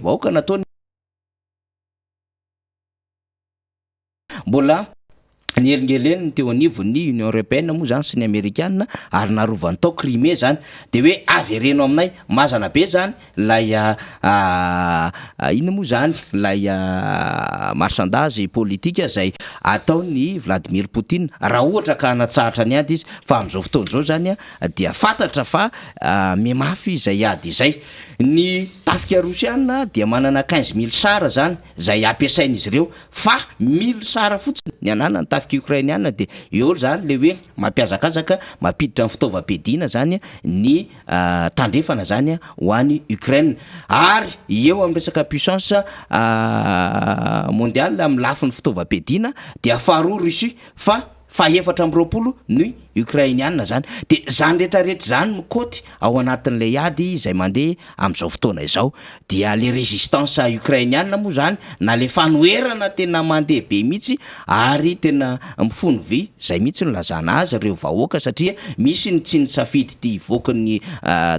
vahoaka natao mbola nyelingelen teo anivony Union Européenne moa zany sy ny Amerikana ary narovany tao Crimée zany de hoe avereno aminay mazana be zany lay ino moa zany lay marchandage politique zay ataony Vladimir Poutine raha ohatra ka anatsahatra ny ady izy fa am'izao fotoana zao zany dia fantatra fa memafy zay ady izay ny tafika Rosiana dia manana 15 000 sara zany zay ampiasain'izy ireo fa 1000 sara fotsiny ny anana ny tafika Ukrainiana de eo zany le hoe mampiazakazaka mampiditra amin'ny fitaovam-piadiana zany ny tandrefana zany ho an'ny Ukraine ary eo amin'ny resaka puissance mondiale amin'ny lafin'ny fitaovam-piadiana dia faharoa Russie fa efatra amby 20 ny Ukrainiana zany de zany rehetrarehetra zany mikoty ao anatin'ilay ady izay mandeha am'izao fotoana izao dia le résistance Ukrainiana moa zany na le fanoherana tena mandeha be mihitsy ary tena mifono vy zay mihitsy no lazana azy ireo vahoaka satria misy ny tsy nisafidy ty hivoaka ny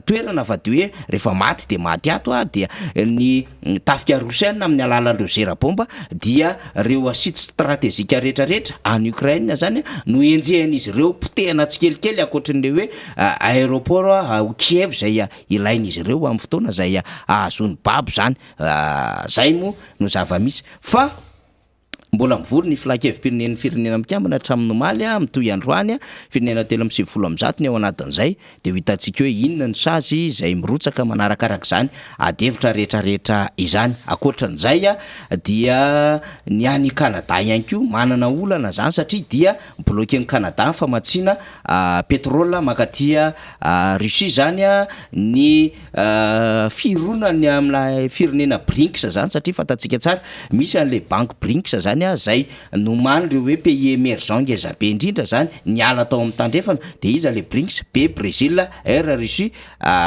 toerana fa de hoe rehefa maty de maty ato dia ny tafika Rosiana amin'ny alalan'ireo zera-bomba dia reo site stratégique rehetrarehetra any Ukraine zany no enjehan'izy ireo potehana tsikelikely akoatrin'le hoe aéroport au Kiev zay ilain'izy ireo amin'ny fotoana zay ahazony babo zany zay moa no zava-misy fa mbola mivory ny filan-kevim-pirenen'ny firenena mikambana hatramin'ny omaly mitoy androany firenena telo amby 70 ny ao anatin'izay de ho hitantsika hoe inona ny sazy zay mirotsaka manarakarak' zany adevitra rehetrarehetra izany akoatran'izay dia ny any Canada ihany koa manana olana zany satria dia bloqué ny Canada famatsiana pétrole makatia Russie zany ny fironany amin'ny firenena BRICS zany satria fatatsika tsara misy an'le banque BRICS zany zay nomany reo hoe pays émergent ngeza be indrindra zany niala tao amin'ny tandrefana de iza le BRICS B Brésil R Russie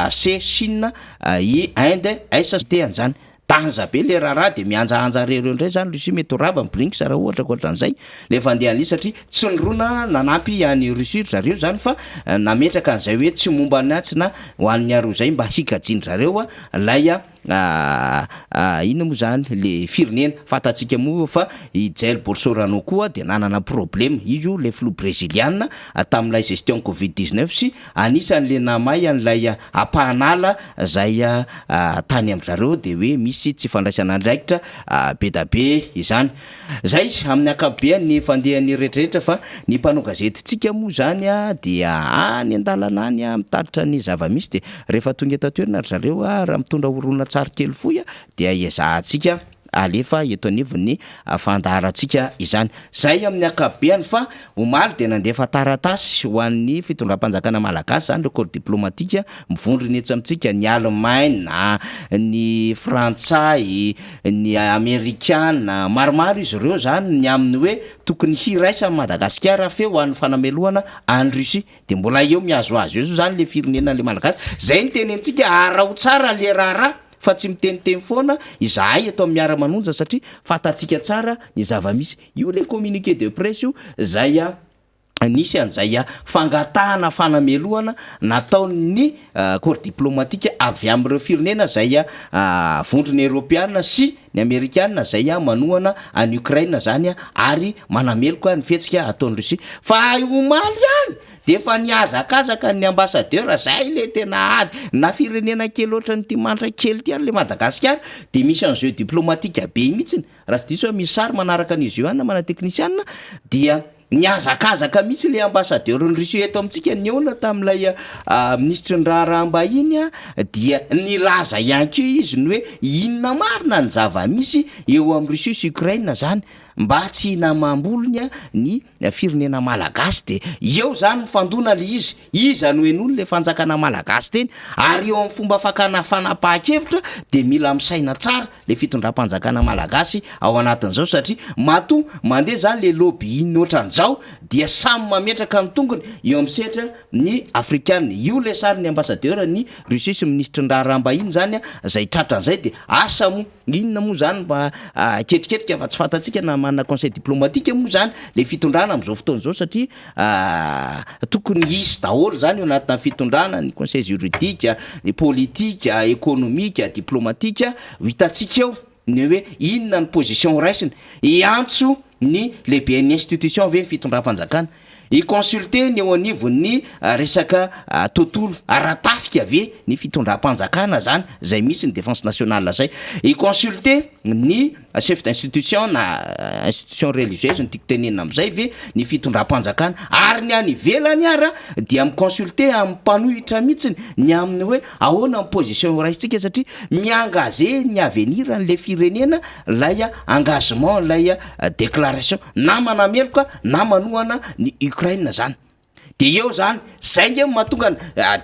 C Chine I Inde S T an'zany tanja be le raha de mianjahanja reo ndray zany Russie mety rava amin'ny BRICS raha ohatra koatran'izay le fandeha any satria tsy nirona nanampy any Russie zareo zany fa nametraka an'izay hoe tsy momba natsy na ho an'ny aro zay mba hikajindrareo lay ino moa zany le firenena fatatsika moa fa i Jair Bolsonaro koa de nanana problème izy le flou brésiliana tamin'ilay gestion Covid-19 sy anisan'le namay an'ilay ampahanala zay tany am'zareo de hoe misy tsy fandraisana andraikitra be da be izany zay amin'ny akapobeany ny fandehan'ny rehetrarehetra fa ny mpanao gazetitsika moa zany dia any andalana any mitaritra ny zava-misy de rehefa tonga tatoerana zareo raha mitondra orona tsara kely foy dia ezahantsika alefa eto anivony fandaharantsika izany zay amin'ny akapobeany fa omaly de nandefa taratasy ho an'ny fitondram-panjakana malagasy zany le corps diplomatique mivondrony etsy amintsika ny Allemagne ny Frantsay ny Amerikana maromaro izy ireo zany ny amin'ny hoe tokony hiraisa Madagasikara feo ho an'ny fanamelohana any Russie de mbola eo miazoazo eo zany le firenena le malagasy zay ny tenentsika arao tsara le raha fa tsy miteniteny foana izahay eto amin'ny miara-manonja satria fatatsika tsara ny zava-misy io le communiqué de presse io zay nisy an'izay fangatahana fanamelohana nataon'ny corps diplomatique avy amin'ireo firenena zay vondrony Europiana sy ny Amerikana zay manohana any Ukraine zany ary manameloka ny fihetsika ataon'ny Russie fa omaly ihany de fa niazakazaka ny ambassadeur zay le tena ady na firenena kely ohatrany ty mantra kely ty le Madagasikara de misy an jeu diplomatique be mihitsiny raha tsy diso hoe misy sary manaraka an'izy io any mana technicienne dia niazakazaka misy le ambassadeur ny Russie eto amintsika niona tamin'ilay ministre ny raharaham-bahiny dia nilaza ihany ko izy ny hoe inona marina ny zava-misy eo amin'ny Russie sy Ukraine zany mba tsy namambolony ny firenena malagasy de eo zany mifandona le iza no enony le fanjakana malagasy teny ary eo amin'ny fomba fakana fanapahan-kevitra de mila misaina tsara le fitondram-panjakana malagasy ao anatin'izao satria mato mandeha zany le lobby ohatran'izao dia samy mametraka amin'ny tongony eo amin'ny sehatra ny afrikana io le sary ny ambassadeur ny Russie sy ministre ny raharaham-bahiny zany zay tratran'izay de asa mo inona moa zany mba ketriketrika fa tsy fatatsika na manana conseil diplomatique moa zany le fitondrana am'izao fotoana zao satria tokony isy daholo zany eo anatina fitondrana ny conseil juridique ny politique économique diplomatique hitantsika eo ny hoe inona ny position raisiny iantso ny lehibe ny institution ve ny fitondram-panjakana iconsulte ny eo anivon'ny resaka tontolo aratafika ave ny fitondram-panjakana zany zay misy ny défense nationale zay iconsulte ny chef d'institution na institution religieuse ny tiako tenenina am'izay ve ny fitondram-panjakana ary ny any ivelany ara dia miconsulte amin'ny mpanohitra mihitsiny ny amin'ny hoe ahoana ny position raisitsika satria miangaze ny avenir an'le firenena lay engagement lay déclaration na manameloka na manohana ny Ukraine zany de eo zany zay nge mahatonga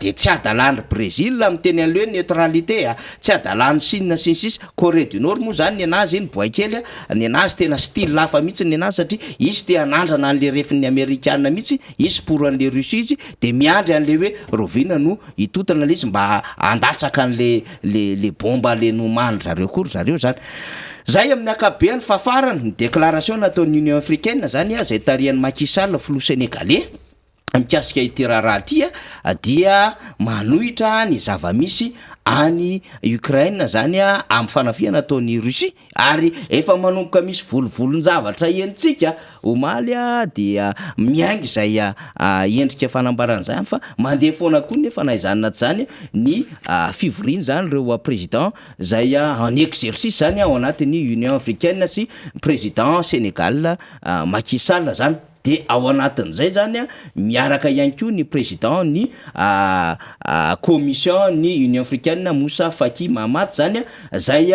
de tsy adalany Brésil miteny an'le hoe neutralité tsy adalany Chine sy ny sisa Corée du Nord moa zany ny anazy iny boakely ny anazy tena style lafa mihitsy ny anazy satria izy te hanandrana an'le refin'ny Amerikanina mihitsy izy pour an'le Russie izy de miandry an'le hoe rovina no hitotana le izy mba andatsaka an'le le bomba le no many zareo kory zareo zany zay amin'ny akabeany fa farany ny déclaration nataon'ny Union africaine zany zay tarihan'ny Macky Sall filoha sénégalais mikasika ity raha ty dia manohitra ny zava-misy any Ukraine zany amin'ny fanafiana ataon'ny Russie ary efa manomboka misy volovolon-javatra entsika omaly dia miaingy zay endrika fanambaran'izay fa mandeha foana koa nefa naizanina zany ny fivoriny zany reo président zay en exercice zany ao anatin'ny Union africaine sy président Sénégal Macky Sall zany de ao anatin'izay zany miaraka ihany koa ny président ny commission ny Union africaine Moussa Faki Mahamat zany zay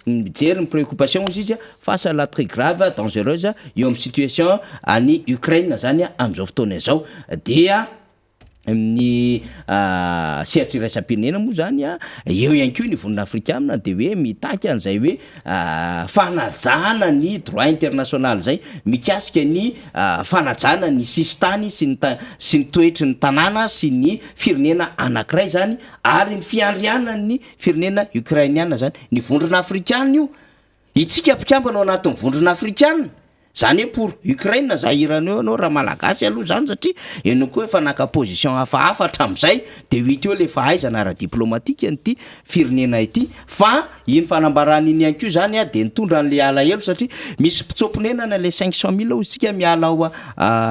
mijery ny préoccupation izy izy face à la très grave dangereuse eo amin'ny situation any Ukraine zany am'izao fotoana izao dia ny sertry raisam-pirenena moa zany eo ihany koa ny vonina afrikanina de hoe mitaky an'izay hoe fanajana ny droit international zay mikasika ny fanajana ny sistany sy ny toetry ny tanàna sy ny firenena anankiray zany ary ny fiandriana ny firenena ukrainiana zany ny vondrona afrikana io itsika mpikambana ao anatin'ny vondrona afrikana zany hoe pour Ukraine zahirana eo anao raha malagasy aloha zany satria eno koa efa naka position hafahafa hatram'izay de hita eo le fahaizana ara-diplomatique an'ity firenena ity fa iny fanambarana iny ihany koa zany de nitondra an'le alahelo satria misy mpitsomponenana le 500 000 isika miala ao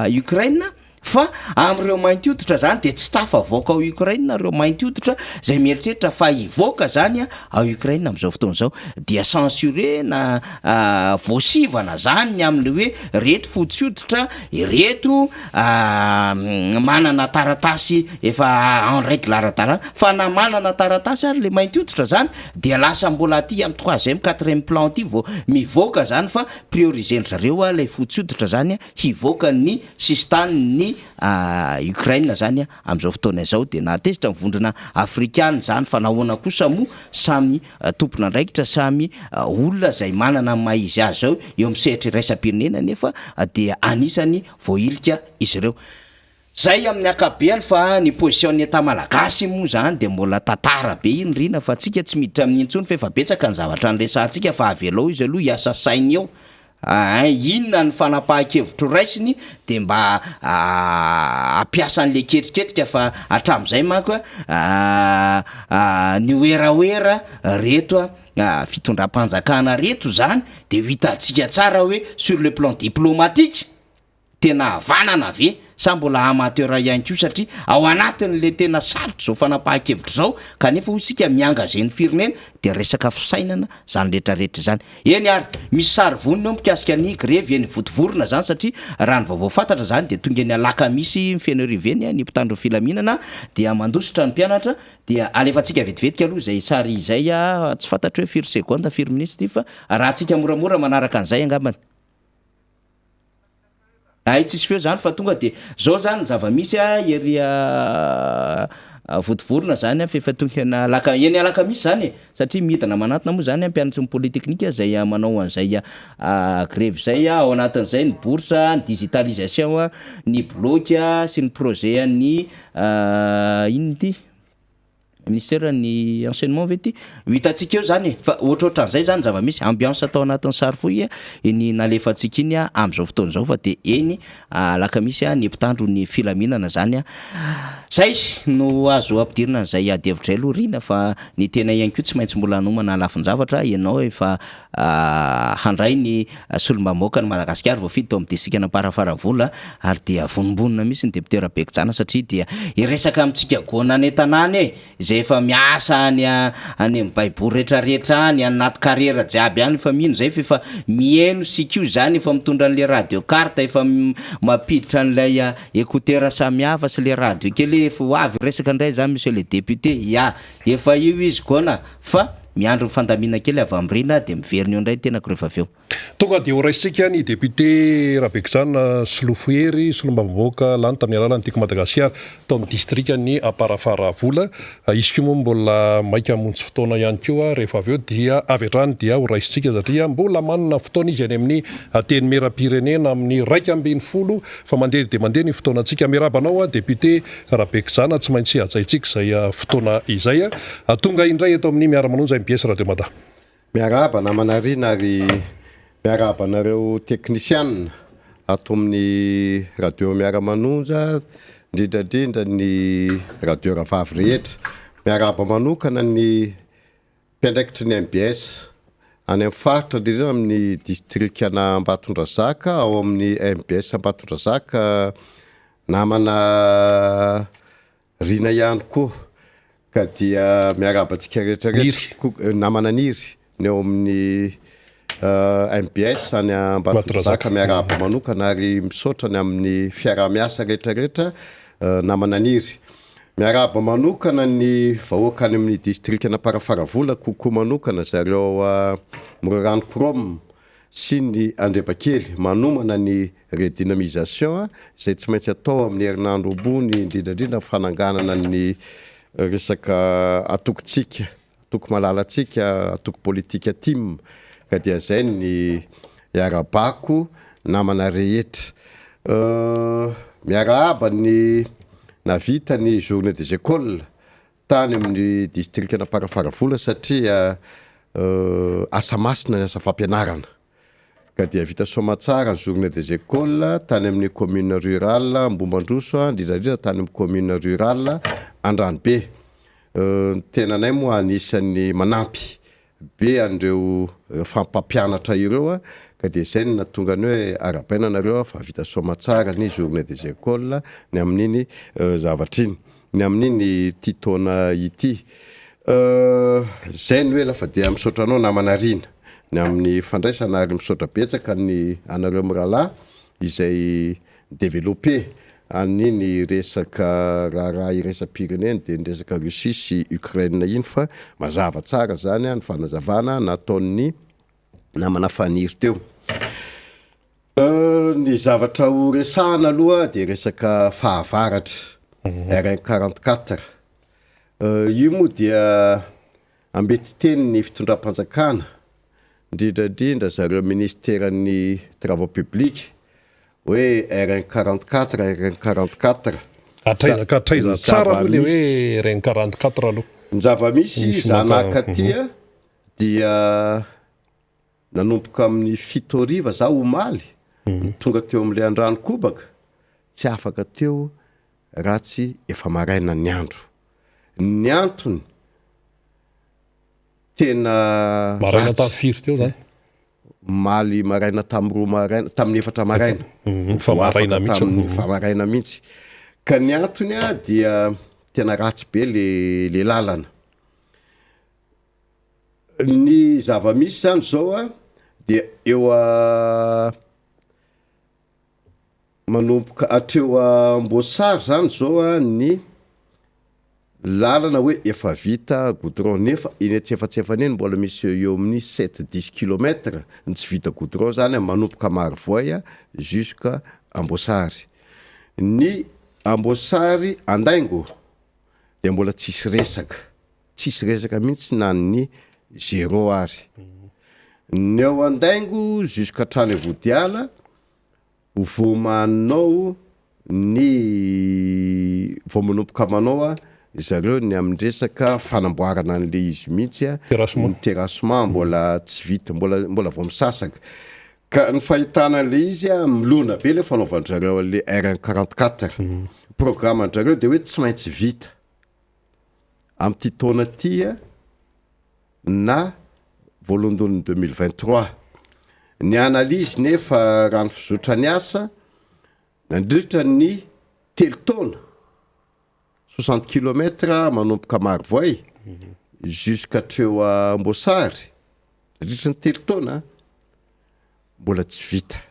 Ukraine fa am'ireo mainty hoditra zany de tsy tafavoaka ao Ukraine reo mainty hoditra zay mieritreritra fa ivoaka zany ao Ukraine am'izao fotoana zao dia censuré na voasivana zany ny am'le hoe reto fotsy hoditra reto manana taratasy efa en règle ara-dalàna fa na manana taratasy ary le mainty hoditra zany dia lasa mbola aty amin'ny 3e 4e plan ty vao mivoaka zany fa priorisendry zareo lay fotsy hoditra zany hivoaka ny sistany ny Ukraine zany am'izao fotoana izao de natezitra mivondrona afrikana zany fa nahoana kosa mo samy tompona andraikitra samy olona zay manana maizy azy zao eo amin'ny sehatra raisam-pirenena nefa dia anisany voailika izy ireo zay amin'ny akabeany fa ny position ny eta malagasy moa zany de mbola tantara be indrina fa tsika tsy miditra amin'ny intsony fa efa betsaka ny zavatra nyresantsika fa avelao izy aloha hiasa sainy eo inona ny fanapahan-kevitro raisiny de mba ampiasa an'le ketriketrika fa hatram'izay manko ny oeraoera reto fitondram-panjakana reto zany de hitantsika tsara hoe sur le plan diplomatique tena havanana ave sa mbola amateur ihany koa satria ao anatin'le tena sarotra zao fanapahan-kevitro zao kanefa ho sika miangazeny firenena de resaka fisainana zany rehetrarehetra zany eny ary misy sary vonina eo mikasika ny grevy eny votovorona zany satria raha ny vaovao fantatra zany de tonga ny alakamisy mifenariveny ny mpitandro filaminana dia mandositra ny mpianatra dia alefatsika vetivetika aloha zay sary izay tsy fantatra hoe firy seconde firy minutes ty fa raha tsika moramora manaraka an'izay angambany tsisy feo zany fa tonga de zao zany zava-misy ery votovorona zany fa efa tonga eny alakamisy zany satria midina manatona moa zany mpianatry ny polytechnique zay manao an'izay grève zay ao anatin'izay ny bourse ny digitalisation ny bloc sy ny projet ny inona ty ministère ny enseignement vety hitantsika eo zany fa ohatrohatran'izay zany zava-misy ambiance atao anatin'ny sary foy iny nalefantsika iny am'izao fotoana zao fa de eny alakamisy ny mpitandro ny filaminana zany zay no azo ampidirina zay adihevitra aloha rina fa ny tena ihany ko tsy maintsy mbola hanomana lafin-javatra ianao efa handray ny solombamoaka ny Madagasikara voafidy tao amin'ny distrikta Amparafaravola ary dia vonombonina misy ny deputera Bekitsana satria dia iresaka amintsika gona any tanàna izay efa miasa any amin'ny baibory rehetrarehetra any anaty karera jiaby any fa mino zay fa mieno siko zany efa mitondra an'le radio carte efa mampiditra an'ilay écouteur samihafa sy le radio kely efa avy resaka indray zany monsieur le député efa io izy gona fa miandro fandamina kely avy amrina de miverina eo indray tenako rehefa aveo tonga de ho raisitsika ny député Rabekitsana Solofohery Solombavamboaka lany tamin'ny alalan'ny Tiko Madagasikara tao amin'ny distrikany Amparafaravola izy ko moa mbola maika hamonjy fotoana ihany koa rehefa aveo dia avy hatrany dia ho raisitsika satria mbola manana fotoana izy any amin'ny teny meram-pirenena amin'ny 1/20 fa mandeha de mandeha ny fotoanantsika miarabanao député Rabekitsana tsy maintsy ajaitsika zay fotoana izay tonga indray eto amin'ny miara-manonja MBS Radio Mada miaraba namanarina ary miarabanareo teknisianina ato amin'ny radio miara-manonja indrindrandrindra ny radio Ravavy rehetra miaraba manokana ny mpiandraikitry ny MBS any amin'ny faritra indrindra amin'ny distrikana Ambatondrazaka ao amin'ny MBS Ambatondrazaka namana rina ihany koa ka dia miarabantsika rehetrarehetra namana niry ny ao amin'ny MBS any Ambatondrazaka miaraba manokana ary misaotra ny amin'ny fiara-miasa rehetrarehetra namana niry miaraba manokana ny vahoaka any amin'ny distrikana Amparafaravola kokoa manokana zareo Morerano Prom sy ny Andrebakely manomana ny redynamisation izay tsy maintsy atao amin'ny herinandro ambony indrindrandrindra fananganana ny resaka atokontsika atoko malalatsika atoko politika tim ka dia zay ny iarabako namana rehetra miaraba ny navita ny journée des écoles tany amin'ny distrikana Amparafaravola satria asa masina ny asa fampianarana ka dia vita somatsara ny journée des écoles tany amin'ny commune rurale Ambombandroso indrindrandrindra tany amin'ny commune rurale Andranobe tenanay moa anisan'ny manampy be andreo fampampianatra ireo ka dia zay ny natonga ny hoe arabaina nareo fa vita somatsara ny journée des écoles ny amin'iny zavatriny ny amin'iny titona ity zay ny hoe lafa dia misaotranao namanarina ny amin'ny fandraisana ary misaotra betsaka ny anareo mirala izay développé aniny resaka raha iresa-pirenena dia nyresaka Russie sy Ukraine iny fa mazava tsara zany ny fanazavana nataon'ny namana faniry teo ny zavatra ho resahana aloha dia resaka fahavaratra RN44 io moa dia ambety teny ny fitondram-panjakana indrindrandrindra zareo ministèran'ny travaux publics hoe RN44 RN44 atraizaka tsara aloha le hoe RN44 aloha ny zava-misy zanakatia dia nanomboka amin'ny 7 hariva za omaly tonga teo amin'le andrano kobaka tsy afaka teo ratsy efa maraina ny andro ny antony tena maraina tamin'ny firy teo zany maly maraina tamin'ny 2 maraina tamin'ny 4 maraina fa maraina mihitsy fa maraina mihitsy ka ny antony dia tena ratsy be le lalana ny zava-misy zany zao dia eo manomboka atreo Ambosary zany zao ny lalana hoe efa vita goudron nefa iny tsefatsefany mbola misy eo amin'ny 7-10 km ny tsy vita goudron zany manomboka Marivoy jusqu'à Ambosary ny Ambosary Andaingo dia mbola tsisy resaka mihitsy na ny 0 ary ny eo Andaingo jusqu'à trano Vodiala vomaninao ny vomanomboka manao zareo ny amin'ny resaka fanamboarana an'le izy mihitsy a Terrassement. ny terrassement mbola tsy vita mbola vao misasaka ka ny fahitana an'le izy a milona be le fanaovan'zareo le R144 programme-ndrareo de hoe tsy maintsy vita am'ty taona ty a na voalondon'ny 2023 ny analyse nefa rano fizotra ny asa nandritra ny telo taona 60 kilometra manomboka Marivoay jusqu'atreo Ambosary nandritra ny telo taona mbola tsy vita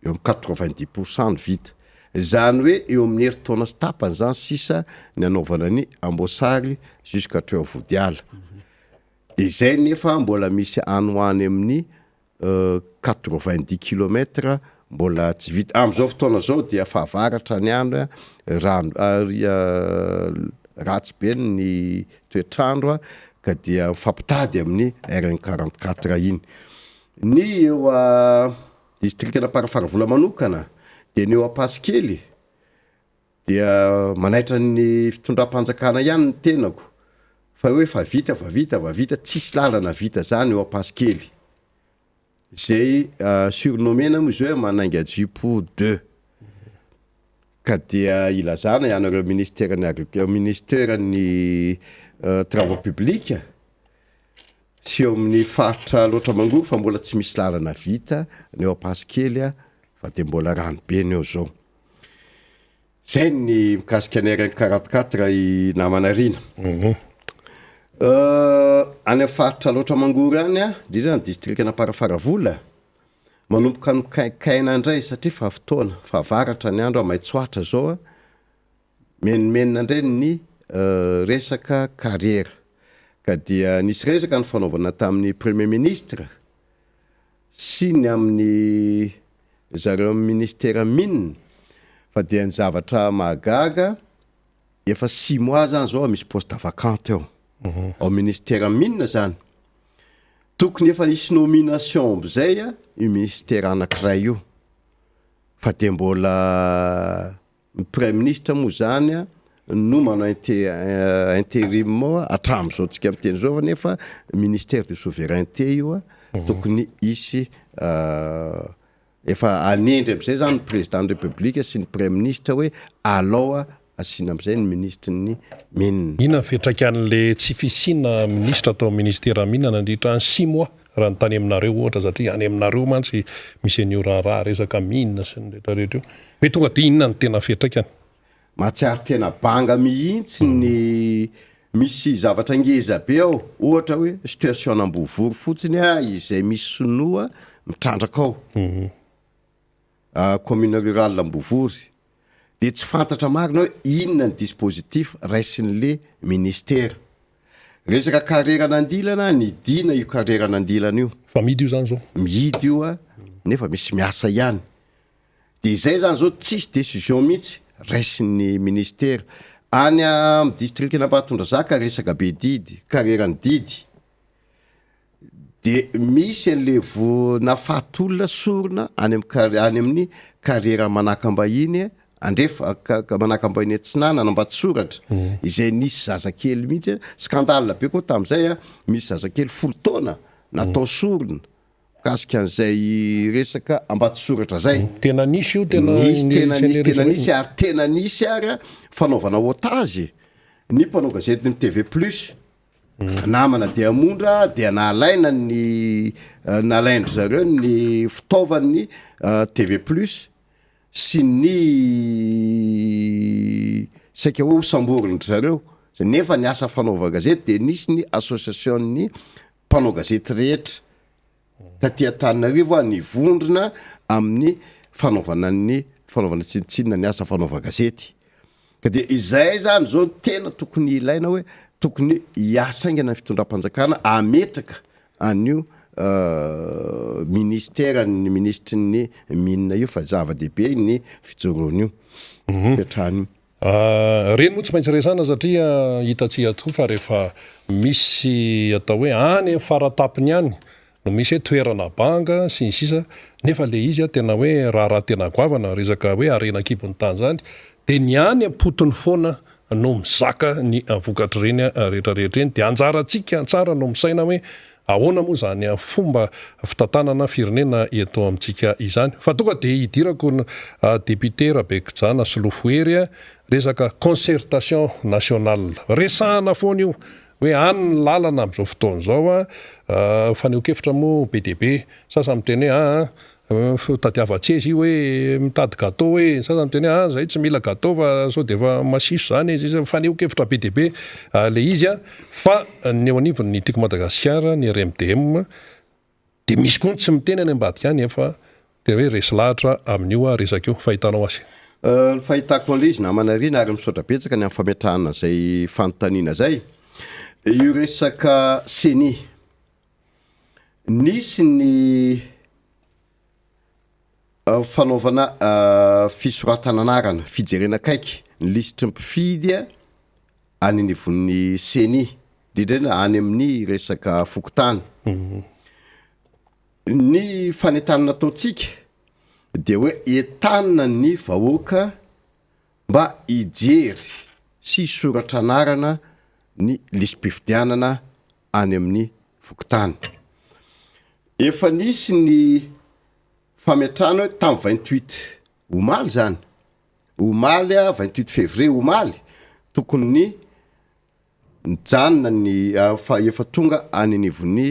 eo amin'ny 90% ny vita zany hoe eo amin'ny herintaona sy tapany zany sisa ny anaovana ny Ambosary jusqu'atreo Vodiala de zay nefa mbola misy anoany amin'ny 90 kilometra mbola tsy vita am'izao fotoana zao dia fahavaratra ny andro rano ratsy be ny toetrandro ka dia mifampitady amin'ny R144 iny ny eo distrikta Parafaravola manokana de ny eo Paskely dia manaitra ny fitondram-panjakana ihany ny tenako fa hoe fa vita tsisy lalana vita zany eo Paskely zay surnomena moa zao hoe Manainga Jipo 2 ka dia ilazana ianareo ministèren'ny travaux publics sy eo amin'ny faritra loatra mangoro fa mbola tsy misy lalana vita ny eo Paskely fa de mbola rano be ny eo zao zay ny mikasika ny R144 i Namanarina any amin'ny faritra loatra mangoro any indrindra ny distrikta Parafaravola manomboka ny kaina indray satria fa fotoana fahavaratra ny andro maitsoatra zao menimenina indray ny resaka carrière ka dia nisy resaka ny fanaovana tamin'ny premier ministre sy ny amin'ny zareo ministère mine fa dia ny zavatra mahagaga efa 6 mois zany zao misy poste vacante eo ao ministère mine zany tokony efa nisy nomination zay io ministère anankiray io fa de mbola premier ministre moa zany no manao intérim atram'izao tsika miteny zao nefa ministère de souveraineté io tokony isy efa anendry am'izay zany président de république sy ny premier ministre hoe alao asina am'izay ny ministre ny mine ina fetraka an'le tsy fisina ministre atao ministère mine nandritra ny 6 mois raha ny tany aminareo ohatra satria any aminareo mantsy misy an'io raha resaka mine sy ny rehetrarehetra io hoe tonga de inona ny tena fetrakany mahatsiary tena banga mihitsy ny misy zavatra ngeza be ao ohatra hoe situation ambovory fotsiny izay misy sonoa mitrandraka ao commune rurale ambovory de tsy fantatra marina hoe inona ny dispositif raisin'le ministère resaka carrière nandilana ny dina io carrière nandilana io fa midy io zany zao midy io nefa misy miasa ihany de zay zany zao tsisy décision mihitsy raisin'ny ministère any amin'ny distrikta Ambatondrazaka resaka be didy carrière ny didy de misy an'le nafatolona sorona any amin'ny carrière manakambahiny andrefa manakambahiny tsinana Ambatsoratra izay nisy zazakely mihitsy scandale be koa tam'izay misy zazakely 10 taona natao sorona kasika an'izay resaka Ambatsoratra zay tena nisy io tena nisy ary tena nisy ary fanaovana otage ny mpanao gazety ny TV Plus namana de amondra de nalaina ny nalaindry zareo ny fitaovany TV Plus sy ny saika hoe hosamborony zareo nefa ny asa fanaova gazety de nisy ny association ny mpanao gazety rehetra taty Antananarivo ny vondrona amin'ny fanaovana tsintsinina ny asa fanaova gazety ka de izay zany zao tena tokony ilaina hoe tokony hiasaingana ny fitondram-panjakana ametraka an'io ministère ny ministre ny mine io fa zava-dehibe ny fijoroany io petrany reny moa tsy maintsy resana satria hitatsika tokoa fa rehefa misy atao hoe any faratapiny any no misy hoe toerana banga sy ny sisa nefa le izy tena hoe raha tena goavana resaka hoe arena kibony tany zany de ny any apotony foana no mizaka ny vokatra reny rehetrarehetra reny, dia anjarantsika tsara no misaina hoe ahoana moa zany fomba fitantanana firenena eto amintsika izany. Fa tonga dia hidirako député Rabekijana Solofoery resaka concertation nationale, resahana foana io hoe any ny lalana amin'izao fotoana izao faneho-kevitra moa be dia be, sasany miteny hoe tadiava-tseza io hoe mitady gâteau, hoe sasany miteny hoe zay tsy mila gâteau fa sao dia efa masiso zany izy, faneho-kevitra be dia be le izy fa ny eo anivon'ny tiako Madagasikara ny RMDM dia misy koa tsy miteny any ambadika any efa dia hoe resy lahatra amin'io resaka io. Fahitanao azy? Ny fahitako an'ilay izy namana rina ary misaotra betsaka ny amin'ny fametrahana zay fanontaniana zay, io resaka CENI nisy ny fanaovana fisoratana anarana fijerena kaiky ny lisitry mpifidy any anivon'ny CENI indrindra any amin'ny resaka fokotany. Ny fanentanana ataotsika dia hoe entanina ny vahoaka mba hijery sy soratra anarana ny lisim-pifidianana any amin'ny fokotany. Efa nisy ny fametrahana hoe tamin'ny 28 omaly zany, omaly 28 février omaly tokony ny nijanona ny efa tonga any anivon'ny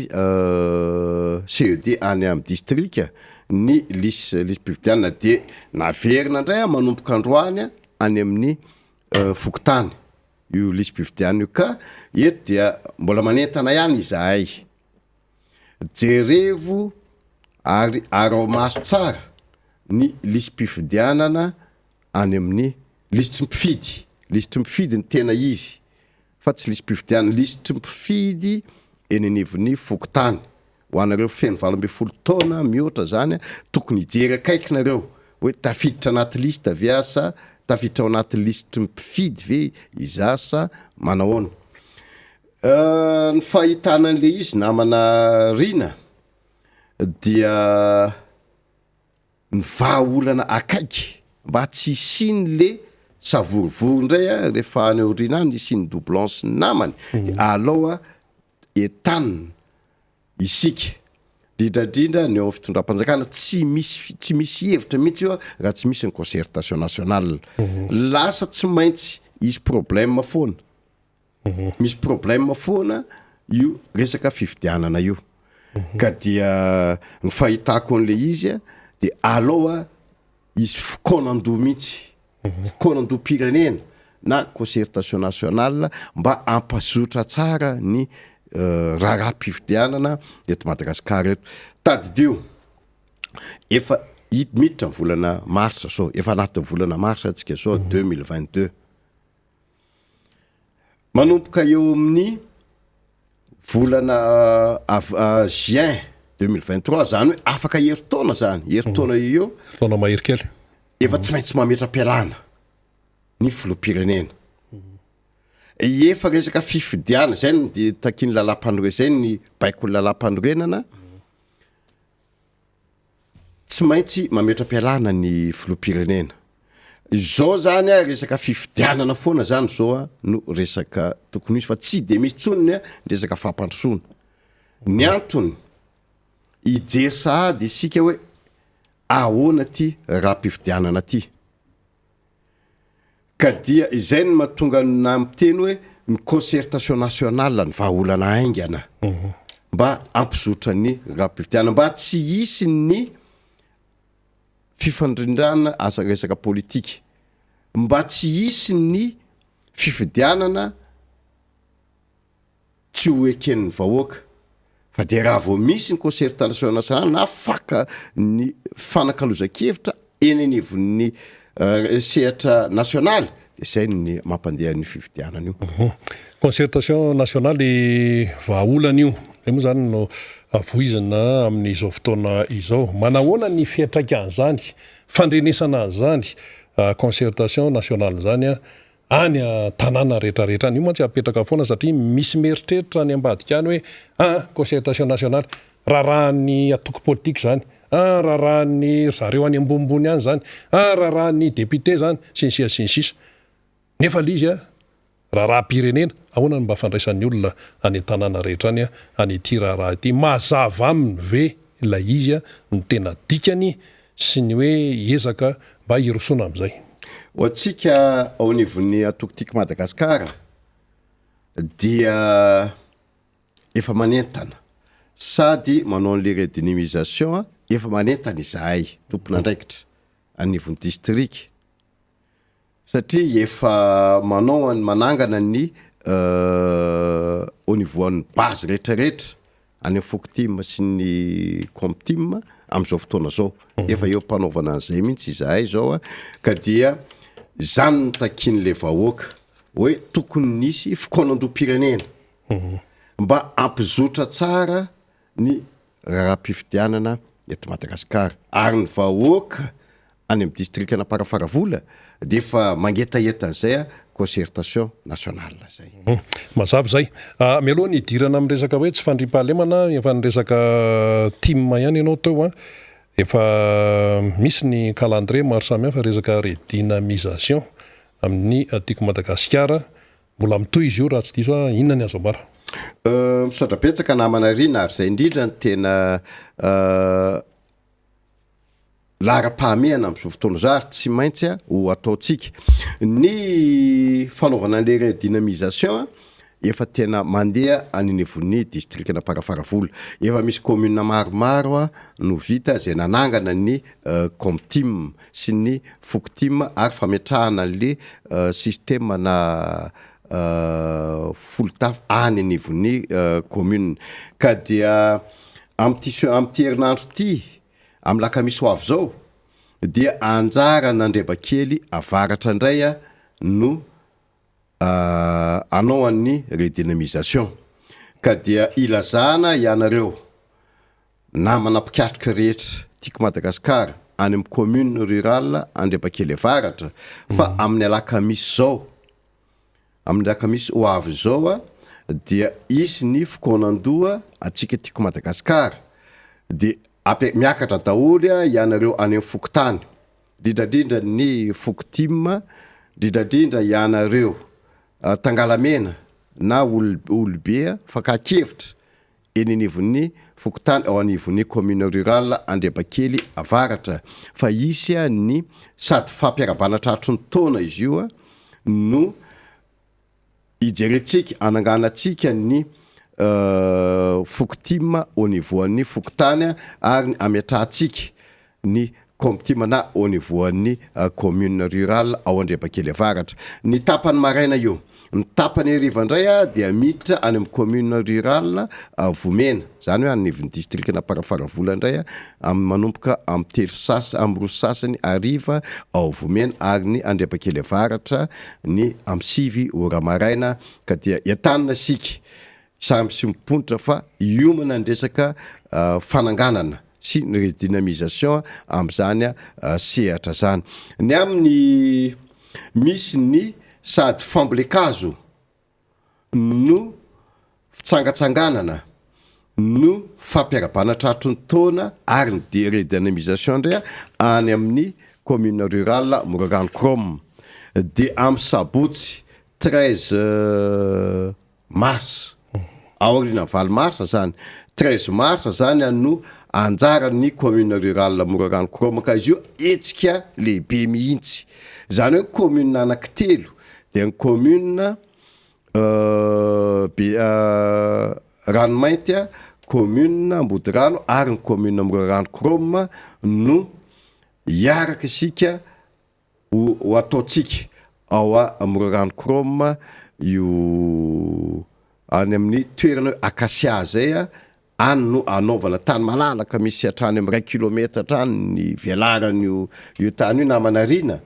CED any amin'ny distrika ny lisim-pifidianana, dia naverina indray manomboka androany any amin'ny fokotany io lisim-pifidianana io, ka eto dia mbola manentana ihany izahay jerevo ary arao maso tsara ny lisim-pifidianana any amin'ny lisitry mpifidy ny tena izy, fa tsy lisim-pifidianana, lisitry mpifidy eny anivon'ny fokotany. Ho anareo feno 12 taona mihoatra zany tokony hijery akaiky nareo hoe tafiditra anaty lista ve asa tafiditra ao anaty lisitry mpifidy ve izasa manahoana. Ny fahitana an'le izy namana rina dia ny vahaolana akaiky mba tsy isiny le savorovory indray rehefa any aoriana any isiny doublance namany, aloha entanina isika drindradrindra ny eo amin'ny fitondram-panjakana tsy misy hevitra mihitsy io raha tsy misy ny concertation nationale. Lasa tsy maintsy isy problème foana, misy problème foana io resaka fifidianana io, ka dia ny fahitako an'le izy dia aloha isy fokonandoha mihitsy, fokonandoha pirenena na concertation nationale mba ampazotra tsara ny raharaham-pifidianana eto Madagasikara eto. Tadidio efa miditra ny volana marsa sao, efa anatin'ny volana marsa antsika sao 2022, manomboka eo amin'ny volana juin 2023 zany hoe afaka heritaona zany, heritaona io fotoana mahery kely, efa tsy maintsy mametra-pialana ny filoham-pirenena. Efa resaka fifidiana zay ny takiny lalam-panorenana, zay ny baiko lalam-panorenana, tsy maintsy mametra-pialana ny filoham-pirenena. Izao zany resaka fifidianana foana zany zao no resaka tokony izy, fa tsy de misy tsonony resaka fampandrosoana. Ny antony hijery sahady isika hoe ahoana ty raha-pifidianana ty, ka dia izay no mahatonga na miteny hoe ny concertation nationale ny vahaolana aingana mba ampizotra ny raha-pifidianana, mba tsy hisy ny fifandrindrana asa resaka politika, mba tsy hisy ny fifidianana tsy ho eken'ny vahoaka, fa dia raha vao misy ny concertation nationale na faka ny fanakalozan-kevitra eny anivon'ny sehatra nationale, izay ny mampandeha ny fifidianana io. Concertation nationale vahaolana io moa zany no avoizina amin'izao fotoana izao. Manahoana ny fiantraikan'izany, fandrenesana an'izany concertation nationale zany any tanàna rehetrarehetra any, io mantsy apetraka foana satria misy meritreritra ny ambadika any hoe concertation nationale raharahany atoko politika zany, raharahany zareo any ambonimbony any zany, raharahany député zany sy ny sisa. Nefa izy rahapirenena ahoana no mba fandraisan'ny olona any tanàna rehetra any any ity raharaha ity mazava aminy ve ilay izy ny tena dikany sy ny hoe ezaka mba hirosoana amin'izay ho antsika ao anivon'ny atokotika Madagasikara dia efa manentana sady manao an'le redynamisation efa manentana izahay tompona andraikitra anivon'ny distrika satria efa manao ny manangana ny au niveau an'ny base rehetrarehetra any Fokotim sy ny Komtim amin'izao fotoana zao efa eo mpanaovana an'izay mihitsy izahay zao ka dia zany ny takin'le vahoaka hoe tokony nisy fikoanam-pirenena mba ampizotra tsara ny raharam-pifidianana eto Madagasikara ary ny vahoaka any amin'ny distrika Namparafaravola dia efa mangetaentan'izay concertation nationale zay mazava zay mialoha ny idirana amin'ny resaka hoe tsy fandriam-pahalemana efa ny resaka team ihany ianao teo efa misy ny calendrier maro samihafa resaka redynamisation amin'ny tiako Madagasikara mbola mitoy izy io raha tsy diso inona ny azo ambara misaotra betsaka namanarina ary zay indrindra ny tena lara-pahamehana amin'izao fotoana zao ary tsy maintsy ho ataontsika ny fanaovana an'le redynamisation efa tena mandeha any anivon'ny distrika Namparafaravola efa misy commune maromaro no vita zay nanangana ny Komtim sy ny Fokotim ary fametrahana an'le système na folotafo any anivon'ny commune ka dia amin'ity herinandro ity amin'ny lakamisy ho avy zao dia anjara nandrebakely avaratra indray no anao an'ny redynamisation ka dia ilazana ianareo namana mpikatrika rehetra tiako Madagasikara any amin'ny commune rurale andrebakely avaratra fa amin'ny lakamisy ho avy zao dia isy ny fikonan-doha atsika tiako Madagasikara dia miakatra daholy ianareo any amin'ny Fokotany dridradrindra ny Fokotim dridradrindra ianareo Tangalamena na Olobe fakakevitra eny anivon'ny Fokotany ao anivon'ny commune rurale andrebakely avaratra fa isy ny sady fampiarabana tratry ny taona izy io no ijerentsika ananganatsika ny Fokotim au niveau an'ny Fokotany ary ametrahantsika ny Komtim na au niveau an'ny commune rurale ao andrebakely avaratra ny tapany maraina io ny tapany hariva indray dia miditra any amin'ny commune rurale Vomena zany hoe anivon'ny distrika Namparafaravola indray manomboka amin'ny telo sasany amin'ny roa sasany hariva ao Vomena ary ny andrebakely avaratra ny amin'ny sivy ora maraina ka dia entanina sika samy sy miponitra fa iomana ny resaka fananganana sy ny redynamisation amin'izany sehatra zany ny amin'ny misy ny sady fambolekazo no fitsangatsanganana no fampiarabana tratry ny taona ary ny redynamisation indray any amin'ny commune rurale Moragano Krom dia amin'ny sabotsy 13 mars aorina valy marsa zany 13 mars zany no anjara ny commune rurale Moragano Krom ka izy io etsika lehibe mihitsy zany hoe commune anankitelo dia ny commune Ranomainty commune Ambodirano ary ny commune Moragano Krom no iaraka isika ho ataontsika ao Moragano Krom io any amin'ny toerana Akasia zay any no anaovana tany malalaka misy hatrany amin'ny 2 kilometra hatrany ny velarany io tany io namanarina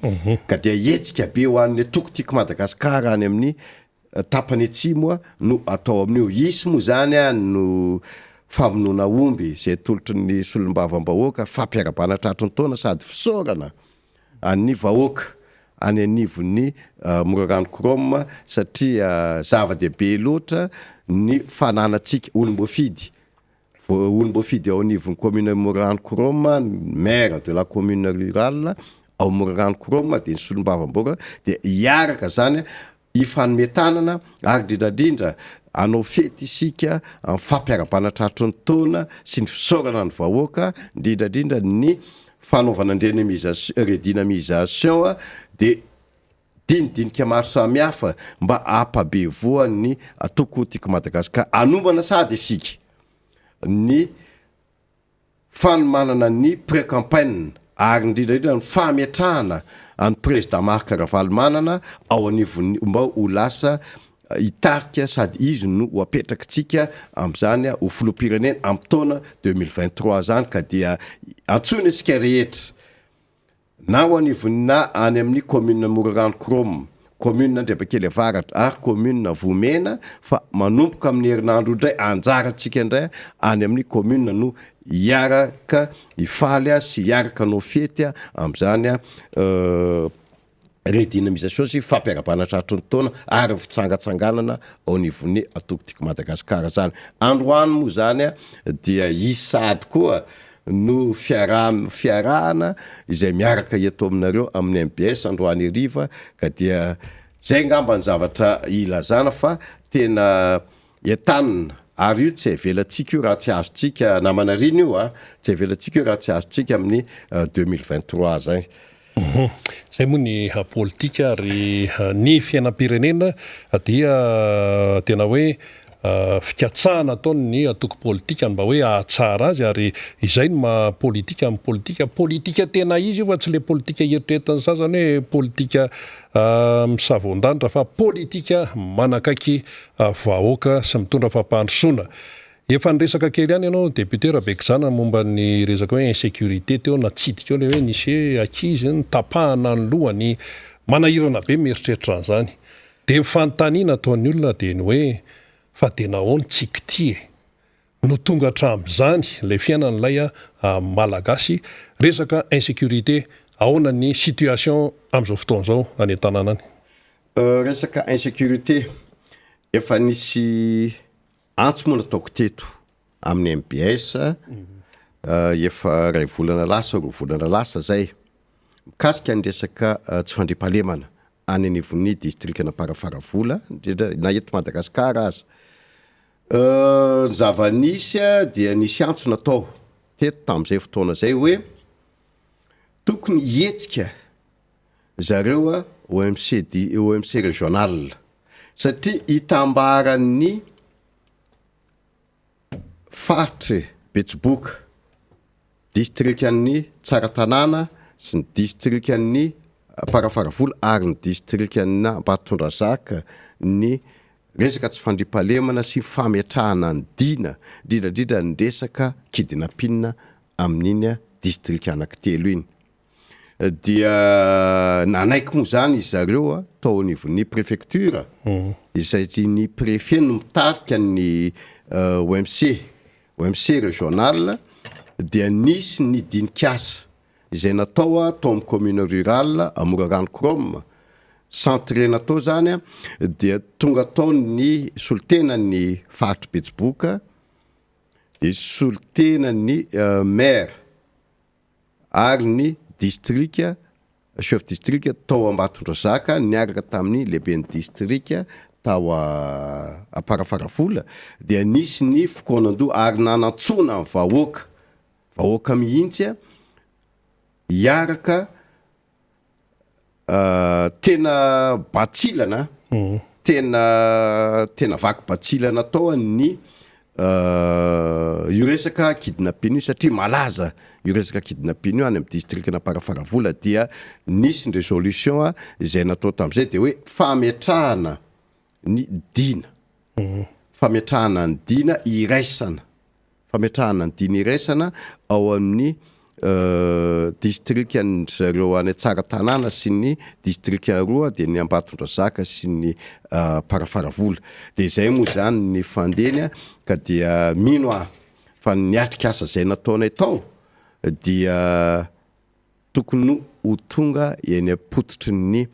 ka dia etsika be ho an'ny tokotiako Madagasikara any amin'ny tapany atsimo no atao amin'io isy moa zany no famonoana omby zay tolotry ny solombavam-bahoaka fampiarabana tratry ny taona sady fisaorana any vahoaka any anivon'ny Moragano Krom satria zava-dehibe loatra ny fananatsika olom-boafidy ao anivon'ny commune Moragano Krom maire de la commune rurale ao Moragano Krom dia ny solombavam-bahoaka dia iaraka zany ifanometanana ary drindrandrindra anao fety isika amin'ny fampiara-banatraritry ny taona sy ny fisaorana ny vahoaka indrindrandrindra ny fanaovana redynamisation de dinidinika maro samihafa mba ampabevoany atoko tiako Madagasikara anombana sady isika ny fanomanana ny pré-campagne ary indrindrandrindra ny fametrahana any président Marc Ravalomanana ao anivony mba ho lasa hitarika sady izy no ho apetrakatsika am'izany ho filoham-pirenena amin'ny taona 2023 zany ka dia antsoina isika rehetra na ho anivony na any amin'ny commune Morarano Krom, commune Andriambakely Avaratra ary commune Vomena fa manomboka amin'ny herinandro indray anjarantsika indray any amin'ny commune no hiaraka hifaly sy hiaraka no fety am'izany redynamisation sy fampiara-banatraritry ny taona ary fitsangatsanganana ao anivony atoko tiako Madagasikara zany. Androany moa zany dia isady koa no fiarahana izay miaraka eto aminareo amin'ny MBS androany hariva ka dia zay ngamba ny zavatra ilazana fa tena etanina ary io tsy avelantsika io raha tsy azotsika namanariny io tsy avelantsika io raha tsy azotsika amin'ny 2023 zay. Zay moa ny politika ary ny fiainam-pirenena dia tena hoe fikatsahana ataony atoko politika mba hoe ahatsara azy ary izay ny maha-politika amin'ny politika tena izy io fa tsy le politika eritreretany sasany hoe politika misavon-danitra fa politika manakaiky vahoaka sy mitondra fampandrosoana. Efa niresaka kely ihany ianao député Rabekizana momba ny resaka hoe insécurité teo natsidika eo le hoe nisy akizy nitapahana ny lohany manahirana be mieritreritra an'izany de fanontaniana ataon'ny olona de ny hoe fa tena ahoany tsikity no tonga hatramin'izany le fiainan'ilay malagasy resaka insécurité ahoana ny situation amin'izao fotoana izao any an-tanàna any. Resaka insécurité efa nisy antsy moa nataoko teto amin'ny MBS efa ray volana lasa roa volana lasa zay mikasika ny resaka tsy fandriam-pahalemana any anivon'ny distrikana Parafaravola na eto Madagasikara aza. Zava-nisy dia nisy antso natao teto tamin'izay fotoana zay hoe tokony hietsika zareo OMC régional satria hitambaran'ny faritry Betsiboka distrikan'ny Tsaratanàna sy ny distrikan'ny Parafaravola ary ny distrikan'ny Ambatondrazaka ny resaka tsy fandriam-pahalemana sy fametrahana ny dina drindrandrindra ny resaka kidnapping amin'iny distrika anankitelo iny dia nanaiky moa zany izy zareo tao anivon'ny préfecture izay ny préfet no mitarika ny OMC régional dia nisy ny dinikasa izay natao tao amin'ny commune rurale Morarano Krom centre natao zany dia tonga tao ny solitena ny faritry Betsiboka de solitena ny maire ary ny distrika chef distrika tao Ambatondrazaka niaraka tamin'ny lehibe ny distrika tao a Parafaravola dia nisy ny fokonandoha ary nanantsona amin'ny vahoaka mihitsy iaraka tena batsilana tena vaky batsilana tao ny io resaka kidnapping io satria malaza io resaka kidnapping io any amin'ny distrikana Parafaravola dia nisy ny résolution izay natao tamin'izay de hoe fametrahana ny dina fametrahana ny dina iraisana ao amin'ny distrikany zareo any Tsaratanàna sy ny distrika roa de ny Ambatondrazaka sy ny Parafaravola de zay moa zany ny fandeny ka dia mino fa niatrika asa zay nataonay tao dia tokony ho tonga eny apototry ny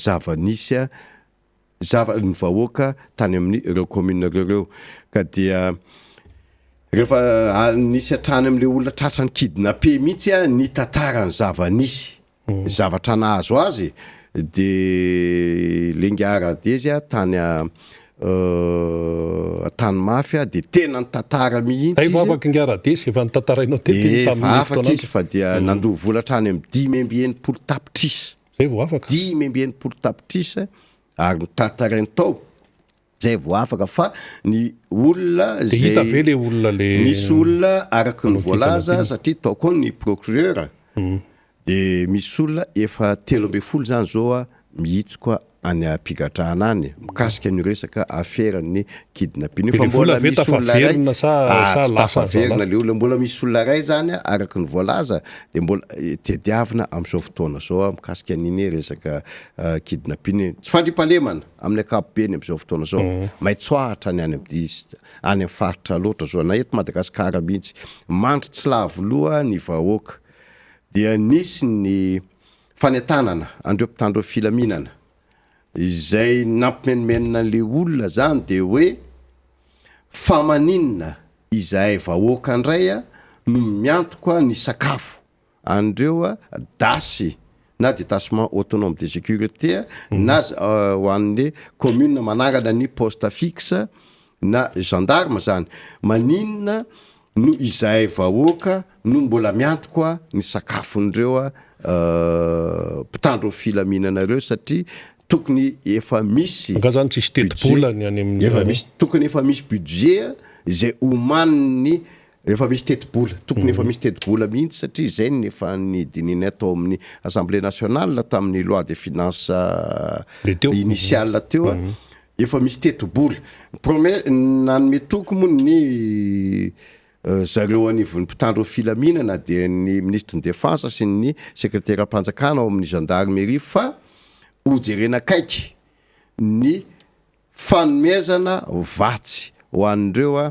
zava-nisy ny vahoaka tany amin'ny ireo commune ireo ka dia rehefa nisy hatrany amin'le olona tratrany kidnappé mihitsy ny tantarany zava-nisy zavatra nahazo azy de lengarade izy a tany tany mafy a de tena ny tantara mihitsy vo afaka ingaradesy efa nytantarainao afaka izy fa dia nandoa volatra any amin'ny 10 memby enimpolo tapitrisa zay vo afaka 10 memby enimpolo tapitrisa ary notantarainy tao zay vo afaka fa ny olona hita ve le olona le misy olona araky ny voalaza satria tao koa ny procureur de misy olona efa 13 zany zao a mihitsy koa any ampigatrahana any mikasika ny resaka affaire-ny kidnapping fa mbola misy olona tafaverina le olona mbola misy olona ray zany araky ny voalaza de mbola tediavina am'izao fotoana zao mikasika niny resaka kidnapping tsy fandripalemana amin'ny ankapobeny am'izao fotoana zao maitsoahatra ny any amin'ny any faritra loatra zao na eto Madagasikara mihitsy mandry tsy lavo loha ny vahoaka dia nisy ny fanetanana andreo mpitandro filaminana izay nampimenimenina le olona zany de hoe famaninina izay vahoaka andray no miantoka ny sakafo andreo dasy na détachement autonome de sécurité na ho an'ny commune manarana ny poste fixe na gendarme zany maninona no izay vahoaka no mbola miantoka ny sakafondreo mpitandro filaminanareo satria tokony efa misy zany tsisy teti-bolany any amin'ny efa misy tokony efa misy budget zay omaniny efa misy teti-bola tokony efa misy teti-bola mihitsy satria zay ny efa nidininy atao amin'ny Assemblée nationale tamin'ny loi des finances initiale teo efa misy teti-bola nanome toko moa ny zareo anivon'ny mpitandro filaminana de ny ministre de défense sy ny secrétaire ampanjakana ao amin'ny gendarmerie fa hojerena kaiky ny fanomezana vatsy ho an'ireo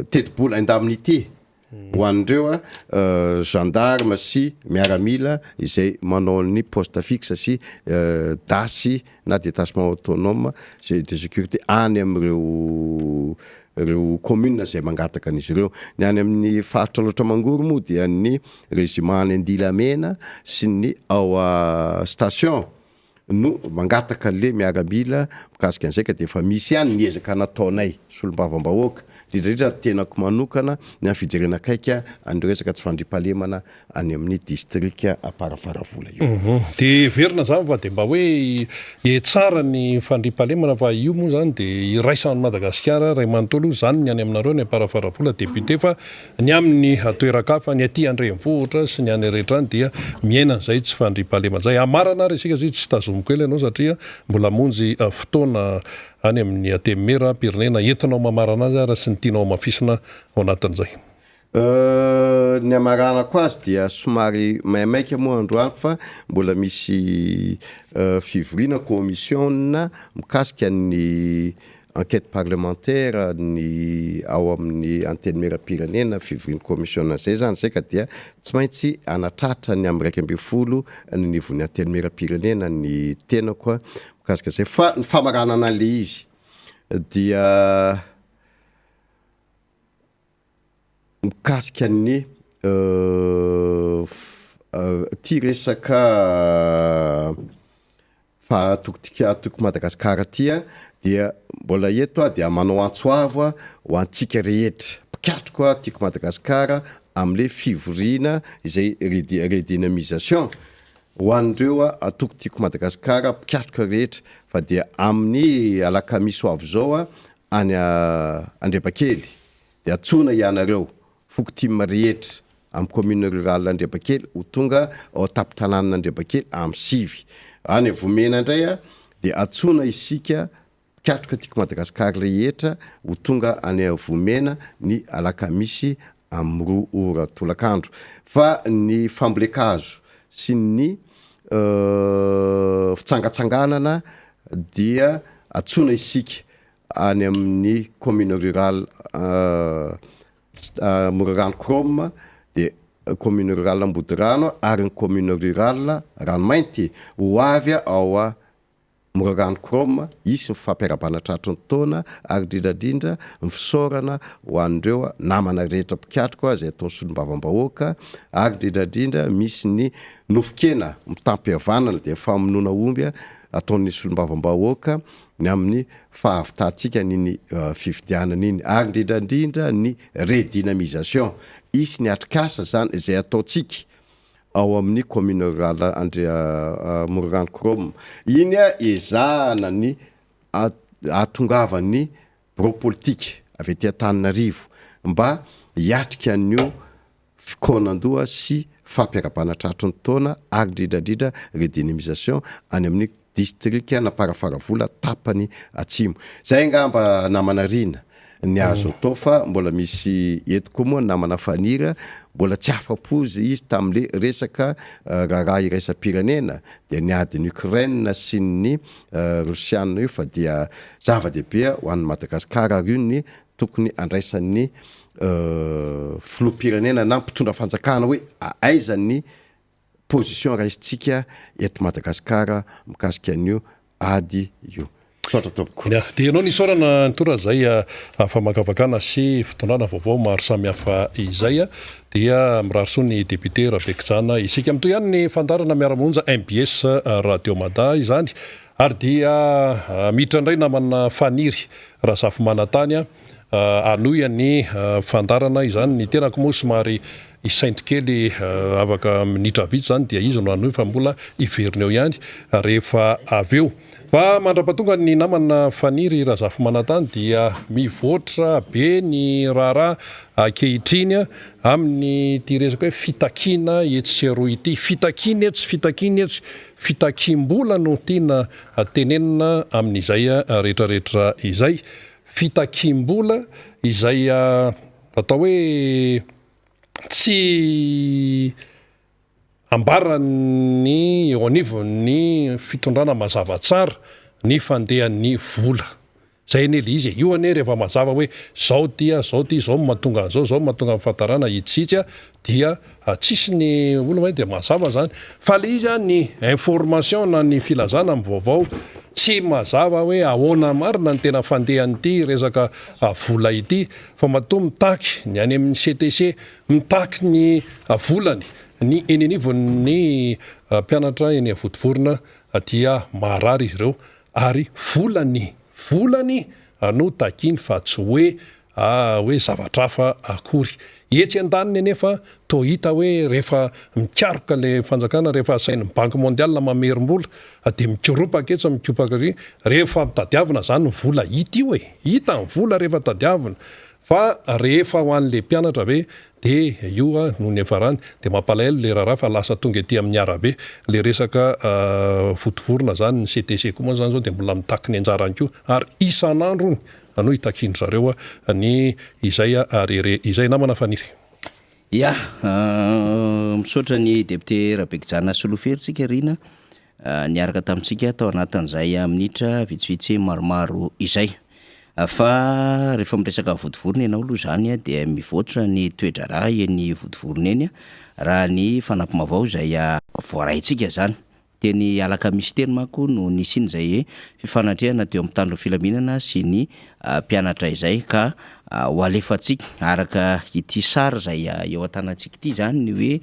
teti-bola indemnité ho an'ireo gendarme sy miaramila izay manao ny poste fixe sy dasy na détachement autonome de sécurité any am'ireo commune zay mangataka an'izy ireo ny any amin'ny faritra loatra mangoro moa dia ny régiment ny Andilamena sy ny ao station no mangataka le miaramila mikasika an'izay ka de efa misy ihany niezaka nataonay solom-bavambahoaka indrindra tenako manokana ny amin'ny fijerena kaiky andreo resaka tsy fandripahalemana any amin'ny district Amparafaravola io de verina zany fa de mba hoe tsara ny fandripahalemana fa io moa zany de iraisan'ny Madagasikara ray manontolo zany ny any aminareo ny Amparafaravola député fa ny amin'ny atoerakafa ny aty Andrenivohitra sy ny any rehetra dia miaina an'izay tsy fandripahalemana zay amarana ary isika zay tsy tazomiko ela ianao satria mbola monjy fotoana any amin'ny atemera pirenena entinao mamarana azy ary sy ny tianao mafisina ao anatin'izay ny amaranako azy dia somary maimaika moa androany fa mbola misy fivorina commission mikasika ny enquête parlementaire ny ao amin'ny antenimera-pirenena fivorina commission zay zany zay ka dia tsy maintsy anatratra ny amin'ny 12 ny nivon'ny antenimera-pirenena ny tena koa mikasika zay fa ny famaranana le izy dia mikasika ny ty resaka fa toko Madagasikara tia dia mbola eto dia manao antsoavo ho antsika rehetra mpikatroko tiako Madagasikara am'le fivorina izay redynamisation ho an'ireo atoko tiako Madagasikara mpikatroko rehetra fa dia amin'ny alakamisy ho avy zao any Andriambakely de atsona ianareo fokotima rehetra amin'ny commune rurale Andriambakely ho tonga ao tapitanana Andriambakely amin'ny sivy any Vomena indray de atsona isika mpikatroka tiako Madagasikara rehetra ho tonga any Vomena ny alakamisy amin'ny 2 ora tolakandro fa ny fambolekazo sy ny fitsangatsanganana dia atsona isika any amin'ny commune rurale Morarano Kroma de commune rurale Ambodirano ary ny commune rurale Ranomainty ho avy ao moragano kroma isy mifampiarabanatratrony taona ary drindrandrindra mifisaorana ho an'ireo namana rehetra mpikatroka zay ataony solombavambahoaka ary drindrandrindra misy ny nofokena mitampihavanana de mifamonoana omby ataon'ny solombavambahoaka ny amin'ny fahavitantsika niny fividianana iny ary drindrandrindra ny redynamisation isy ny atrikasa zany zay ataotsika ao amin'ny commune rurale Moragano Krom iny ezahana ny atongavany bureau politique avy ety Antananarivo mba hiatrika an'io fikonandoha sy fampiarabanatratrony taona ary drindrandrindra redynamisation any amin'ny district na Parafaravola tapany atsimo zay ngamba namanarina ny azo atao fa mbola misy eto koa moa namana fanira mbola tsy afa-pozy izy tam'le resaka raharaha iraisam-pirenena de niadiny Ukraine sy ny Rosiana io fa dia zava-dehibe ho an'ny Madagasikara ary io ny tokony andraisan'ny filoham-pirenena na mpitondra fanjakana hoe aiza ny position raisitsika eto Madagasikara mikasika an'io ady io. De ianao nisorana nitora zay famakavakana sy fitondrana vaovao maro samihafa izay dia mirariso ny député Rabekijana isika mitoy ihany ny fandarana miara-monja MBS Radio Mada izany ary dia miditra indray namana faniry Razafy Manantany anoy ny fandarana izany ny tenako moa somary isainto kely afaka minitra vitsy zany dia izy no anoy fa mbola iverina eo ihany rehefa aveo fa mandrapatonga ny namana faniry Razafy Manantany dia mivoatra be ny raharaha ankehitriny amin'ny ty resaka hoe fitakina etsy sy roa ity fitakina etsy fitakimbola no tiana tenenina amin'izay rehetrarehetra izay fitakimbola izay atao hoe tsy ambarany eo anivony fitondrana mazava tsara ny fandehan'ny vola zay ane le izy io ane rehefa mazava hoe zao mahatonga zao mahatonga mifantarana itsitsy dia tsisy ny olona de mazava zany fa le izy ny information na ny filazana amin'ny vaovao tsy mazava hoe ahoana marina ny tena fandehan'ity resaka vola ity fa matoa mitaky ny any amin'ny CTC mitaky ny volany ny enenivon'ny mpianatra eny Votovorona dia marary izy ireo ary volany no takiny fa tsy hoe zavatra hafa akory etsy an-daniny anefa to hita hoe rehefa mikaroka le fanjakana rehefa sain'ny Banque Mondiale mamerim-bola de mikiropaka etsy mikopaka ry rehefa tadiavina zany vola hita io hita ny vola rehefa tadiavina fa rehefa ho an'le mpianatra ve de io no ny efarany de mampalahelo le raharaha fa lasa tonga ety amin'ny arabe le resaka Votovorona zany ny CTC koa moa zany zao de mbola mitaky ny anjarany koa ary isan'andro no hitakiny zareo ny izay arere izay namana faniry. Ya misaotra ny député Rabekijana Soloferitsika rina niaraka tamintsika tao anatin'izay minitra vitsivitsy maromaro izay fa rehefa miresaka Votovorona ianao aloha zany dia mivoatra ny toedrarah eny Votovorona eny raha ny fanampim-avao zay voaraintsika zany teny alakamisy teny manko no nisiny zay fifanandriana teo amin'ny tandro filaminana sy ny mpianatra izay ka ho alefatsika araka ity sary zay eo an-tanantsika ity zany ny hoe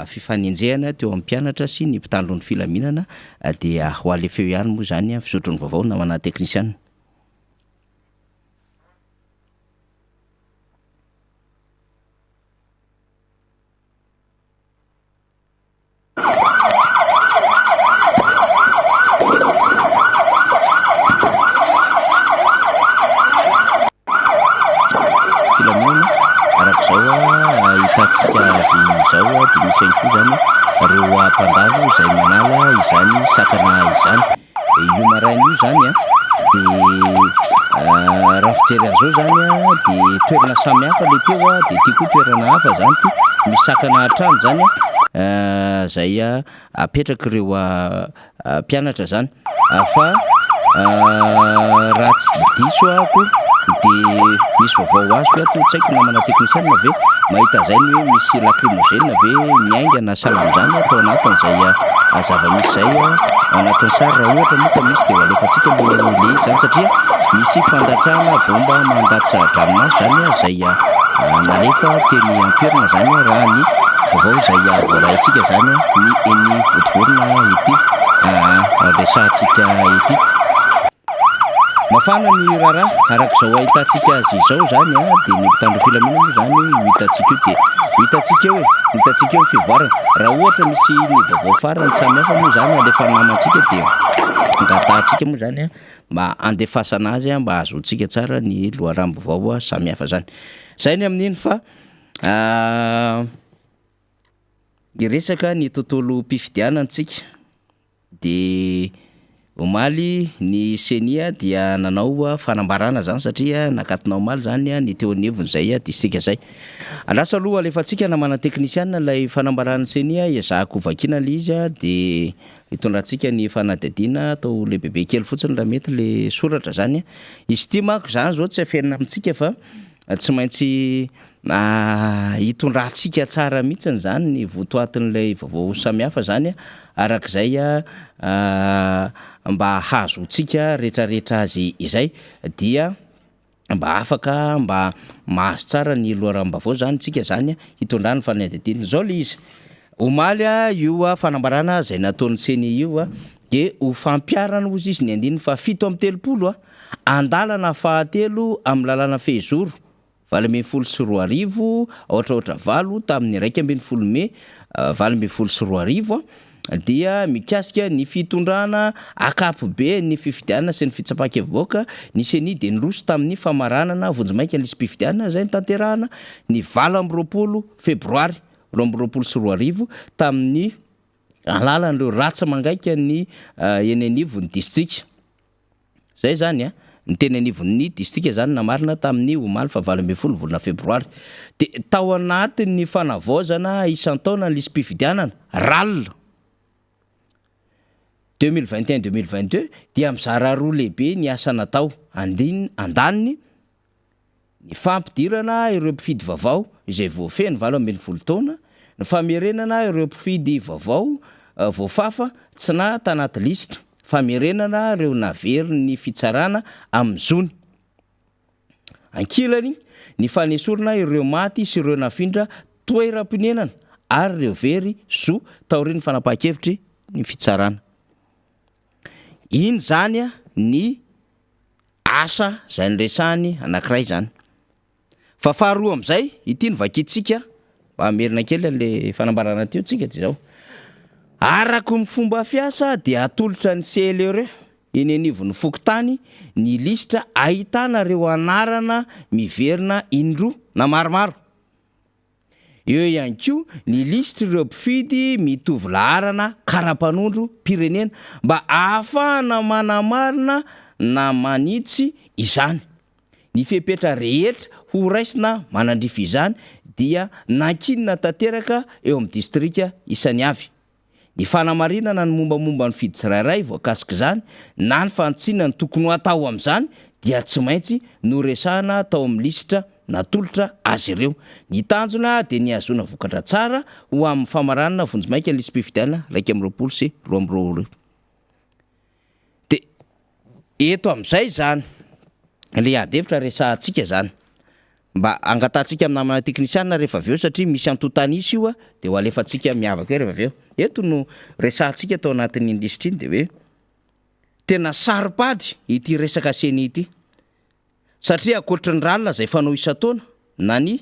fifanenjehana teo amin'ny mpianatra sy ny mpitandro ny filaminana dia ho alefeo ihany moa zany fisotro ny vaovao namana teknisiana. Hitatsika azy zao de misy ihany koa zany reo mpandalo zay manala izany sakana izany io maraina io zany de raha fijery an'izao zany de toerana samy hafa le teo de ty koa toerana hafa zany ty misy sakana trano zany zay apetraka ireo mpianatra zany fa raha tsy diso ako de misy vaovao azo ato tsy haiko namana teknisiana ve mahita zay ny hoe misy lacrymogène ve miainga na salam zany atao anatin'izay zava-misy zay anatin'ny sary raha ohatra moa ka misy dia alefantsika le zany satria misy fandatsahana bomba mandatsa dranomaso zany zay nalefa teny amperina zany raha ny vaovao zay voalahintsika zany ny votovorona ity resantsika ity. Mafana ny rara arak'izao ahitantsika azy izao zany dia ny mpitandro filaminana moa zany hitantsika io dia hitantsika eo ny fivoarana raha ohatra misy ny vaovao farany samihafa moa zany alefa namantsika dia ngatahantsika moa zany mba andefasana azy mba azontsika tsara ny loharam-baovao samihafa zany. Zay ny amin'iny fa resaka ny tontolo mpifidianantsika dia omaly ny senia dia nanao fanambarana zany satria nakatinao omaly zany ny teo anivony zay distrika zay. Alasa aloha alefantsika namana teknisiana lay fanambarana senia iazahako vakina le izy dia hitondrantsika ny fanadadiana atao le bebe kely fotsiny raha mety le soratra zany. Izy ty manko zany zao tsy afenina amintsika fa tsy maintsy hitondrantsika tsara mihitsiny zany ny votoatin'ilay vaovao samihafa zany arak'izay mba hazontsika rehetrarehetra azy izay dia mba afaka mba mahazo tsara ny loharam-baovao zany tsika zany hitondrany fanadadiana zao le izy. Omaly io fanambarana zay nataon'ny seny io dia ho fampiarana ozy izy ny andininy fa 7:30 andalana fahatelo amin'ny lalàna Fehizoro 2024 ohatraohatra 9 tamin'ny 1 Mey 2024 dia mikasika ny fitondrana akapobe ny fifidianana sy ny fitsapakevavoaka ny seny dia nirosy tamin'ny famaranana vonjimaika nisy mpifidianana zay ny tanterahana ny 20 Febroary 2024 tamin'ny alalan'ireo ratsa mangaika ny eny anivon'ny distrika. Zay zany ny teny anivon'ny distrika zany namarina tamin'ny omaly fa 20 volana Febroary. Dia tao anatin'ny fanavaozana isan-taona lisy mpifidianana RAL 2021-2022 dia mizara roa lehibe ny asa natao andaniny ny fampidirana ireo mpifidy vaovao izay voafeny 12 taona, ny famerenana ireo mpifidy vaovao voafafa tsy na tanaty lisitra, famerenana ireo navery ny fitsarana amin'ny zony ankilany, ny fanesorana ireo maty sy ireo nafindra toeram-pinenana ary ireo very zo taorian'ny fanapahan-kevitry ny fitsarana. Iny zany ny asa zay nyresahany anankiray zany. Fa faharoa amin'izay ity ny vakitsika mba amerina kely le fanambarana teo tsika ty zao. Araka ny fomba fiasa dia atolotra ny CLR eny anivon'ny fokontany ny lisitra ahitana ireo anarana miverina indroa na maromaro. Eo ihany koa ny lisitra ireo mpifidy mitovy laharana karapanondro pirenena mba ahafahana manamarina na manitsy izany. Ny fepetra rehetra ho raisina manandrify izany dia nankinina tanteraka eo amin'ny distrika isany avy. Ny fanamarinana ny mombamomba ny fidy tsirairay voakasika izany na ny fantsiana ny tokony ho atao amin'izany dia tsy maintsy noresahana tao amin'ny lisitra natolotra azy ireo. Ny tanjona dia ny azona vokatra tsara ho amin'ny famaranana vonjimaika lisy mpifidianana 120 sy 20. Dia eto amin'izay zany le adevitra resahantsika zany mba angatantsika amin'ny namana teknisiana rehefa aveo satria misy antotany isy io dia ho alefantsika miavaka rehefa aveo. Eto no resahantsika tao anatin'ny industrie dia hoe tena saripady ity resaka seny ity satria akoatra ny ralina zay fanao isan-taona na ny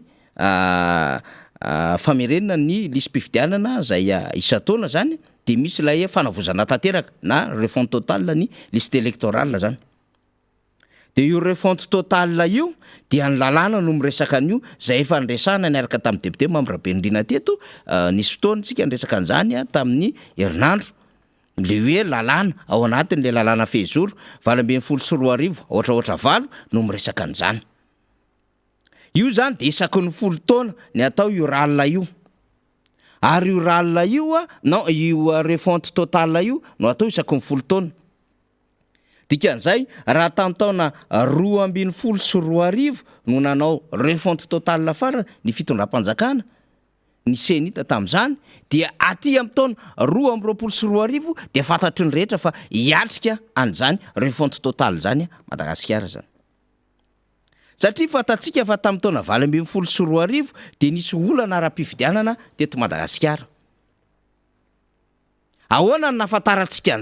famerenana ny lisy mpifidianana zay isan-taona zany dia misy ilay fanavozana tanteraka na refonte totale ny liste électorale zany. Dia io refonte totale io dia ny lalàna no miresaka an'io zay efa nresahana niaraka tamin'ny député Mambrabenindrina teto nisy fotoantsika niresaka an'izany tamin'ny herinandro le hoe lalàna ao anatin'le lalàna Fehizoro 2024 ohatraohatra 9 no miresaka an'izany. Io zany dia isaky ny 10 taona ny atao io ralina io ary io ralina io non io refonte totale io no atao isaky ny 10 taona. Dikan'izay raha tamin'ny taona 2012 sy 2020 no nanao refonte totale farany ny fitondram-panjakana ny senita tamin'izany dia aty amin'ny taona 2024 dia fantatry ny rehetra fa hiatrika an'izany refonte total zany Madagasikara zany. Satria fantatsika fa tamin'ny taona 2024 dia nisy olana ara-pifidianana teto Madagasikara. Ahoana ny nafantarantsika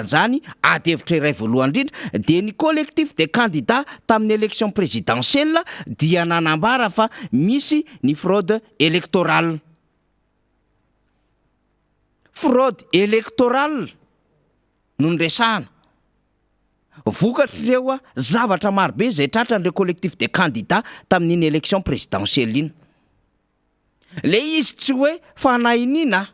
an'izany ady hevitra iray voalohany indrindra dia ny collectif des candidats tamin'ny élection présidentielle dia nanambara fa misy ny fraude électorale. Fraude électorale no resahana. Vokatra ireo zavatra marobe izay tratran'ireo collectif des candidats tamin'iny élection présidentielle iny. Le izy tsy hoe fanahinina.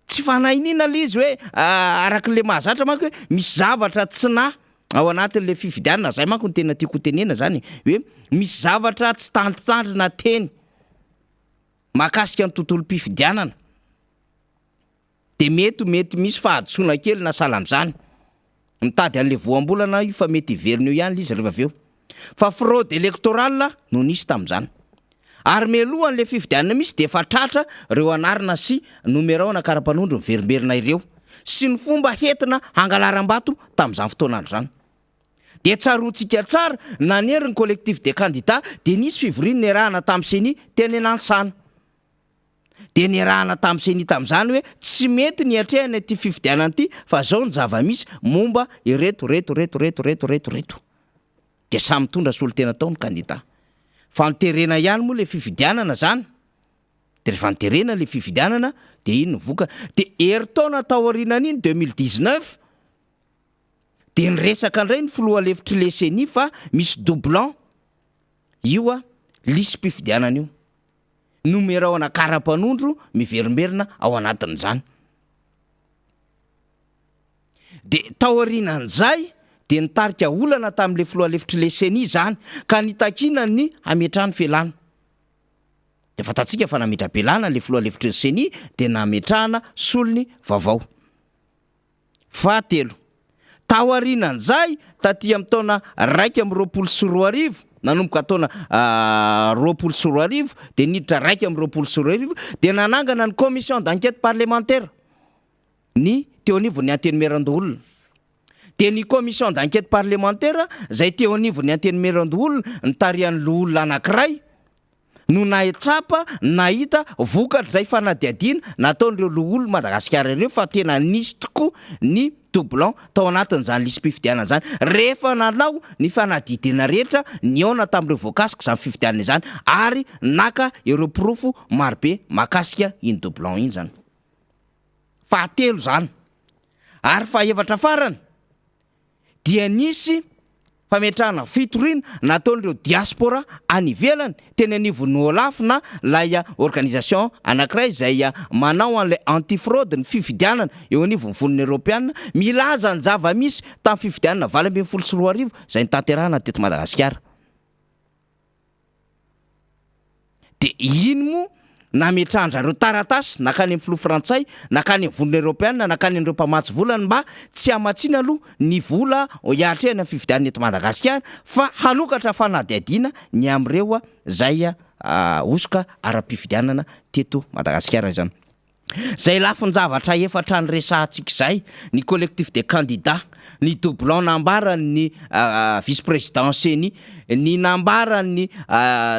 Tsy fanahinina le izy hoe arak'le mahazatra manko hoe misy zavatra tsy na ao anatin'le fifidianana, zay manko ny tena tiako tenena zany hoe misy zavatra tsy tandritandrina teny mahakasika ny tontolom-pifidianana. De mety misy fahadsoana kely na sala am'izany. Mitady an'le voambolana io fa mety hiverina io ihany izy rehefa avy eo. Fa fraude électorale no nisy tamin'izany. Ary melohan'le fifidianana misy de efa tratra reo anarina sy numéro karapanondro miverimberina ireo sy ny fomba hetina hangalaram-bato tamin'izany fotoanandro zany. De tsarotsika tsara nanery ny collectif des candidats de nisy fivoriana erahana tamin'ny seni teny Nansana. De nierahana tamin'ny seni tamin'izany hoe tsy mety ny atrehana ity fifidianana ity fa zao ny zava-misy momba ireto. De samy mitondra solotena tao ny candidat. Fanterena ihany moa le fifidianana zany. De rehefa niterena le fifidianana de iny ny voka. De eritaona taorianan'iny 2019 de niresaka indray ny filoha lefitry le seni fa misy doublon io lisy-pifidianana io. Numéro karapanondro miverimberina ao anatin'izany. De taorianan'izay de nitarika olana tamin'le filoha lefitry le seni zany ka nitakina ny ametrahany felana. De fantatsika fa nametra-pelana le filoha lefitry ny seni de nametrahana solony vaovao. Fahatelo, taorianan'izay taty amin'ny taona 2024 nanomboka taona 2024 de niditra 2024 de nanangana ny commission d'enquête parlementaire ny teo anivon'ny antenimieran-doholona. De ny commission d'enquête parlementaire zay teo anivon'ny antenimieran-doholona nitarihan'ny loholona anankiray no nahitsapa nahita vokatra zay fanadiadina nataon'ireo loholona Madagasikara ireo fa tena nisy tokoa ny doublon tao anatin'izany lisy-pifidianana zany. Rehefa nalao ny fanadidina rehetra niona tamin'ireo voakasika izany fifidianana izany ary naka ireo profo marobe mahakasika iny doublon iny zany. Fahatelo zany. Ary fahaefatra farany dia nisy fametrahana fitoriana nataon'ireo diaspora any ivelany teny anivon'ny Olaf na lay organisation anankiray izay manao an'le antifraude ny fifidianana eo anivon'ny foniny Europeanina milaza ny zava-misy tamin'ny fifidianana 2024 izay nitanterahana teto Madagasikara. De iny moa nametrahana ireo taratasy nakany amin'ny filoha frantsay, nakany amin'ny voniny Europeanina, nakany ireo mpamatsy volany mba tsy hamatsiana aloha ny vola hiatrehana ny fifidianana eto Madagasikara fa hanokatra fanadihadiana ny am'ireo zay osoka ara-pifidianana teto Madagasikara zany. Zay lafiny zavatra efatra ny resahantsika izay, ny collectif des candidats, ny doublon nambarany vice-président seni, ny nambarany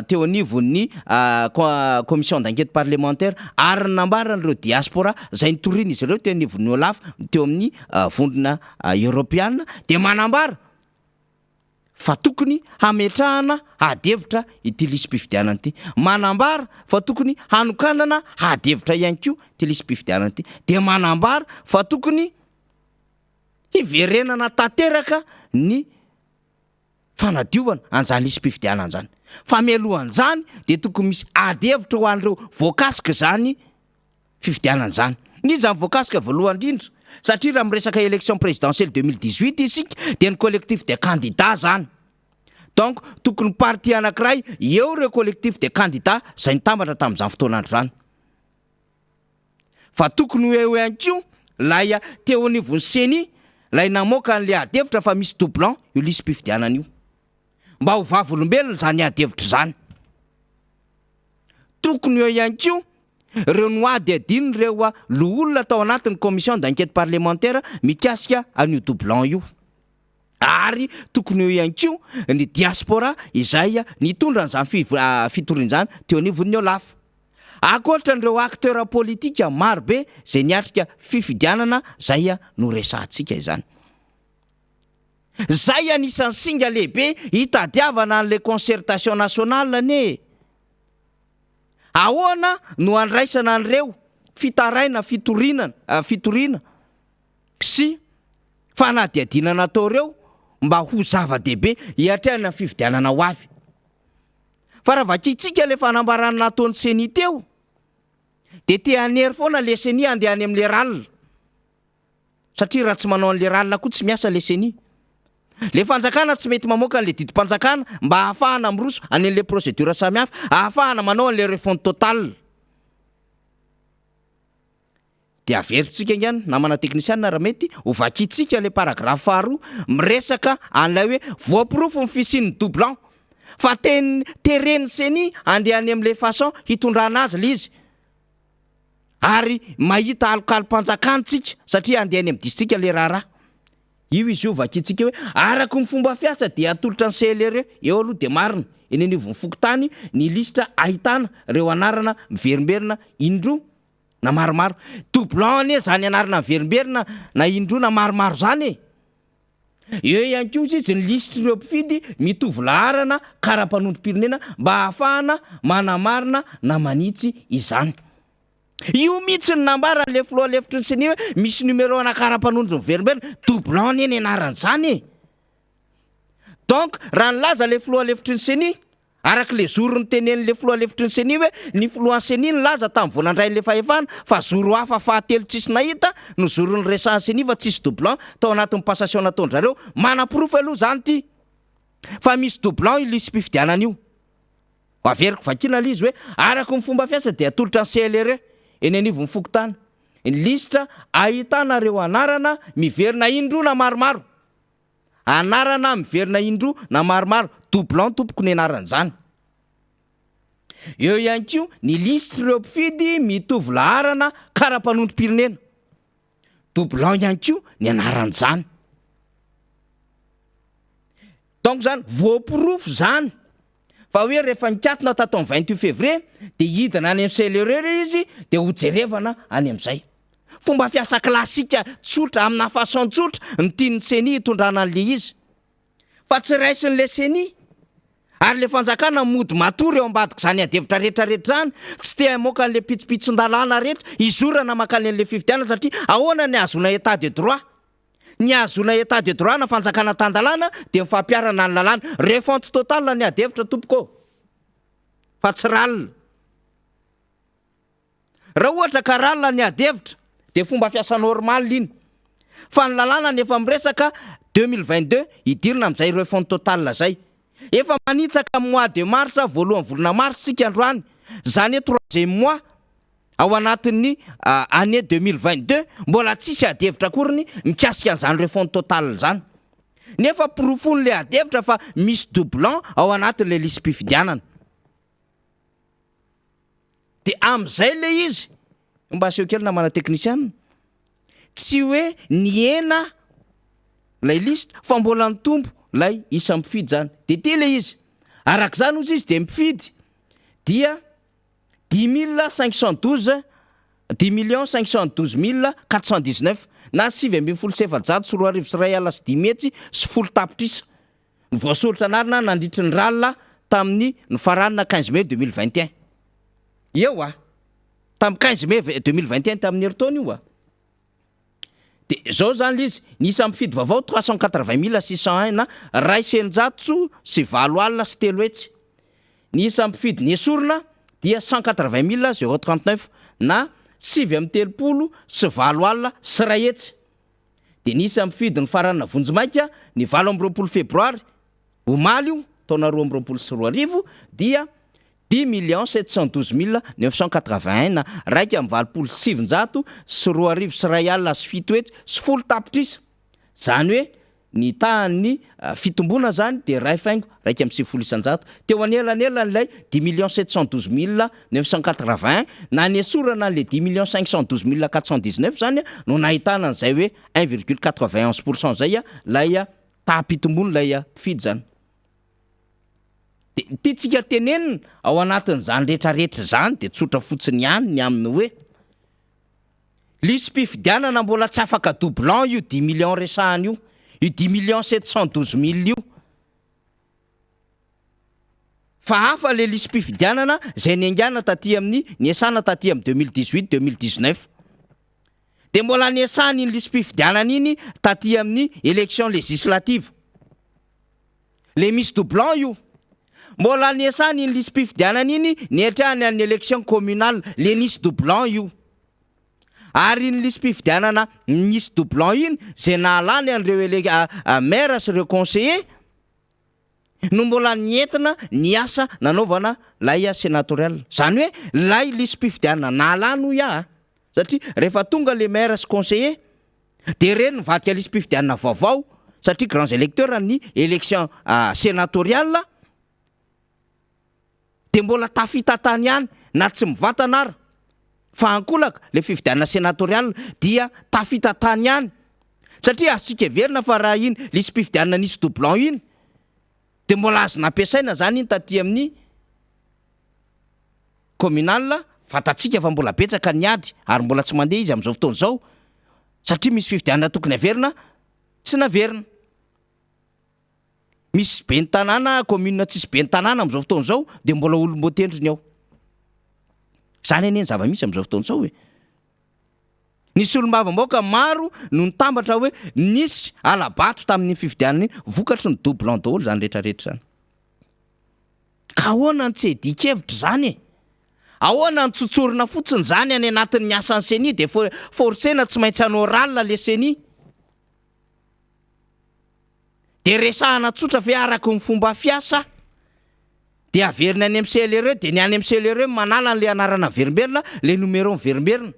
teo anivon'ny commission d'enquête parlementaire ary nambaran'ireo diaspora zay nitoriana izy ireo teo anivon'ny Olaf teo amin'ny vondrona Europeanina de manambara fa tokony hametrahana hadevitra ity lisy-pifidianana ity. Manambara fa tokony hanokanana hadevitra ihany koa ity lisy-pifidianana ity. De manambara fa tokony hiverenana tanteraka ny fanadiovana an'izany lisy-pifidianana zany. Fa mialohan'izany de tokony misy hadevitra ho an'ireo voakasika zany fifidianana zany. Ny zany voakasika voalohany indrindra satria raha miresaka élection présidentielle 2018 isika de ny collectif des candidats zany. Donc tokony parti anankiray eo ireo collectif des candidats zay nitambatra tamin'izany fotoanandro zany. Fa tokony eo ihany koa lay teo anivon'ny seni lay namoaka an'le hadevitra fa misy doublon io lisy-pifidianana io. Mba ho vavolombelona zany hadevitra zany. tokony eo ihany ko reo noady adiny reo loolona tao anatin'ny commission d'enquête parlementaire mikasika an'io doublon io. Ary tokony eo ihany ko ny diaspora izay nitondra an'izany fitorian'izany teo anivon'ny Olafa. Ankoatran'ireo acteur politika marobe zay niatrika fifidianana zay no resantsika izany. Zay anisan'ny singa lehibe hitadiavana an'le concertation nationale ane. Ahoana no andraisana an'ireo fitaraina fitoriana sy fanadiadinana ataoreo mba ho zava-dehibe hiatrehana fifidianana ho avy. Fa raha vakitsika le fanambarana nataon'ny CENI teo de te hanery foana le CENI andehany amin'le ralina. Satria raha tsy manao an'le ralina koa tsy miasa le CENI. Le fanjakana tsy mety mamoaka an'le didim-panjakana mba ahafahana miroso an'le procédure samihafa, ahafahana manao an'le refonte totale. De averitsika ingany namana teknisiana raha mety ho vakitsika le paragraphe faharoa miresaka an'ilay hoe voapirofo ny fisian'ny doublon. Fa tereny CENI andehany amin'le façon hitondrana azy le izy. Ary mahita alokalo-panjakantsika satria andehany amin'ny distrika le raharaha. Io izy io vakitsika hoe araka ny fomba fiasa dia atolotra ny CLR eo aloha de marina eny anivon'ny fokotany ny lista ahitana reo anarana miverimberina indroa na maromaro. Doublon ane zany anarana miverimberina na indroa na maromaro zany. Eo ihany koa izy ny liste ireo mpifidy mitovy laharana karapanondrom-pirenena mba ahafahana manamarina na manitsy izany. Io mihitsy ny nambarana le filoha lefitry ny CENI hoe misy numéro ana karapanondro miverimberina doublon eny anaran'izany. Donc raha nilaza le filoha lefitry ny CENI araka le zoro ny tenen'le filoha lefitry ny CENI hoe ny filohan'ny CENI nilaza tamin'ny volandrain'le fahefana fa zoro hafa fahatelo tsisy nahita no zoro ny resan'ny CENI fa tsisy doublon tao anatin'ny passation nataondrareo. Mana-porofo aloha zany ty fa misy doublon io lisy mpifidianana io. Averiko vakina le izy hoe araka ny fomba fiasa dia atolotra ny CLR eny anivon'ny fokotany. Ny lista ahitana reo anarana miverina indroa na maromaro. Anarana miverina indroa na maromaro. Doublon tompoko ny anaran'izany. Eo ihany koa ny lista ireo mpifidy mitovy laharana karapanondrom-pirenena. Doublon ihany koa ny anaran'izany. Donc zany voapirofo zany. Fa hoe rehefa nikatona tato 28 février de hidina any amin'ny CLR izy de ho jerevana any amin'izay. Fomba fiasa klasika tsotra amina façon tsotra ny tian'ny CENI hitondrana an'le izy. Fa tsy raisin'le CENI ary le fanjakana mody matory eo ambadika zany adevitra rehetrarehetra zany tsy te hamoaka an'le pitsopitson-dalàna rehetra izorana makany an'le fifidianana satria ahoana ny azona état de droit. Ny azona état de droit na fanjakana tan-dalàna de mifampiarana ny lalàna. Refonte totale ny adevitra tompoko. Fa tsy ralina. Raha ohatra ka ralina ny adevitra de fomba fiasa normal iny. Fa ny lalàna nefa miresaka 2022 idirina amin'izay refonte totale zay. Efa manitsaka mois de mars voalohan'ny volana mars sika androany. Zany hoe 3e mois ao anatin'ny année 2022 mbola tsisy adevitra akoriny mikasika an'izany refonte totale zany. Nefa porofon'le adevitra fa misy doublon ao anatin'le lisy mpifidianana. De am'izay le izy mba aseho kely namana teknisiana tsy hoe niena lay liste fa mbola nitombo lay isa mifidy zany. De ty le izy arak'izany ozy izy de mifidy dia 10 512 419 na 7,700 sy 4 arivo sy 1 alina sy 10 metsy sy 10 tapitrisa. Ny voasoratra anarina nandritry ny ralina tamin'ny ny faranana 15 mai 2021. Eo tamin'ny 15 mai 2021 tamin'ny heritaona io de zao zany izy nisa mifidy vaovao 380 601 na 200 sy 4 alina sy 3 hetsy. Nisa mifidy ny esorina dia 180 039 na 730 sy 4 alina sy 1 hetsy. De nisa mifidy ny faranana vonjimaika ny 24 febroary omaly io taona 2020 sy 2 arivo dia 10 712 981 na raika amin'ny 27 sy 2 arivo sy 1 alina sy 7 hetsy sy 10 tapitrisa. Zany hoe ny tany fitombona zany de ray faingo raiky am'y 100 teo anelan'elan'lay 10,712,980 na ny asorana le 10,512,419 zany no nahitana an'zay hoe 1,91% zay lay tapitombony lay fidy zany. De tiatsika tenenina ao anatin'zany rehetrarehetra zany de tsotra fotsiny ihany ny aminy hoe lisy mpifidianana mbola tsy afaka doublant io 10 millions resahany io 10,712,000 io fa hafa le lisy mpifidianana zay niangana taty amin'ny niasana taty amin'ny 2018-2019 de mbola niasany iny lisy mpifidianana iny taty amin'ny élection législative le misy doublant io mbola niasany iny lisy mpifidianana iny niatrahany amin'ny élection communale le nisy doublant io ary ny lisy mpifidianana nisy doublant iny zay nahalany an'ireo maire sy ireo conseiller no mbola nientina niasa nanaovana lay sénatorial zany hoe lay lisy mpifidianana nahalany ho ia satria rehefa tonga le maire sy conseiller de reny nivadika lisy mpifidianana vaovao satria grands électeurs ny élection sénatoriale de mbola tafitatany ihany na tsy mivatana ara fa ankolaka le fifidianana sénatorial dia tafitatany ihany satria azontsika verina fa raha iny lisy mpifidianana nisy doublant iny de mbola azo nampiasaina zany iny taty amin'ny communal fatatsika fa mbola betsaka ny ady ary mbola tsy mandeha izy am'izao fotoana zao satria misy fifidianana tokony averina tsy naverina misy be ny tanàna commune tsisy be ny tanàna am'izao fotoana zao de mbola olom-botendriny ao zany eny zava-misy am'izao fotoana zao hoe nisy olom-bavamboaka maro no nitambatra hoe nisy alabato tamin'ny fifidianana iny vokatry ny doublant daholo zany rehetrarehetra zany ka ahoana ny tsy edikevitra zany ahoana ny tsotsorina fotsiny zany any anatin'ny asan'ny seni de forcena tsy maintsy anoral le seni de resahana tsotra fe araka ny fomba fiasa de averina any amin'ny CLRE de ny any amin'ny CLRE manala an'le anarana verimberina le numéro verimberina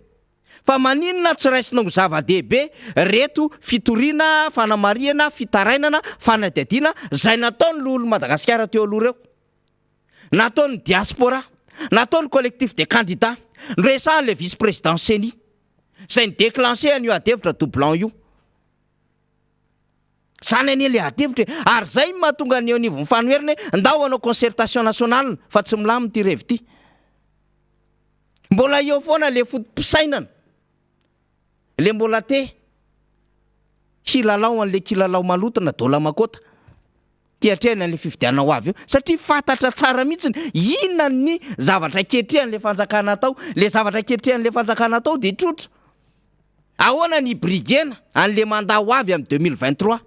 fa maninona tsy raisina ho zava-dehibe reto fitoriana fanamariana fitarainana fanadihadiana zay nataony lolo Madagasikara teo aloha reo nataony diaspora nataony collectif des candidats nresahany le vice-président seni zay ny déclenché an'io adevitra doublant io zany ane le adevitra ary zay mahatonga ny anivo mifanoheriny ndao anao concertation nationale fa tsy milaminy ty revi ty mbola eo foana le fotom-pisainana le mbola te hilalao an'le kilalao malotona dola makota tiatrehany an'le fifidianana ho avy eo satria fantatra tsara mihitsiny inona ny zavatra ketrehan'le fanjakana atao le zavatra ketrehan'le fanjakana atao de trotra ahoana ny brigena an'le mandat ho avy amin'ny 2023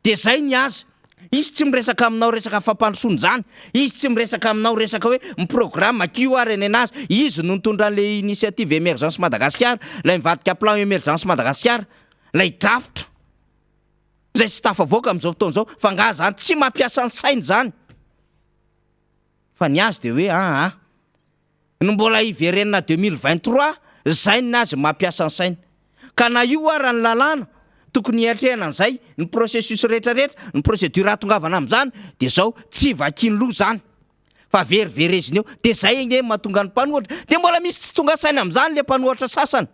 de zay ny aza izy tsy miresaka aminao resaka fampandrosoany zany izy tsy miresaka aminao resaka hoe miprograma QR ny anazy izy no nitondran'le initiative émergence Madagasikara lay mivadika plan émergence Madagasikara lay drafitra zay tsy tafavoaka am'izao fotoana zao fa nga zany tsy mampiasa ny sainy zany fa ny azy de hoe no mbola iverenina 2023 zay ny azy mampiasa ny sainy ka na io ara ny lalàna tokony hiatrehana an'izay ny processus rehetrarehetra ny procédure atongavana am'zany de zao tsy vakiny loha zany fa verivereziny eo de zay gne mahatonga ny mpanohatra de mbola misy tsy tonga saina am'zany le mpanohatra sasany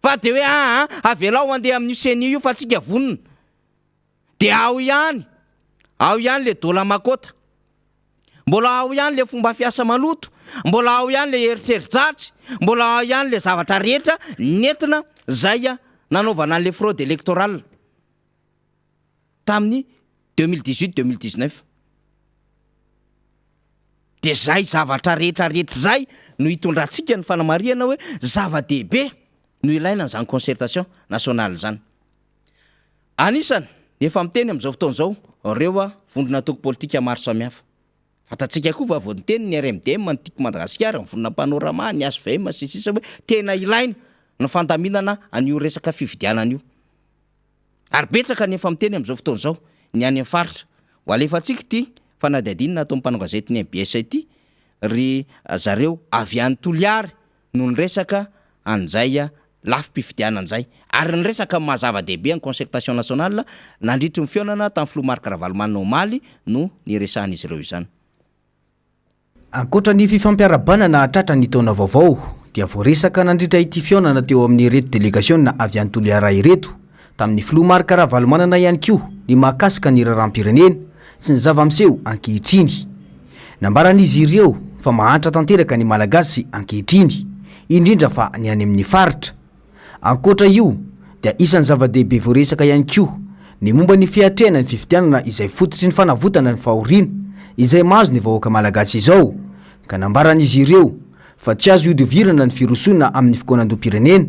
fa de hoe avelao andeha amin'ny seni io fa tsika vonina de ao ihany le dola makota mbola ao ihany le fomba fiasa maloto mbola ao ihany le eritreritratry mbola ao ihany le zavatra rehetra nentina zay nanaovana an'le fraude électorale tamin'ny 2018-2019 de zay zavatra rehetrarehetra zay no hitondrantsika ny fanamariana hoe zava-dehibe no ilaina n'izany concertation nationale zany anisany efa miteny am'izao fotoana zao reo vondrona toko politika maro samihafa fatatsika koa va voateny ny RMDM mantiky Madagasikara vonona panorama ny ASVM sisisa hoe tena ilaina no fandaminana an'io resaka fifidianana io ary betsaka ny efa miteny am'izao fotoana zao ny any faritra ho alefatsika ty fanadihadinina atao mpanongazety ny MBS ity ry zareo avy any Toliary no ny resaka an'izay lafi-pifidianan'izay ary ny resaka mahazava-dehibe ny concertation nationale nandritry ny fionana tamin'ny filoha Marc Ravalomanana Omaly no niresahan'izy ireo izany. Ankoatra ny fifampiarabanana hatratra ny taona vaovao dia voaresaka nandritra ity fionana teo amin'ny reto délégation na avy any Toliara ireto tamin'ny filoha Marc Ravalomanana ihany koa ny mahakasika ny raharam-pirenena sy ny zava-miseho ankehitriny. Nambaran'izy ireo fa mahantra tanteraka ny malagasy ankehitriny indrindra fa ny any amin'ny faritra. Ankoatra io dia isan'ny zava-dehibe voaresaka ihany koa ny momba ny fiatrena ny fifidianana izay fototry ny fanavotana ny fahoriana izay mahazo ny vahoaka malagasy izao, ka nambaran'izy ireo fa tsy azo iodivirana ny firosona amin'ny fikonan-doam-pirenena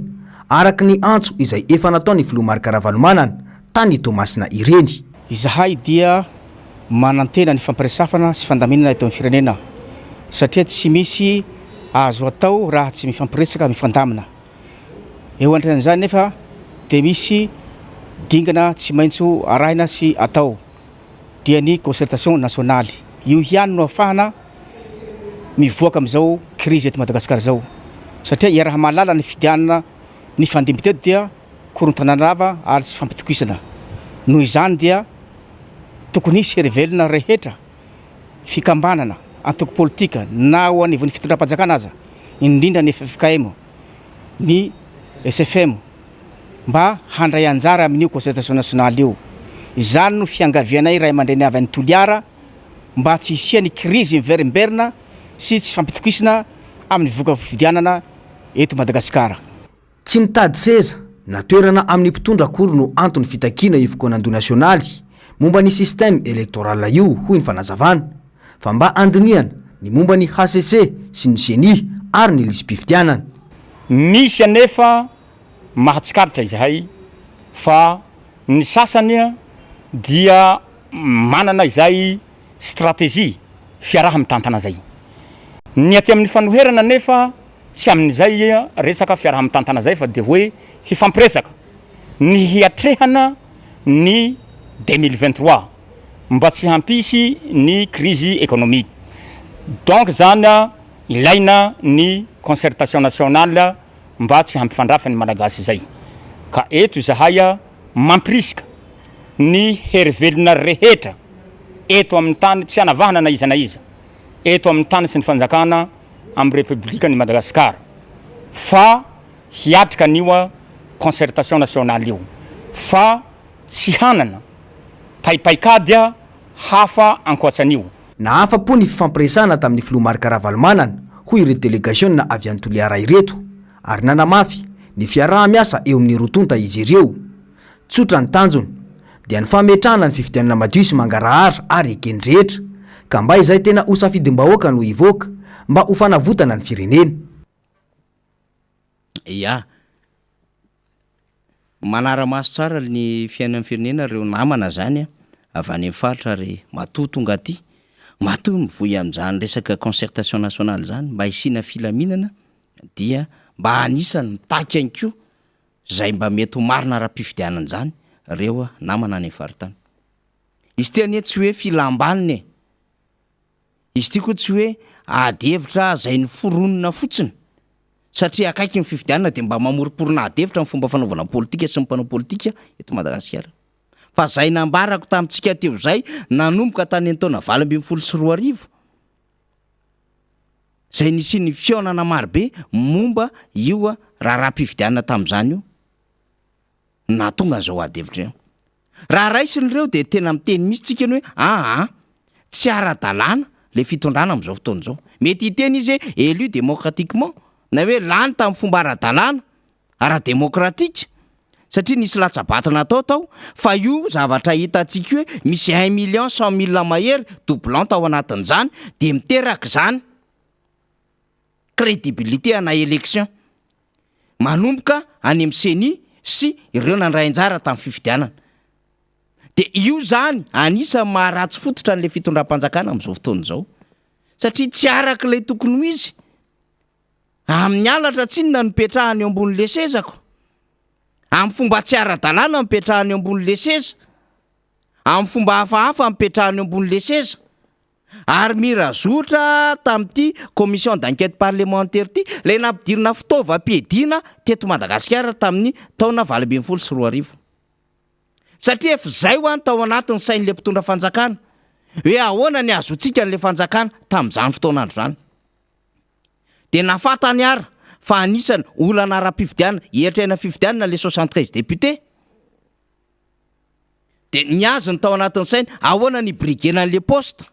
araka ny antso izay efa nataony filoha Marc Ravalomanana tany Tomasina ireny. Izahay dia manantena ny fampiresafana sy fandaminana eto amin'ny firenena satria tsy misy azo atao raha tsy mifampiresaka mifandamina. Eo andrinan'izany nefa dia misy dingana tsy maintsy arahina sy atao dia ny concertation nationale. Io ihany no ahafahana mivoaka amin'izao crise eto Madagasikara zao satria iaraha mahalala ny fidianana ny fandimby-teto dia korontananava ary tsy fampitokisana. Noho izany dia tokony hisy hery-velona rehetra fikambanana antoko politika na ho anivon'ny fitondram-panjakana aza indrindra ny FFKM ny SFM mba handray anjara amin'io concertation nationale io. Izany no fiangavianay ray aman-dreny avy any Toliara mba tsy hisiany crise miverimberina sy tsy fampitokisana amin'ny voka fidianana eto Madagasikara. Tsy mitady seza na toerana amin'ny mpitondra akory no antony fitakiana io fikonan-doha nasionaly momba ny système électoral io hoy ny fanazavana fa mba andiniana ny momba ny HCC sy ny CENI ary ny lisam-pifidianana. Misy anefa mahatsikaritra izahay fa ny sasany dia manana izay stratégie fiaraha mitantana zay. Ny aty amin'ny fanoherana nefa tsy amin'izay resaka fiaraha mitantana zay fa dia hoe hifampiresaka ny hiatrehana ny 2023 mba tsy hampisy ny crise économique. Donc zany ilaina ny concertation nationale mba tsy hampifandrafa ny malagasy zay. Ka eto izahay mampirisika ny hery-velona rehetra eto amin'ny tany tsy anavahana na iza na iza eto amin'ny tany sy ny fanjakana amin'ny République ny Madagasikara fa hiatrika an'io concertation nationale io fa tsy hanana paipaikady hafa ankoatsan'io. Na afa-po ny fifampiresana tamin'ny filoha Marc Ravalomanana hoy ireo délégation na avy any Toliara ireto ary nanamafy ny fiaraha-miasa eo amin'ny rotonta izy ireo. Tsotra ny tanjony dia ny fametrahana ny fifidianana madio sy mangarahara ary ekeny rehetra ka mba izay tena ho safidim-bahoaka no hivoaka mba ho fanavotana ny firenena. Ya, manara-maso tsara ny fiainan'ny firenena reo namana zany avy any amin'ny faritra ary matoa tonga aty matoa mivoy amin'izany resaka concertation nationale zany mba hisiana filaminana dia mba anisany mitaky ihany koa zay mba mety ho marina raha-pifidianana zany reo namana any amin'ny faritany. Izy ty anie tsy hoe filambaniny izy ty koa tsy hoe ady hevitra zay ny foronina fotsiny satria akaiky ny fifidianana dia mba mamoriporina ady hevitra amin'ny fomba fanaovana politika sy ny mpanao politika eto Madagasikara. Fa zay nambarako tamintsika teo zay nanomboka tany taona 2024 zay nisy ny fionana marobe momba io raha-pifidianana tamin'izany io na tonga zao ady hevitra io. Raha raisin'ireo dia tena miteny misy tsika ny hoe tsy ara-dalàna le fitondrana amin'izao fotoana izao. Mety hiteny izy élu démocratiquement na hoe lany tamin'ny fomba ara-dalàna ara-démocratique satria nisy latsabatana tao fa io zavatra hitantsika hoe misy 1,100,000 mahery doublant tao anatin'izany dia miteraka zany crédibilité ana élection manomboka any amin'ny CENI sy ireo nandray anjara tamin'ny fifidianana. Dia io zany anisan'ny maharatsy fototra an'ilay fitondram-panjakana amin'izao fotoana izao satria tsy araka ilay tokony ho izy amin'ny alatra tsinona nipetrahany eo ambonin'le sezako amin'ny fomba tsy ara-dalàna mipetrahany eo ambonin'le seza amin'ny fomba hafahafa mipetrahany eo ambonin'le seza Ary mirazotra tamin'ity commission d'enquête parlementaire ty lay nampidirina fitaovam-piadiana teto Madagasikara tamin'ny taona 2024. Satria efa zay ho any tao anatin'ny sain'le mpitondra fanjakana hoe ahoana ny azotsika n'le fanjakana tamin'izany fotoanandro zany. De nafatany ara fa anisany olana ara-pifidianana hiatrana fifidianana le 73 députés. De niazy ny tao anatin'ny saina ahoana ny brigena an'le poste.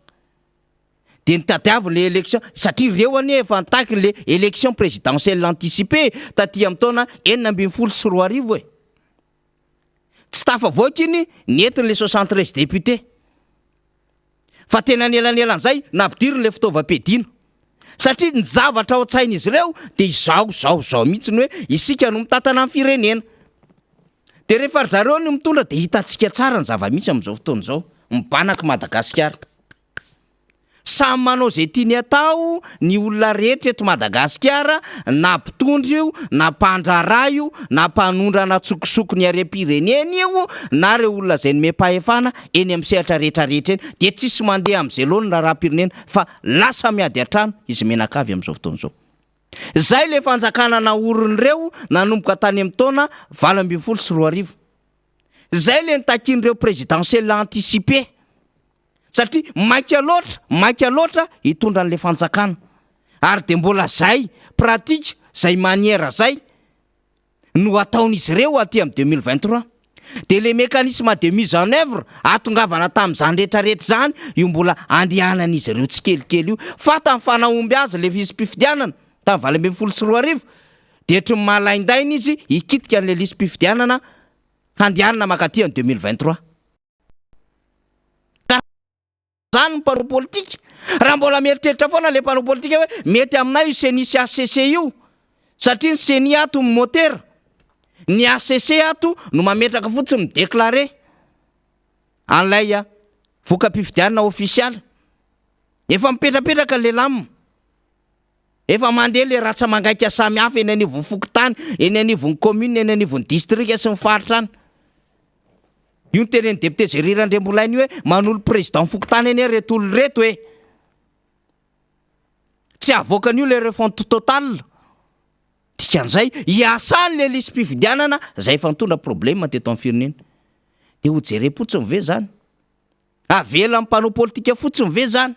De nitadiavy le élection satria reo anie efa nitaky le élection présidentielle anticipée taty amin'ny taona 2024 e. Tsy tafavoaka iny nentin'le 73 députés. Fa tena nelan'elan'izay nampidiriny le fitaovam-piadiana. Satria ny zavatra ao an-tsain'izy ireo de izao mihitsy ny hoe isika no mitantana amin'ny firenena. De rehefa zareo no mitondra de hitantsika tsara ny zava-misy amin'izao fotoana izao mibanaka Madagasikara. Samy manao zay tiany atao ny olona rehetra eto Madagasikara, na mpitondra io, na mpandraharaha io, na mpanondrana tsokosoko ny harem-pirenena io, na reo olona zay nomem-pahefana eny amin'ny sehatra rehetrarehetra eny, de tsisy mandeha amin'izay loany na raha-pirenena fa lasa miady an-trano izy menakavy amin'izao fotoana izao. Zay le fanjakana naorin'ireo nanomboka tany amin'ny taona 2024. Zay le nitakin'ireo présidentielle anticipée. Satria maika loatra hitondra an'le fanjakana. Ary de mbola zay pratika, zay maniera zay no ataon'izy ireo aty amin'ny 2023. De le mécanisme de mise en œuvre atongavana tamin'izany rehetrarehetra zany io mbola andehanan'izy ireo tsikelikely io. Fa tamin'ny fanahomby azy le vice-pifidianana tamin'ny 2024 de ohatry malaindaina izy hikitika an'le lisy-pifidianana handehanana makaty amin'ny 2023. Zany mpanao politika. Raha mbola mieritreritra foana le mpanao politika hoe mety aminay io CENI sy ACC io. Satria ny CENI ato motera, ny ACC ato no mametraka fotsiny midéclaré an'lay voka-pifidianana ofisialy. Efa mipetrapetraka le lamina. Efa mandeha le ratsa mangaika samy hafa eny anivon'ny fokotany, eny anivon'ny commune, eny anivon'ny district sy ny faritra any. Io ny tenen'ny député Zéry Randriambolainy hoe manolo président fokotany eny reto olona reto hoe tsy avoakan'io le refonte totale. Dikan'izay hiasany le lisy-pifidianana zay efa mitondra problème teto amin'ny firenena. De ho jere fotsiny ve zany? Avela amin'ny mpanao politika fotsiny ve zany?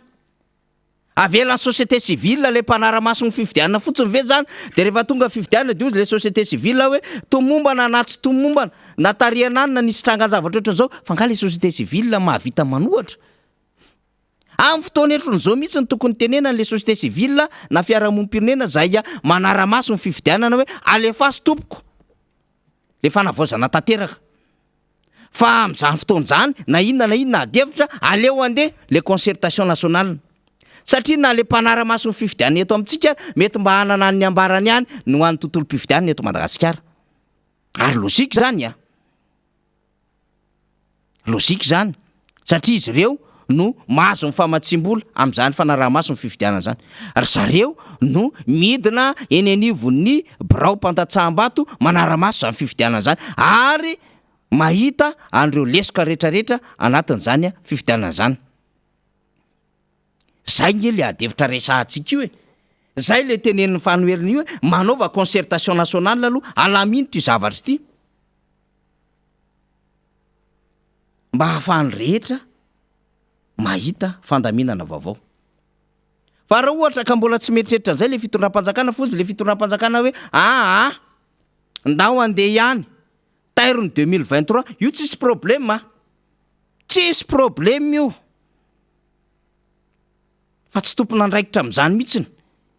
Avela ny société civile le mpanara-maso ny fifidianana fotsiny ve zany? De rehefa tonga fifidianana de ozy le société civile hoe tomombana na tsy tomombana na tarianany na nisy trangan-javatra ohatran'izao fa nga le société civile mahavita manohatra. Amin'ny fotoana etron'izao mihitsy ny tokony tenena le société civile na fiarahamonim-pirenena zay manara-maso ny fifidianana hoe alefasy tompoko le fanavaozana tanteraka. Fa amin'izany fotoana zany na inona adevitra aleo andeha le concertation nationale. Satria na le mpanara-maso ny fifidianana eto amintsika mety mba hanana ny ambarany ihany no an'ny tontolo mpifidianana eto Madagasikara. Ary lôzika zany lôzika zany satria izy ireo no mahazo ny famatsim-bola amin'izany fanaraha-maso ny fifidianana zany. Ary zareo no midina eny anivon'ny birao mpantatsaham-bato manara-maso zany fifidianana zany ary mahita an'ireo lesoka rehetrarehetra anatin'izany fifidianana zany. Zay nye le adevitra resahantsika io Zay le tenen'ny fanoheriny io manaova concertation nationale aloha alamino ty zavatra ty. Mba hahafahany rehetra mahita fandaminana vaovao. Fa raha ohatra ka mbola tsy mieritreritra an'izay le fitondram-panjakana fotsy le fitondram-panjakana hoe ndao andeha ihany tairony 2023 io tsisy problème tsisy problème io. Fa tsy tompona andraikitra amin'izany mihitsiny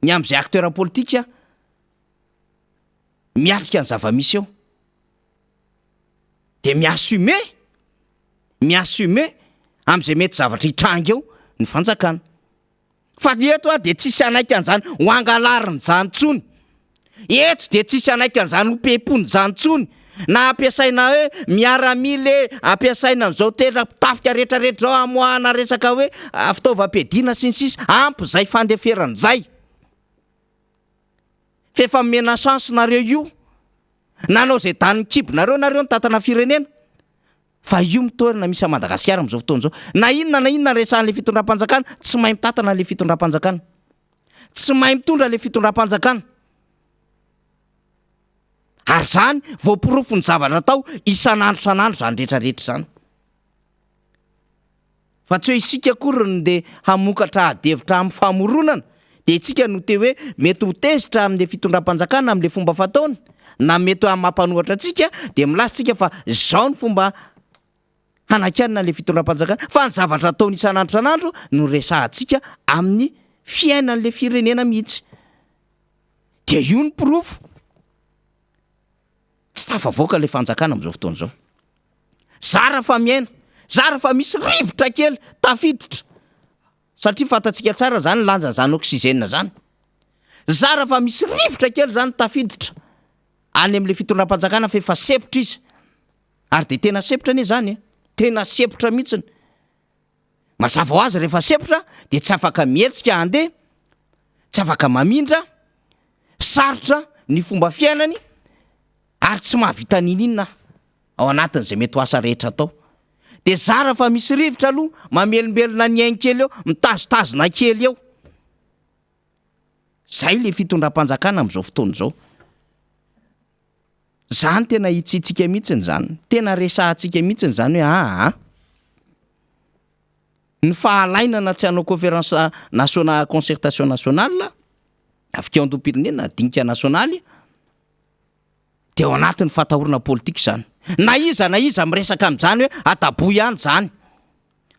ny amin'izay acteur politika miatrika ny zava-misy eo de miassume amin'izay mety zavatra hitranga eo ny fanjakana. Fa eto de tsisy anaika an'izany ho angalariny zany tsony. Eto de tsisy anaika an'izany ho pepony zany tsony. Na ampiasaina hoe miaramile ampiasaina amin'izao tafika rehetrarehetra zao amoahana resaka hoe fitaovam-piadiana sy ny sisa ampy zay fandeferany zay. Fefa mena chance nareo io. Nanao zay tany kibonareo nareo ny tantana firenena. fa io mitoerana misy a Madagasikara am'izao fotoana zao na inona resahan'le fitondram-panjakana tsy mahay mitatana le fitondram-panjakana tsy mahay mitondra le fitondram-panjakana ary zany voapirofo ny zavatra atao isan'andro zany rehetrarehetra zany fa tsy hoe isika akory de hamokatra adevitra amin'ny famoronana de itsika no te hoe mety ho tezitra amin'le fitondram-panjakana amin'le fomba fataony na mety mampanohatra atsika de milasitsika fa zao ny fomba hanakanina le fitondram-panjakana fa ny zavatra ataony isan'andro no resahantsika amin'ny fiainan'le firenena mihitsy de io ny pirofo tsy tafavoaka le fanjakana am'izao fotoana zao zara fa miaina zara fa misy rivotra kely tafiditra satria fatatsika tsara zany lanjany zany oksizena zany zara fa misy rivotra kely zany tafiditra any am'le fitondram-panjakana fa efa sepotra izy ary de tena sepotra anie zany tena sepotra mihitsiny mazava ho azy rehefa sepotra de tsy afaka mihetsika andeha tsy afaka mamindra sarotra ny fomba fiainany ary tsy mahavita ninina ao anatin'izay mety ho asa rehetra atao de zara fa misy rivotra aloha mamelombelona ny ainy kely eo mitazotazona kely eo zay le fitondram-panjakana am'izao fotoana zao zany tena hitsitsika mihitsiny zany tena resahantsika mihitsiny zany hoe ny fahalainana tsy hanao conférence nationale concertation nationale fikiandom-pirenena dinika nasionaly de ao anatin'ny fatahorana politika zany na iza miresaka am'zany hoe atabo ihany zany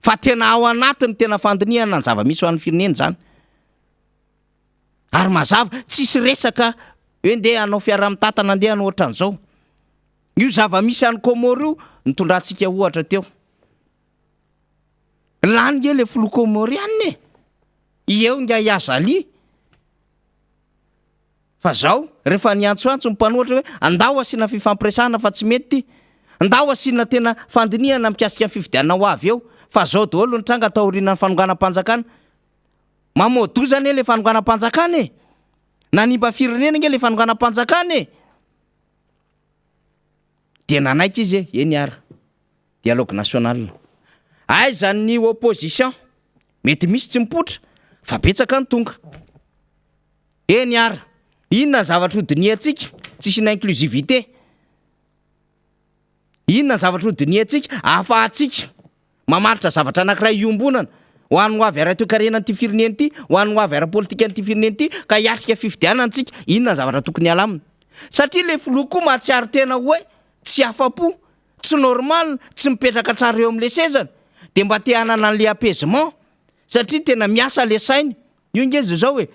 fa tena ao anatiny tena fandiniana ny zava-misy ho an'ny firenena zany ary mazava tsisy resaka hoe ndeha anao fiara-mitatana andeha any ohatran'izao io zava-misy any Komoro io nitondrantsika ohatra teo lany nge le filoha komorianne eo nga Yazali fa zao rehefa niantsoantso ny mpanohatra hoe andao asina fifampiresahana fa tsy mety andao asina tena fandinihana mikasika ny fifidianana ho avy eo fa zao daholo ny tranga taoriana ny fanonganam-panjakana mamodozany le fanonganam-panjakana nanimba firenena nge le fanonganam-panjakana de nanaika izy eny ara dialogue national ay zany ny opposition mety misy tsy mipotra fa betsaka ny tonga eny ara inona ny zavatra hodiniantsika tsisy na inclusivité inona ny zavatra hodiniantsika ahafahantsika mamaritra zavatra anankiray iombonana ho an'ny ho avy ara-toekarena an'ity firenena ity ho an'ny ho avy ara-politika an'ity firenena ity ka hiatrika fifidianantsika inona ny zavatra tokony alamina satria le filoha koa mahatsiaro tena hoe tsy afapo tsy normal tsy mipetraka tsara eo am'le sezana de mba te hanana an'le apaisement satria tena miasa le sainy io ngezy zao hoe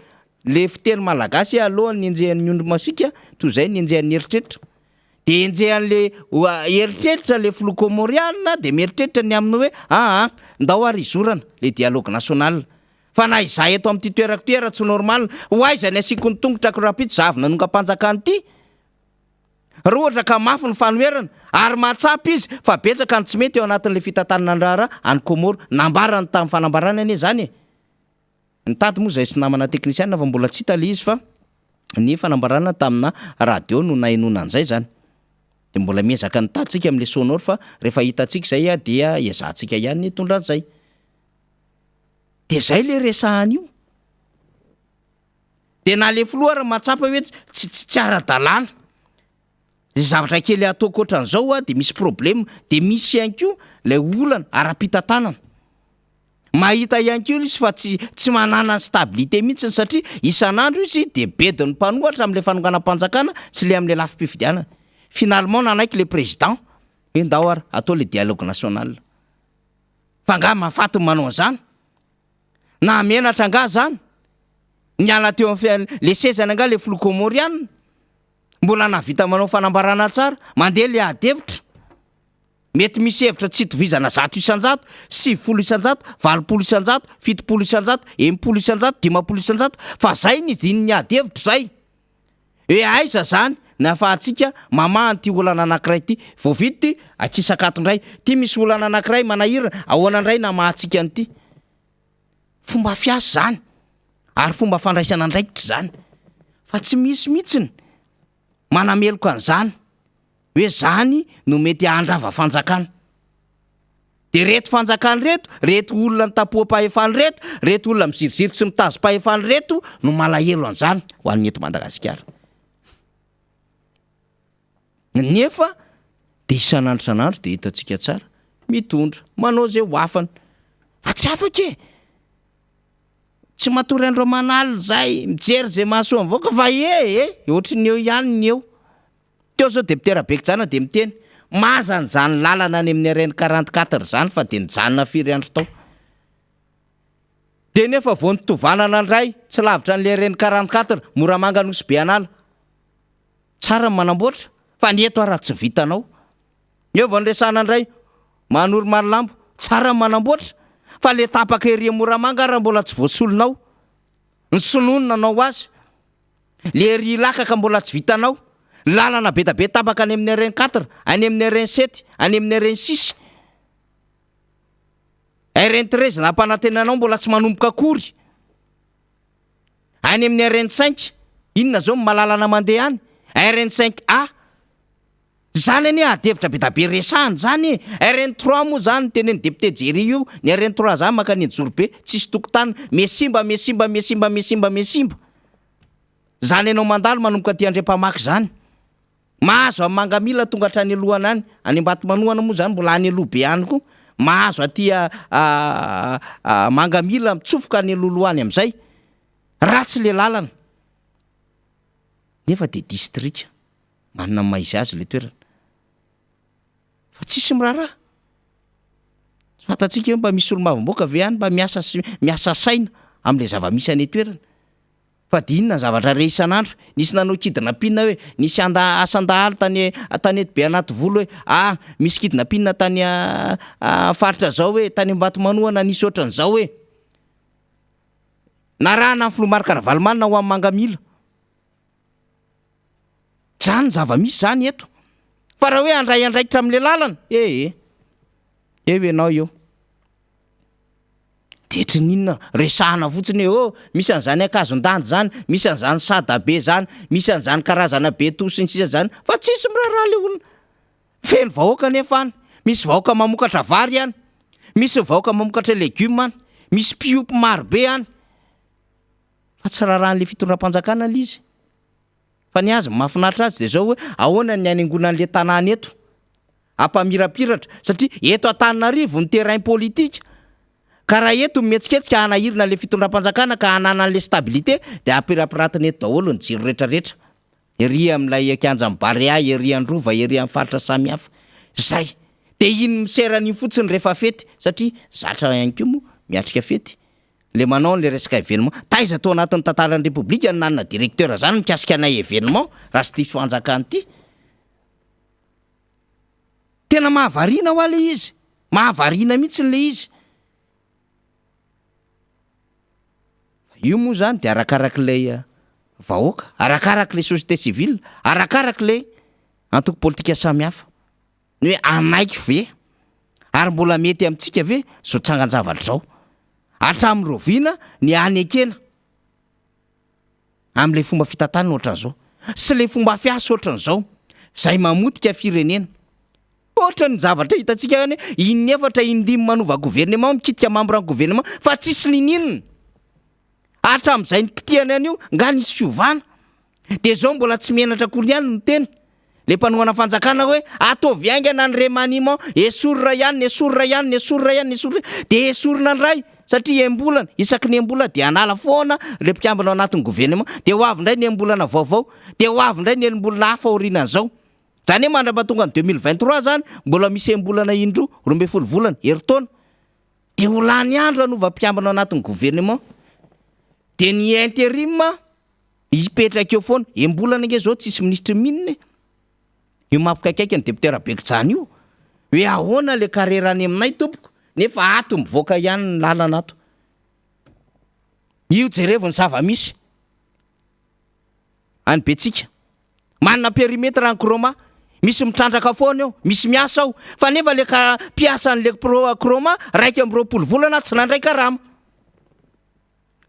le fiteny malagasy alohan'ny enjehan'ny ondromasika toy zay ny enjehan'ny eritreritra de enjehan'le eritreritra le filoha komoriana de mieritreritra ny aminy hoe ndao ary izorana le dialogue national fa na izahay eto amin'ity toerako toera tsy normal ho aizany asiko ny tongotra ko rapito zavy nanonga-panjakana ity raha ohatra ka mafy ny fanoerana ary mahatsapy izy fa betsaka ny tsy mety eo anatin'le fitantanana andrara any Komoro nambarany tamin'ny fanambarana anie zany ny tady moa zay sy namana teknisiana fa mbola tsy hita le izy fa ny fanambarana tamina radio no nahenona an'izay zany de mbola miezaka ny tadsika am'le sonore fa rehefa hitatsika zay dia ezahantsika ihany ny tondra an'izay de zay le resahany io de na le filoha raha mahatsapa hoe tsy ara-dalàna zavatra kely ataoko ohatran'izao de misy problème de misy ihany koa lay olana ara-pitantanana mahita ihany koa izy fa tsy manana ny stabilité mihitsy satria isan'andro izy de bedin'ny mpanohatra am'le fanonganam-panjakana sy le am'le lafi-pifidianana finalement nanaiky le président hoe ndao ary atao le dialogue national fa nga mahafaty manao an'izany na menatra nga zany niala teo le sezana nga le filoha komoriana mbola navita manao fanambarana tsara mandeha le adevitra mety misy hevitra tsy itovizana 100 isanjato 70 isanjato 80 isanjato 70 isanjato 80 isanjato 50 isanjato fa zay ny dininy adevitra zay hoe aiza zany nahafahantsika mamahan ty olana anankiray ty voavity ty akisakatondray ty misy olana anankiray manahirana ahoanandray na mahatsika an'ity fomba fiasa zany ary fomba fandraisana ndraikitra zany fa tsy misy mihitsiny manameloko an'izany hoe zany no mety handrava fanjakana de reto fanjakany reto olona ny tapoam-pahefany reto olona miziriziry sy mitazo-pahefany reto no malahelo an'izany ho an'ny eto Madagasikara. Nefa de isan'andro de hitantsika tsara mitondra manao zay ho afany fa tsy afaka tsy matory andro manalina zay mijery zay mahasoa mivoaka fa ohatrin'ny eo ihany ny eo. Teo zao deputera Bekijana de miteny mazany zany lalana any amin'ny RN 44 zany fa de nijanona firy andro tao. De nefa vao nitovanana andray tsy lavitra an'le RN 44 Moramanga nosy be anala. Tsara manamboatra fa ny eto ara tsy vitanao. Eo vao nresana andray Manoro Marilambo tsara manamboatra fa le tapaka ery Moramanga raha mbola tsy voasolonao. Ny sononina anao azy. Le ery lakaka mbola tsy vitanao. Lalana be tapaka any amin'ny RN 4, any amin'ny RN 7, any amin'ny RN 6. RN 13 nampanantenanao mbola tsy manomboka akory. Any amin'ny RN 5, inona zao malalana mandeha any? RN 5A. Zany any adevitra be resahany zany. RN 3 moa zany teneny député Jerry io, ny RN 3 zany maka ny Jorobe, tsisy tokotany, mesimba. Zany anao mandalo manomboka ty Andriampamaky zany. Mahazo amin'ny Mangamila tonga hatrany alohana any, any Ambatomanoana moa zany mbola any aloha be any koa. Mahazo aty Mangamila mitsofoka any alohaloha any am'izay. Ratsy le lalana. Nefa de district manana maizy azy le toerana. Fa tsisy miraharaha. Fantatsika hoe mba misy olo-mavomboaka ve any mba miasa saina am'le zava-misy any toerana. Fa dinina zavatra re isan'andro. Nisy nanao kidnapina hoe nisy asan-dahalo tany eto be anaty volo hoe misy kidnapina tany faritra zao hoe tany Ambatomanoana nisy ohatran'izao hoe narahana Filomarika Ravalomanina ho amin'ny Mangamila. Zany zava-misy zany eto. Fa raha hoe andraitraikitra am'le lalana, enao eo. Detry ninona resahana fotsiny misy an'izany akazon-dandy zany, misy an'izany sadabe zany, misy an'izany karazana be tosiny sisa zany, fa tsisy miraharaha le olona. Feno vahoaka nefa any, misy vahoaka mamokatra vary any, misy vahoaka mamokatra legioma any, misy mpiompy maro be any. Fa tsy raharan'le fitondram-panjakana l'izy. Fa ny azy mahafinaritra azy de zao hoe ahoana ny anengona an'le tanàna eto. Ampamirapiratra satria eto Antananarivo ny terrain politika. Ka raha eto mihetsiketsika hanahirina le fitondram-panjakana ka hanana an'le stabilité de apirapiratiny eto daholo ny jiro rehetrarehetra. Ery amin'ilay Kianja Barea, ery Androva, ery amin'ny faritra samihafa. Zay. De iny miserany fotsiny rehefa fety satria zatra ihany koa moa miatrika fety. Le manao le resaka événement. Taiza tao anatin'ny tantaran'ny Repoblika ny nanana directeur zany mikasika anay événement raha sy ty fanjakany ty. Tena mahavariana ho ale izy. Mahavariana mihitsy le izy. Io moa zany de arakarak'ilay vahoaka, arakarak'ilay société civile, arakarak'ilay antoko politika samihafa. Ny hoe anaiky ve? Ary mbola mety amintsika ve zao trangan-javatra zao? Hatramin'ny roviana ny any ekena. Am'le fomba fitantanana ohatran'izao. Sy le fomba fiasa ohatran'izao. Zay mamotika firenena. Ohatra ny zavatra hitantsika any inefatra indimy manova gouvernement mikitika membre-ny gouvernement fa tsisy ninina. Hatramin'izay nikitiana any io nga nisy fiovana. De zao mbola tsy menatra akory ihany no teny. Le mpanohana fanjakana hoe ataovy aingana ny remaniement esorina ihany, de esorina ndray satria embolana isaky ny embolana de anala foana le mpikambana anatin'ny gouvernement de ho avy ndray ny embolana vaovao de ho avy ndray ny embolana hafa orinan'izao. Zany hoe mandrapatonga ny 2023 zany mbola misy embolana indroa 12 volana heritaona de ho lany andro anova mpikambana anatin'ny gouvernement. De ny intérim hipetraka eo foana embolana nge zao tsisy ministre minne. Io mampikaikaiky ny deputera Bekijana io hoe ahoana le karerany aminay tompoko nefa ato mivoaka ihany ny lalana ato. Io jerevony zava-misy any Betsika manana périmètre any Kroma, misy mitrandraka foana eo, misy miasa ao fa nefa le mpiasa an'le Kroma 2 volana tsy nandray karama.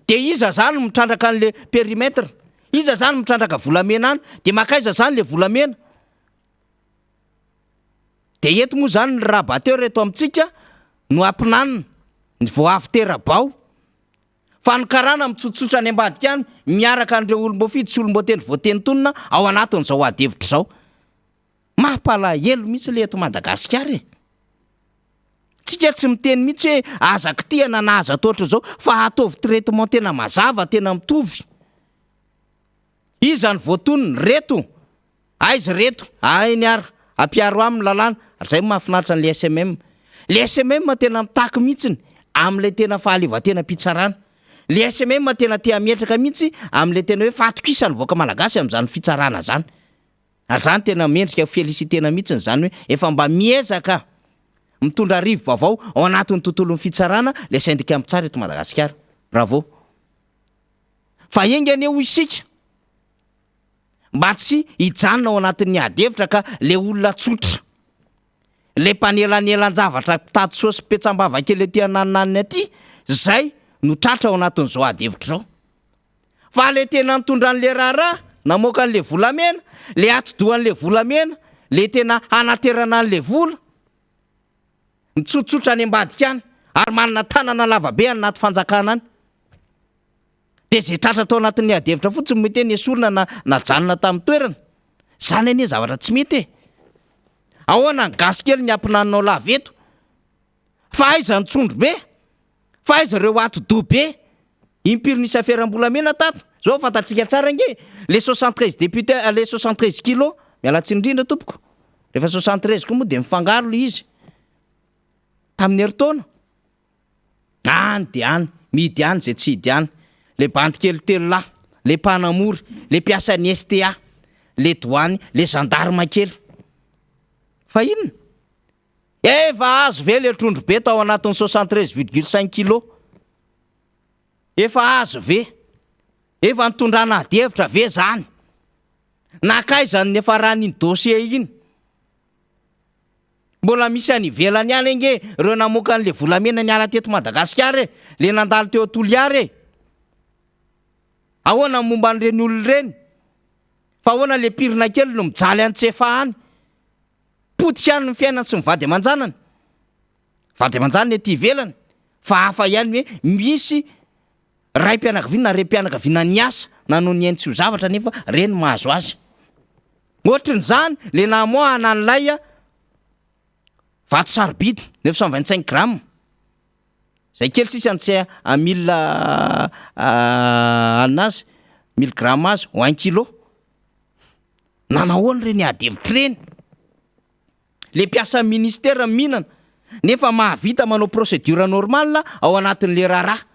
De iza zany mitrandraka an'le périmètre, iza zany mitrandraka volamena any, de makaiza zany le volamena. De eto moa zany ny rabateur eto amintsika no ampinanina ny voavy terabao fa nykarana mitsotsotra any ambadika any miaraka an'ireo olom-boafidy sy olom-boateny voatenytonina ao anatin'izao adevitra zao. Mampalahelo mihitsy le eto Madagasikara e. Tsika tsy miteny mihitsy hoe azaka tiana na aza toatra zao fa ataovy traitement tena mazava tena mitovy. Iza ny voatonony reto, aizy reto, ny ara ampiaro amin'ny lalàna, zay mahafinaritra an'le SMM. Le SMM tena mitaky mihitsiny am'le tena fahaleovan-tena mpitsarana. Le SMM tena tia mietraka mihitsy am'le tena hoe fatokisany voaka malagasy am'zany fitsarana zany. Zany tena mendrika felicitena mihitsiny zany hoe efa mba miezaka mitondra rivo-baovao ao anatin'ny tontolon'ny fitsarana le syndicat mitsara eto Madagasikara. Bravo. Fa engany eo isika mba tsy hijanona ao anatin'ny adevitra ka le olona tsotra, le mpanelanelan-javatra mpitady saosy petsam-bava kely aty anananiny aty, zay no tratra ao anatin'izao adevitra zao. Fa le tena nitondran'le raharaha namoaka an'le volamena, le atidohan'le volamena, le tena hanaterana an'le vola, mitsotsotra any ambadika any ary manana tanana lavabe any anaty fanjakana any. De zay tratra tao anatin'ny adevitra fotsiny mety ny esolona najanona tamin'ny toerana. Zany anie zavatra tsy mety e. Ahoana ny gasy kely ny ampinanao laveto? Fa aiza ny tsondro be? Fa aiza ireo atido be? Impiry nisy aferam-bolamena tato? Zao fantatsika tsara nge, les 73 députés, les 73 kilos, mialatsy indrindra tompoko. Rehefa 73 koa moa de mifangaro le izy. Tamin'ny heritaona. Any de any, midy any zay tsy hidy any. Le bandy kely telo lahy, le mpanamory, le mpiasan'ny STA, le douane, le gendarme kely. Fa inona? Efa azo ve le trondro be tao anatin'ny 73,5 kilos? Efa azo ve? Efa nitondrana adevitra ve zany? Nakaizany efa ran'iny dossier iny? Mbola misy any ivelany any nge reo namoaka an'le volamena niala teto Madagasikara, le nandalo teo Toliara. Ahoana momba an'ireny olona ireny? Fa ahoana le pirina kely no mijaly an-tsefa any? Potika any ny fiainany sy mivady aman-janany. Vady aman-janany ety ivelany. Fa hafa ihany hoe misy ray mpianakaviana na ray mpianakaviana niasa nanao ny ainy tsy ho zavatra nefa reny mahazo azy. Ohatrin'izany le namoa anan'lay vato sarobidy 925 grammes. Zay kely sisa antsay à 1000 anazy 1000 grammes azy 1 kilo. Nanahoana reny adevitra reny? Le mpiasa ministère mihinana nefa mahavita manao procédure normale ao anatin'le raharaha.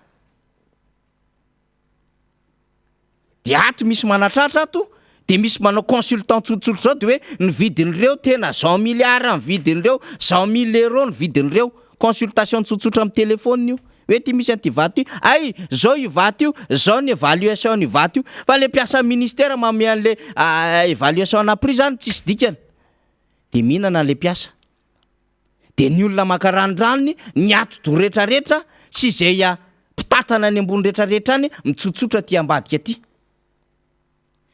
De ato misy manatratra ato, de misy manao consultant tsotsotra zao de hoe ny vidin'ireo tena 100 milliards ny vidin'ireo, 100 000 euros ny vidin'ireo. Consultation tsotsotra amin'ny telefôniny io. Hoe ty misy anty vato io, ay zao io vato io, zao ny évaluation ny vato io. Fa le mpiasa ministère manome an'le évaluation ana prix zany tsisy dikany. De mihinana le mpiasa. De ny olona makarandrany ny atido rehetrarehetra sy zay mpitatana any ambony rehetrarehetra any mitsotsotra ty ambadika ty.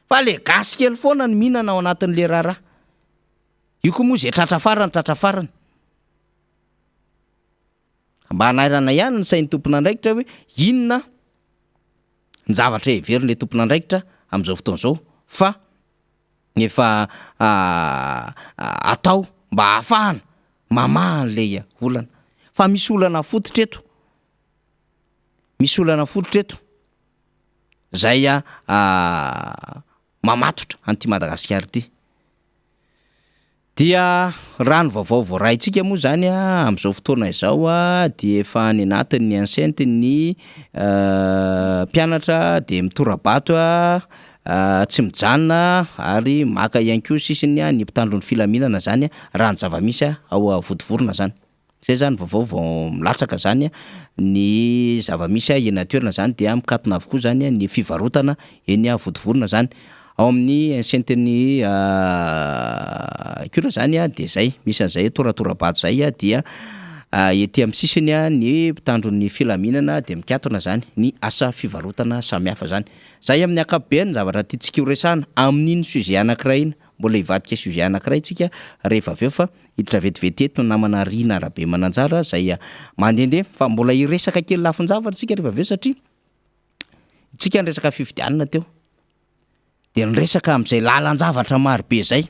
Fa le gasy kely foana ny mihinana ao anatin'le raharaha. Io koa moa zay tratra farany. Mba hanairana ihany ny sain'ny tompon'andraikitra hoe inona ny zavatra heveriny le tompon'andraikitra amin'izao fotoana izao fa efa atao mba hahafahana mamaha an'le olana. Fa misy olana fototra eto. Misy olana fototra eto. Zay mamatotra an'ty Madagasikara ty. Dia rano vaovao voarahintsika moa zany amin'izao fotoana izao de efa any anatin'ny enceinte ny mpianatra de mitorabato tsy mijanona ary maka ihany koa sisiny ny mpitandron'ny filaminana zany raha ny zavamisy ao vodivorona zany. Zay zany vaovao vao milatsaka zany ny zavamisy eny toerana zany dia mikatona avokoa zany ny fivarotana eny vodivorona zany. Ao amin'ny enceinte-ny kura zany de zay misy an'izay toratorabato zay dia ety amin'ny sisiny ny mpitandron'ny filaminana de mikatona zany ny asa fivarotana samihafa zany. Zay amin'ny ankapobeny zavatra tiantsika ho resahana amin'iny sujet anankiray iny. mbola hivadika sujet anankiray tsika rehefa aveo fa hiditra vetivety no namana Rina Rabe Mananjara zay mandehandeha fa mbola iresaka kely lafinjavatra tsika rehefa aveo satria tsika niresaka fifidianana teo de niresaka amin'izay lalan-javatra marobe zay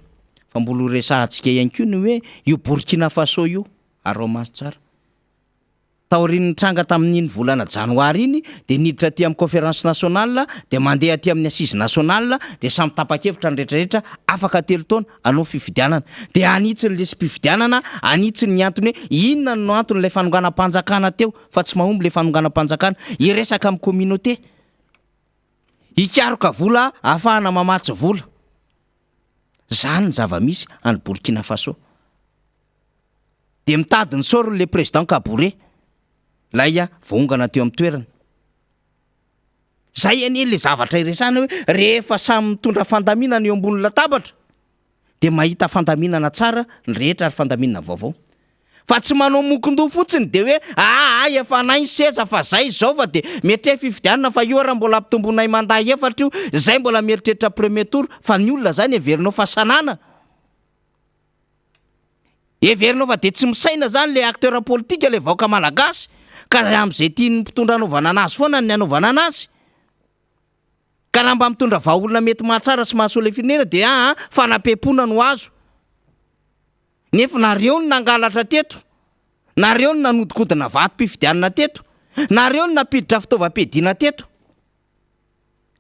fa mbola resahantsika ihany koa ny hoe io Burkina Faso io aromaso tsara taoriny tranga tamin'iny volana janoary iny de niditra aty amin'ny conférence nationale de mandeha aty amin'ny assise nationale de samy tapa-kevitra ny rehetrarehetra afaka 3 taona anao fifidianana de anitsy ny lesy mpifidianana anitsy ny antony hoe inona no antony ilay fanonganam-panjakana teo fa tsy mahomby ilay fanonganam-panjakana iresaka amin'ny communauté hikaroka vola ahafahana mamatsy vola zany ny zava-misy any Burkina Faso de mitady ny soro le président Kaboré lay voongana teo amin'ny toerana zay anie le zavatra iresana hoe rehefa samy mitondra fandaminana eo ambony latabatra de mahita fandaminana tsara ny rehetra ary fandaminana vaovao fa tsy manao mokondò fotsiny de hoe efa nay seza fa zay zao fa de mety fifidianana fa io raha mbola ampitomboinay mandat efatra io zay mbola mieritreritra premier tour fa ny olona zany everinao fa sanana everinao fa de tsy misaina zany le acteur politique le vaoka malagasy ka am'izay tiany mpitondra anaovana anazy foana ny anaovana anazy ka raha mba mitondra vahaolona mety mahatsara sy mahasoa le firenena de fanapepona no azo nefa nareo ny nangalatra teto nareo ny nanodikodina vatom-pifidianana teto nareo ny napiditra fitaovam-piadiana teto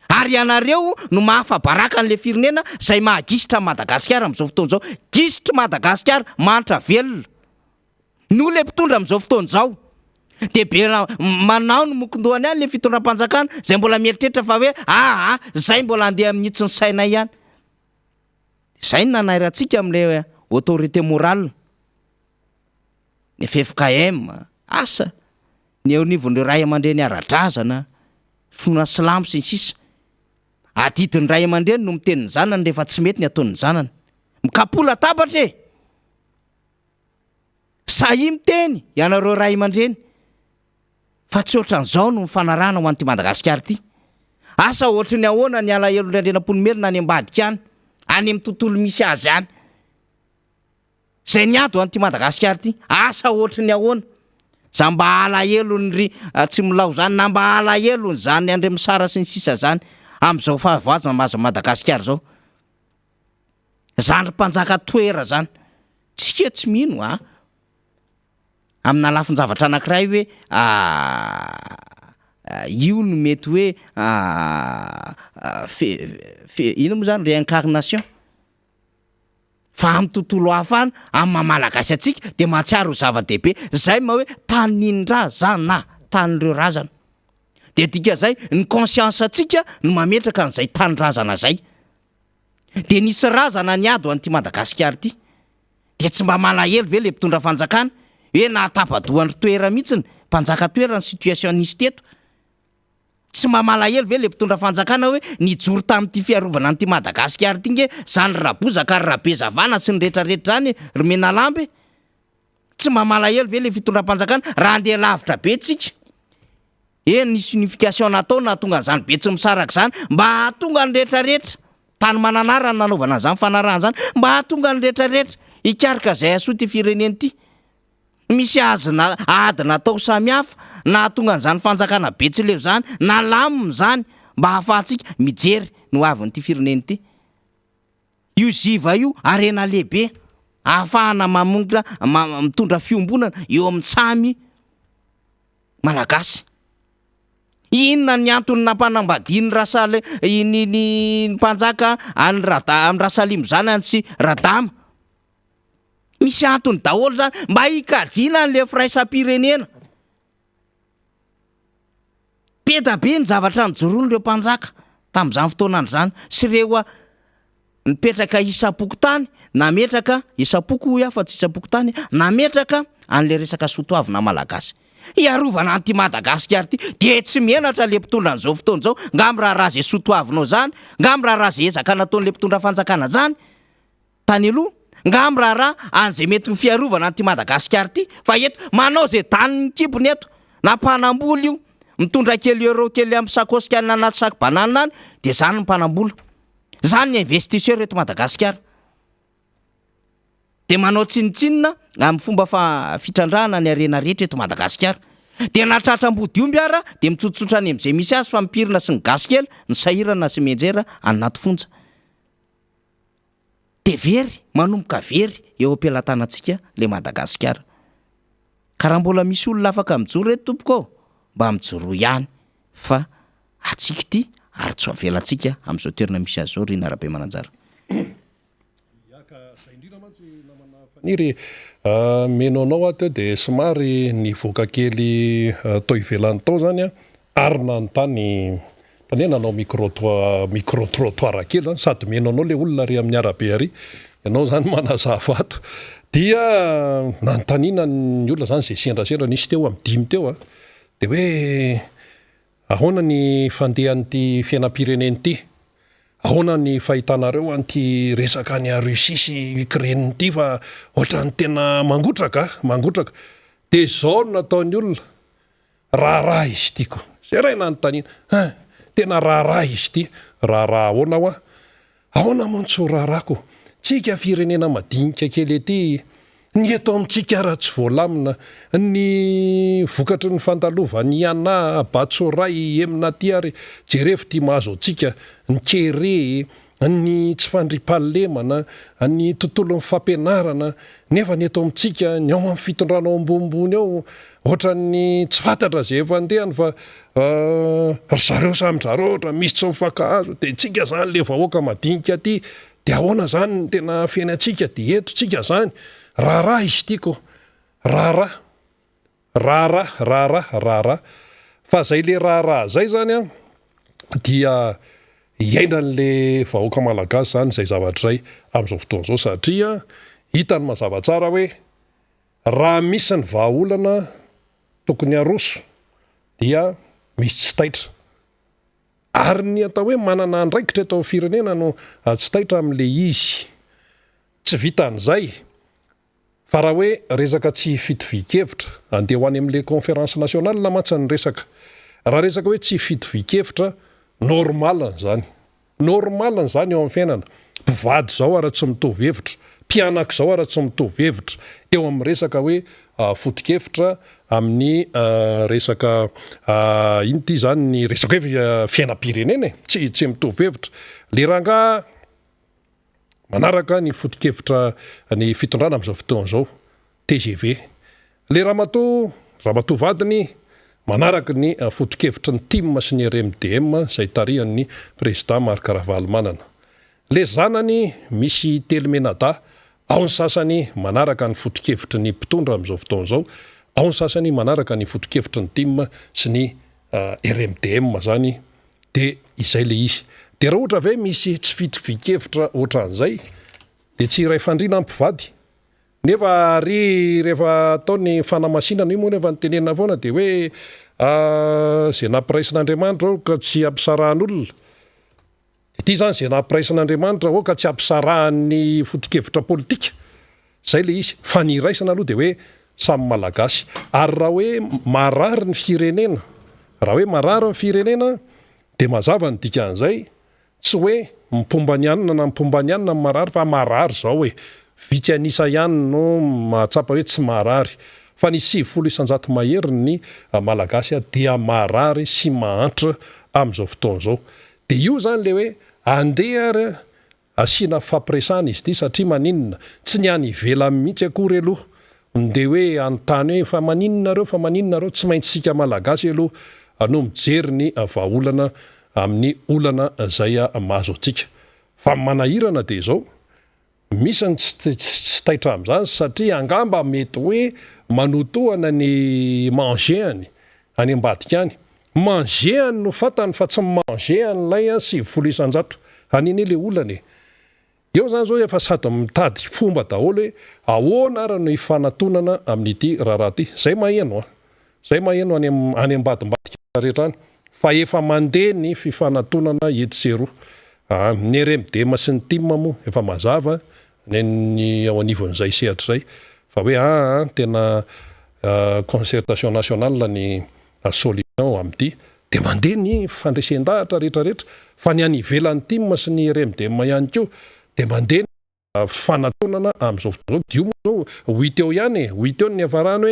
ary ianareo no mahafabaraka an'le firenena zay mahagisitra Madagasikara amin'izao fotoana zao gisitra Madagasikara manitra velona no le mpitondra amin'izao fotoana zao de be manao no mokondohany any le fitondram-panjakana zay mbola mieritreritra fa hoe zay mbola andeha amin'ny hitsy ny saina ihany zay ny nanairantsika amin'le autorité morale ny FFKM asa ny eo nivon'ireo ray aman-dreny ara-drazana finoana silamo sy ny sisa adidiny ray aman-dreny no miteniny zanany rehefa tsy mety ny ataon'ny zanany mikapola tabatra sahi miteny ianareo ray aman-dreny fa tsy ohatran'izao no mifanarana ho an'ity Madagasikara ity asa ohatry ny ahoana ny alahelo ndrendrena-polomerina any ambadika any amin'ny tontolo misy azy any zay niado an'ity Madagasikara ity asa ohatry ny ahoana za mba alahelo tsy milao zany na mba alahelo zany Andriamisara sy ny sisa zany am'izao fahavoazana mahazo Madagasikara zao zany mpanjaka toera zany tsika tsy mino amina lafin-javatra anankiray hoe io no mety hoe ino moa zany réincarnation fa amin'ny tontolo hafana amin'ny mamalagasy atsika de mahatsiaro zava-dehibe zay ma hoe taninrazana tan'ireo razana de dika zay ny conscience atsika no mametraka an'izay tanindrazana zay de nisy razana niado an'ity Madagasikara ity de tsy mba malahelo ve le mpitondra fanjakana hoe nahatapadohan'ny toera mihitsiny mpanjaka toera ny situation nisy teto tsy mba malahelo ve le mpitondra fanjakana hoe nijoro tamin'ity fiarovana an'ity Madagasikara ity nge zany rabozaka rabe zavana sy ny rehetrarehetra zany romena lambe tsy mba malahelo ve le fitondram-panjakana raha andeha lavitra be tsika nisy unification natao na tonga n'izany be tsy misaraka zany mba hahatonga ny rehetrarehetra tany mananara ny nanaovana an'izany fanarahana zany mba hahatonga ny rehetrarehetra hikarika zay asoa ty fireneny ity misy ady natao samihafa na hahatonga n'izany fanjakana be tsy leo zany na laminy zany mba hahafahantsika mijery no avin'ity fireneny ity io ziva io arena lehibe ahafahana mitondra fiombonana eo amin'ny samy malagasy inona ny antony nampanambadiny rasale ny mpanjaka any rasalimo zany any sy radama misy antony daholo zany mba hikajiana an'le firaisam-pirenena be ny zavatra nijoroany reo mpanjaka tamin'izany fotoanany zany sy reo nipetraka isapoko tany nametraka isapoko fa tsy isapoko tany nametraka an'le resaka sotoavina malagasy iarovana an'ity Madagasikara ity de tsy menatra le mpitondra an'izao fotoana zao ngam raha raha zay sotoavinao zany ngam raha zay ezaka nataon'le mpitondra fanjakana zany tany aloha ngam raha an'izay mety fiarovana an'ity Madagasikara ity fa eto manao zay tany kibony eto nampanambola io mitondra kely euro kely amin'ny sakosika any anaty saky banana any de zany ny mpanambola zany ny investisseur eto Madagasikara de manao tsinitsinina amin'ny fomba fitrandrana ny arena rehetra eto Madagasikara. De natratra-mbody omby ara de mitsotsotra any am'izay misy azy fa mipirina sy ny gasy kely ny sahirana sy menjera anaty fonja. De very manomboka very eo am-pelantanantsika le Madagasikara. Ka raha mbola misy olona afaka mijoro eto tompoko mba mijoro ihany fa atsika ity ary tsy avelantsika amin'izao toerana misy azy zao Rina Arabe Mananjara. Niry menonao ato de somary ny voaka kely tao ivelany tao zany a ary nanontany tane nanao micro-trottoir kely zany sady menonao le olona ry amin'ny arabe ary ianao zany manazava ato dia nanontaniana ny olona zany zay sendrasendra nisy teo amin'ny 5 teo de hoe ahoana ny fandehan'ity fiainam-pireneny ity, ahoana ny fahitanareo an'ity resaka ny Russia sy Ukraine ity fa ohatrany tena mangotraka de zao nataony olona raharaha izy ity ko zay ray nanontaniana tena raharaha izy ity raharaha ahoana montsy raharahako tsika firenena madinika kely ety ny eto amintsika raha tsy voalamina ny vokatry ny fandalovany ana Batsoray emina ty ary jerefo ty mahazo antsika ny kere ny tsy fandripahalemana ny tontolon'ny fampianarana nefa ny eto amintsika ny ao amin'ny fitondrana ao ambonimbony ao ohatran'ny tsy fantatra zay efa andehany fa zareo samyzareo ohatra misy tsy mifankahazo de tsika zany le vahoaka madinika ty de ahoana zany ny tena fiainantsika de eto tsika zany raharaha izy tiko raharaha fa zay le raharaha zay zany a dia iainan'le vahoaka malagasy zany zay zavatra zay amin'izao fotoana zao satria hitany mazava tsara hoe raha misy ny vahaolana tokony aroso dia misy tsy taitra ary ny atao hoe manana andraikitra eto amin'ny firenena no tsy taitra amin'le izy tsy vitan'izay fa raha hoe resaka tsy fitovikevitra andeha ho any amin'le conférence nationale lamatsa ny resaka raha resaka hoe tsy fitovikevitra normalan zany eo amin'ny fiainana mpivady zao ara tsy mitovy hevitra mpianak' zao ara tsy mitovy hevitra eo amin'ny resaka hoe foto-kevitra amin'ny resaka ino ty zany ny resaka hoe fiainam-pirenena tsy mitovy hevitra le rangaha manaraka ny foto-kevitra ny fitondrana amin'izao fotoana zao TGV le ramatoa vadiny manaraka ny foto-kevitra ny TIM sy ny RMDM zay tarihan'ny président Marc Ravalomanana le zanany misy Telemenada ao ny sasany manaraka ny foto-kevitra ny mpitondra amin'izao fotoana zao ao ny sasany manaraka ny foto-kevitra ny TIM sy ny RMDM zany de izay le izy de raha ohatra ve misy tsy fitovikevitra ohatran'izay de tsy iray fandriana mpivady nefa ary rehefa ataony fanamasinana io moa nefa nytenenina foana de hoe zay nampiraisin'Andriamanitra ao ka tsy ampisarahan'olona de ty zany zay nampiraisin'Andriamanitra ao ka tsy ampisarahan'ny foto-kevitra politika zay le izy fa ny iraisana aloha de hoe samy malagasy ary raha hoe marary ny firenena de mazava ny dikan'izay tsy hoe mipombanianina na mipombanianina ny marary fa marary zao hoe vitsy anisa ihany no mahatsapa hoe tsy marary fa ny 700 mahery ny malagasy dia marary sy mahantra amin'izao fotoana zao de io zany le hoe andeha ary asiana fampiresana izy ity satria maninona tsy ny any ivelany mihitsy akory aloha de hoe anontany hoe fa maninona reo tsy maintsy sika malagasy aloha no mijery ny vahaolana amin'ny olana zay mahazo antsika fa manahirana de zao misy ny tsy taitra amin'izany satria angamba mety hoe manotohana ny mangeany any ambadika any mangeany no fatany fa tsy mangeany lay 700 aniny le olana eo zany zao efa sady mitady fomba daholo hoe ahoana ara no ifanatonana amin'ity raharaha ty zay maheno any ambadimbadika rehetra any fa efa mandeha ny fifanatonana etsero ny RMDM sy ny TIM moa efa mazava ny ao anivon'izay sehatra zay fa hoe tena concertation nationale ny solution amin'ity de mandeha ny fandresen-dahatra rehetrarehetra fa ny any ivelan'ny TIM sy ny RMDM ihany koa de mandeha fanatonana am'izao fotoana zao dio moa zao ho hita eo ihany ho hita eo ny hafarany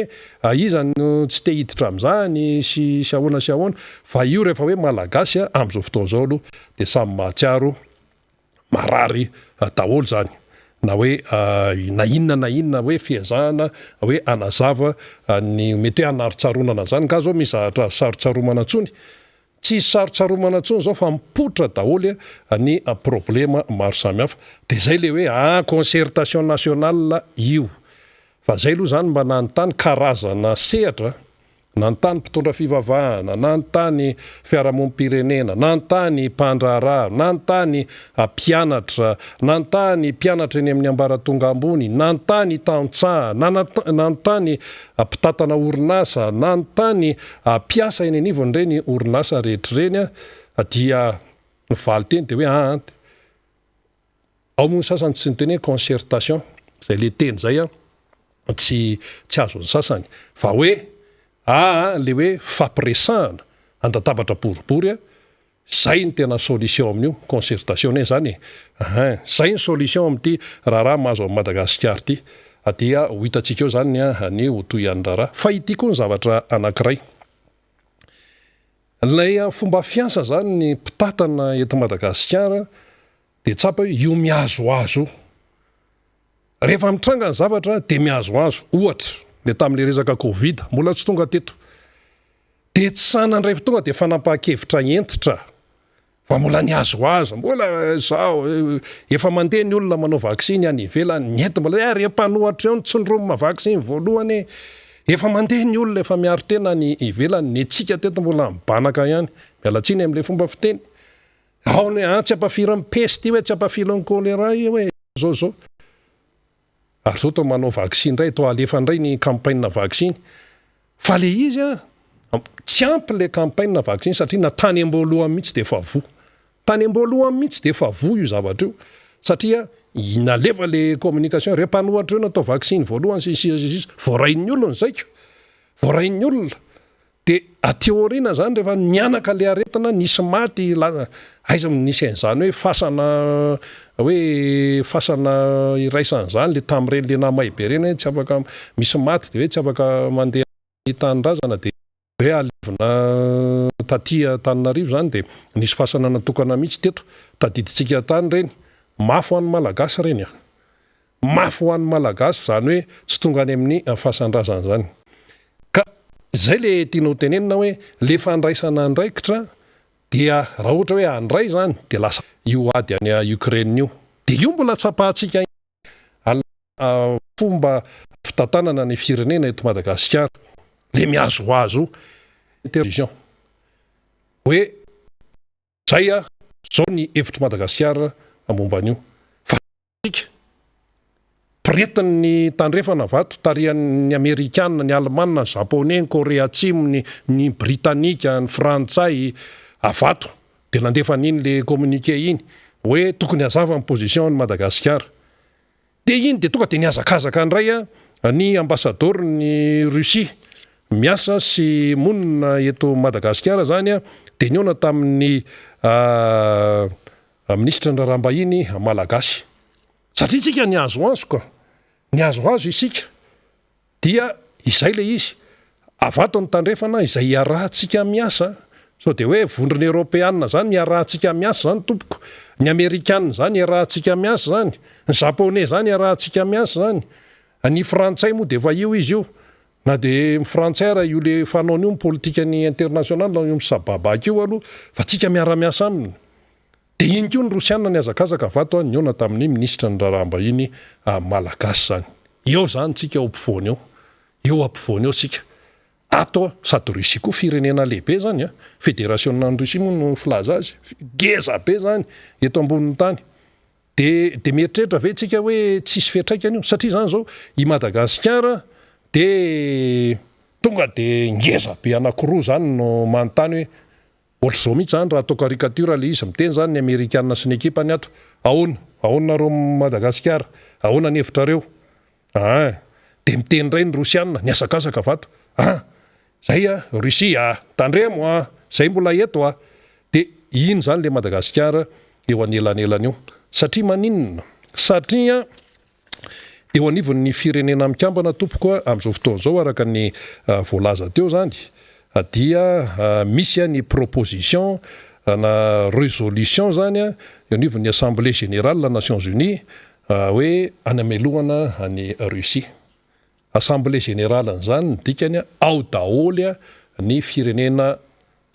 hoe izany tsy te hiditra am'izany sy ahoana fa io rehefa hoe malagasy am'izao fotoana zao aloha de samy mahatsiaro marary daholo zany na hoe na inona hoe fiazahana hoe anazava ny mety hoe anarotsaromana zany ka zao misy zahatra sarotsaromana ntsony tsy sarotsaromana ntsony zao fa mipoitra daholo ny problema maro samihafa de zay le hoe concertation nationale io fa zay aloha zany mba nanontany karazana sehatra nanontany mpitondra fivavahana nanontany fiarahamonim-pirenena nanontany mpandraharaha nanontany mpianatra nanontany mpianatra eny amin'ny ambaratonga ambony nanontany tantsaha nanontany mpitatana orinasa nanontany mpiasa eny anivony reny orinasa rehetrareny dia nivaly teny de hoe ao moa ny sasany tsy niteny hoe concertation zay le teny zay tsy azo ny sasany fa hoe le hoe fampiresahana andatabatra boribory zay ny tena solution amin'io concertation ne zany zay ny solution amin'ity raha mahazo amin'ny Madagasikara ty dia ho hitantsika eo zany ny hotoy an'ny raha fa ity koa ny zavatra anankiray lay fomba fiasa zany ny mpitatana eto Madagasikara de tsapa hoe io miazoazo rehefa mitranga ny zavatra de miazoazo ohatra le tamin'le resaka Covid mbola tsy tonga teto de tsy sanandray tonga de fanapaha-kevitra entitra fa mbola niazoazo mbola zao efa mandeha ny olona manao vaksiny any ivelany nyety mbola repanohatra eo tsy niromma vaksiny voalohany efa mandeha ny olona efa miaro tena ny ivelany ny tsika teto mbola mibanaka ihany mialatsiny am'le fomba fiteny ao ny tsy ampafira peste hoe tsy ampafira ny choléra hoe zao ary zao to manao vaksiny ray to alefa ndray ny campagne vaksiny fa le izy tsy ampy le campagne vaksiny satria na tany amboloa mihitsy de efa vo tany amboloa mihitsy de efa vo io zavatra io satria inaleva le communication repanohatra eo natao vaksiny voalohany sy voarain'ny olona zaiko voarain'ny olona de ateorina zany rehefa mianaka le aretina nisy maty aiza nisy an'izany hoe fasana iraisan' zany le tam'ireny le namay be reny tsy afaka misy maty de hoe tsy afaka mandeha tanyrazana de hoe alevina tatia Tananarivo zany de nisy fasana natokana mihitsy teto tadiditsika tany reny mafy ho an'ny malagasy reny mafy ho an'ny malagasy zany hoe tsy tonga any amin'ny fahasandrazana zany ka zay le tianao tenenina hoe le fandraisana andraikitra dia raha ohatra hoe andray zany de lasa io ady any Ukraine io de io mbola tsapahantsika fomba fitantanana ny firenena eto Madagasikara le miazoazo television hoe zay zao ny hevitry Madagasikara momba an'io fa pretin'ny tandrefana vato tarihan'ny Amerikanina ny Alemanina ny Japonais ny Korea Atsimo ny Britanika ny Frantsay avato de nandefa n'iny le communiqué iny hoe tokony hazava ny position ny Madagasikara de iny de tonga de niazakazaka andray ny ambassadeur ny Russie miasa sy monina eto Madagasikara zany de niona tamin'ny ministra ny raharaham-bahiny malagasy satria isika niazoazo ka niazoazo isika dia izay le izy avato ny tandrefana izay iarahantsika miasa so de hoe vondrony Europeanina zany iarahantsika miasa zany tompoko ny Amerikanina zany iarahantsika miasa zany ny Japonais zany iarahantsika miasa zany ny Frantsay moa de efa io izy io na de Frantsay raha io le fanaony io politikany international na io misababaka io aloha fa tsika miara-miasa aminy de iny koa ny Rosiana niazakazaka vato niona tamin'ny ministra ny raharaham-bahiny malagasy zany eo zany tsika eo ampovoany eo sika ato sady Russie koa firenena lehibe zany fédération ny Russie moa no filaza azy geza be zany eto ambonin'ny tany de mieritreritra ve tsika hoe tsisy fiatraikany io satria zany zao i Madagasikara de tonga de ngeza be anankiroa zany no manontany hoe ohatr'izao mihitsy zany raha atao caricature le izy miteny zany ny Amerikanina sy ny ekipany ato ahoana reo Madagasikara ahoana ny hevitrareo de miteny ray ny Rosiana niasakasaka vato zay Russia tandremo zay mbola eto de iny zany le Madagasikara eo anelanelany eo satria maninona satria eo anivon'ny firenena mikambana tompokoa amin'izao fotoana zao araka ny voalaza teo zany dia misy a ny proposition na résolution zany a eo anivon'ny assemblée générale la Nations Unies hoe anamelohana any Russie. Assemblée générale an'izany ny dikany ao daholy ny firenena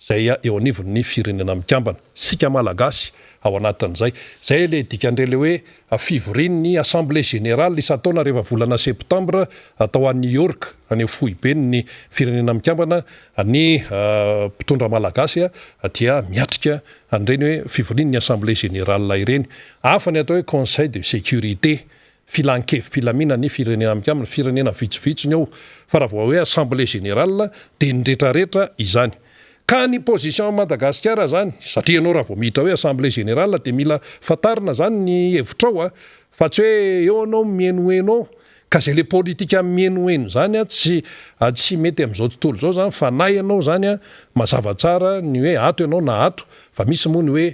zay eo anivon'ny firenena mikambana, sika malagasy ao anatin'izay. Zay le dikandrele hoe fivorian'ny assemblée générale isan-taona rehefa volana septembre atao à New York any foiben'ny firenena mikambana ny mpitondra malagasy dia miatrika an'ireny hoe fivorian'ny assemblée générale ireny. Hafa ny atao hoe conseil de sécurité filankevim-pilamina ny firenena mikambana, firenena vitsivitsiny ao fa raha vao hoe assemblée générale dia ny rehetrarehetra izany. Ka ny position Madagasikara zany, satria ianao raha vao miditra hoe assemblée générale dia mila fantarina zany ny hevitrao fa tsy hoe eo anao mienoeno ka zay le politika mienoeno zany tsy mety amin'izao tontolo zao zany fa na ianao zany mazava tsara ny hoe ato ianao na ato fa misy moa ny hoe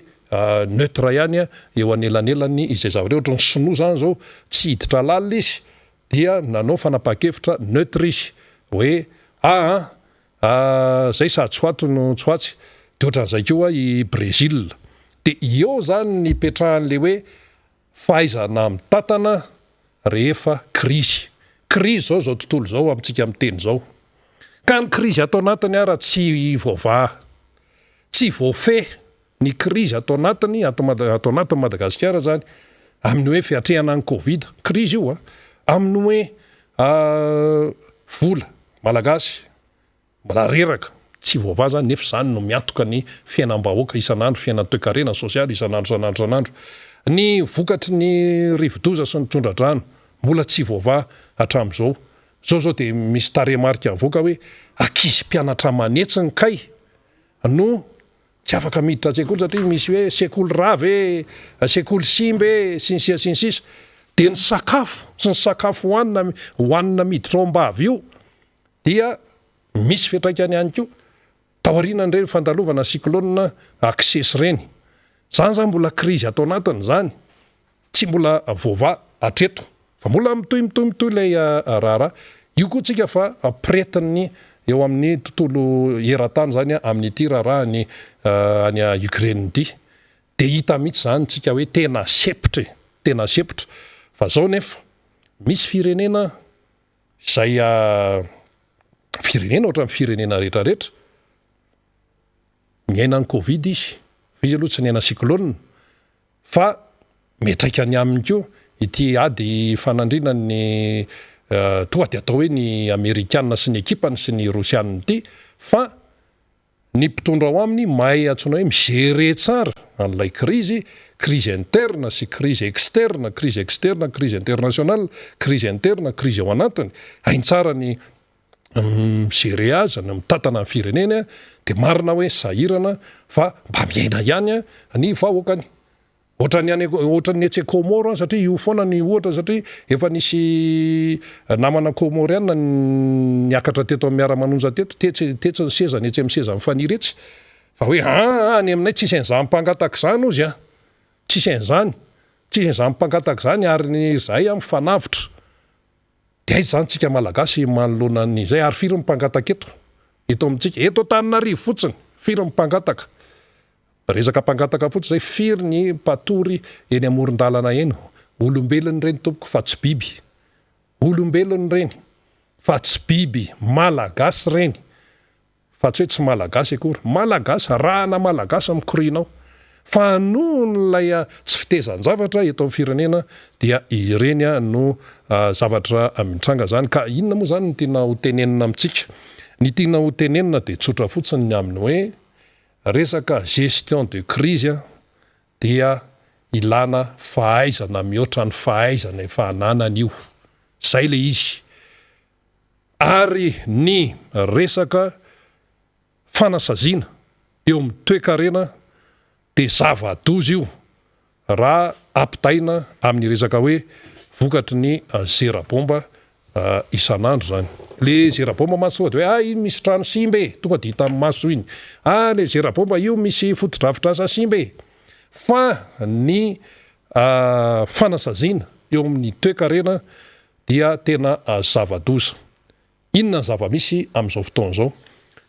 neutre ihany eo anelanelany izay zavatra ohatra ny sinoa zany zao tsy hiditra lalina izy dia nanao fanapa-kevitra neutre izy hoe zay sady tsoato no tsoatsy de ohatran'izay koa i Brésil de eo zany ny petrahan'le hoe fahaizana mitatana rehefa krizy zao tontolo zao amintsika miteny zao ka ny krizy atao anatiny raha tsy voava tsy voafe ny krizy atao anatiny atao anatin'ny Madagasikara zany amin'ny hoe fiatrehana ny Covid krizy io amin'ny hoe vola malagasy mbola reraka tsy voava zany nefa zany no miatoka ny fiainam-bahoaka isan'andro, fiainan-toekarena sosialy isan'andro ny vokatry ny rivodoza sy ny tondra-drano mbola tsy voava hatramin'izao zao dia misy taremarika avoaka hoe ankizy mpianatra manetsy ny kay no tsy afaka miditra an-tsekoly satria misy hoe sekoly rave sekoly simbe sy ny sisa dia ny sakafo sy ny sakafo hoanina miditra ao am-bavy io dia misy fiantraikany ihany koa taoriana ireny fandalovana cyclone access reny zany zany mbola krizy atao anatiny zany tsy mbola voava atreto fa mbola mitoy ilay raharaha io koa tsika fa pretin'ny eo amin'ny tontolo eran-tany zany amin'ity raharahany any Ukraine ity de hita mihitsy zany tsika hoe tena sepitra fa zao nefa misy firenena zay firenena ohatra ny firenena rehetrarehetra miaina ny Covid izy aloha tsy niaina cyclone fa metraika ny aminy koa ity ady fanandrina ny tonga dia atao hoe ny Amerikanina sy ny ekipany sy ny Rosianina ity fa ny mpitondra ao aminy mahay antsoina hoe migere tsara an'ilay krizy interne sy krizy externe, krizy internationale, krizy interne, krizy ao anatiny hainy tsara ny migere azy ny mitatana ny firenena dia marina hoe sahirana fa mba miaina ihany ny vahoakany ohatran'ny etsy Comore satria io foana ny ohatra satria efa nisy namana comoriana niakatra teto amin'ny miara-manonja teto tetsa ny seza ny etsy amin'ny seza mifaniretsy fa hoe any aminay tsisy an'izany mpangataka zany ozy tsisy an'izany mpangataka zany ary ny zay mifanavitra dia aizy zany tsika malagasy manoloana n'izay ary firy mpangataka eto amintsika eto Antananarivo fotsiny firy mpangataka resaka mpangataka fotsiny zay firy ny patory eny amoron-dalana eny olombelony reny tompoko fa tsy biby olombelony reny fa tsy biby malagasy reny fa tsy hoe tsy malagasy akory malagasy rahana malagasy mikorianao fa nohon'lay tsy fitezan-javatra eto amin'ny firenena dia ireny no zavatra mitranga zany ka inona moa zany ny tiana ho tenenina amintsika ny tiana ho tenenina dia tsotra fotsiny amin'ny hoe resaka gestion de crise dia ilana fahaizana mihoatra ny fahaizana efa ananan'io zay le izy ary ny resaka fanasaziana eo amin'ny toe-karena dia zava-doza io raha ampitaina amin'ny resaka hoe vokatry ny zera-bomba isan'andro zany le zera-bomba maso dia hoe iny misy trano simbe tonga dia hita amin'ny maso iny le zera-bomba io misy foto-drafitra asa simbe fa ny fanasaziana eo amin'ny toe-karena dia tena zava-doza. Inona ny zava-misy amin'izao fotoana izao?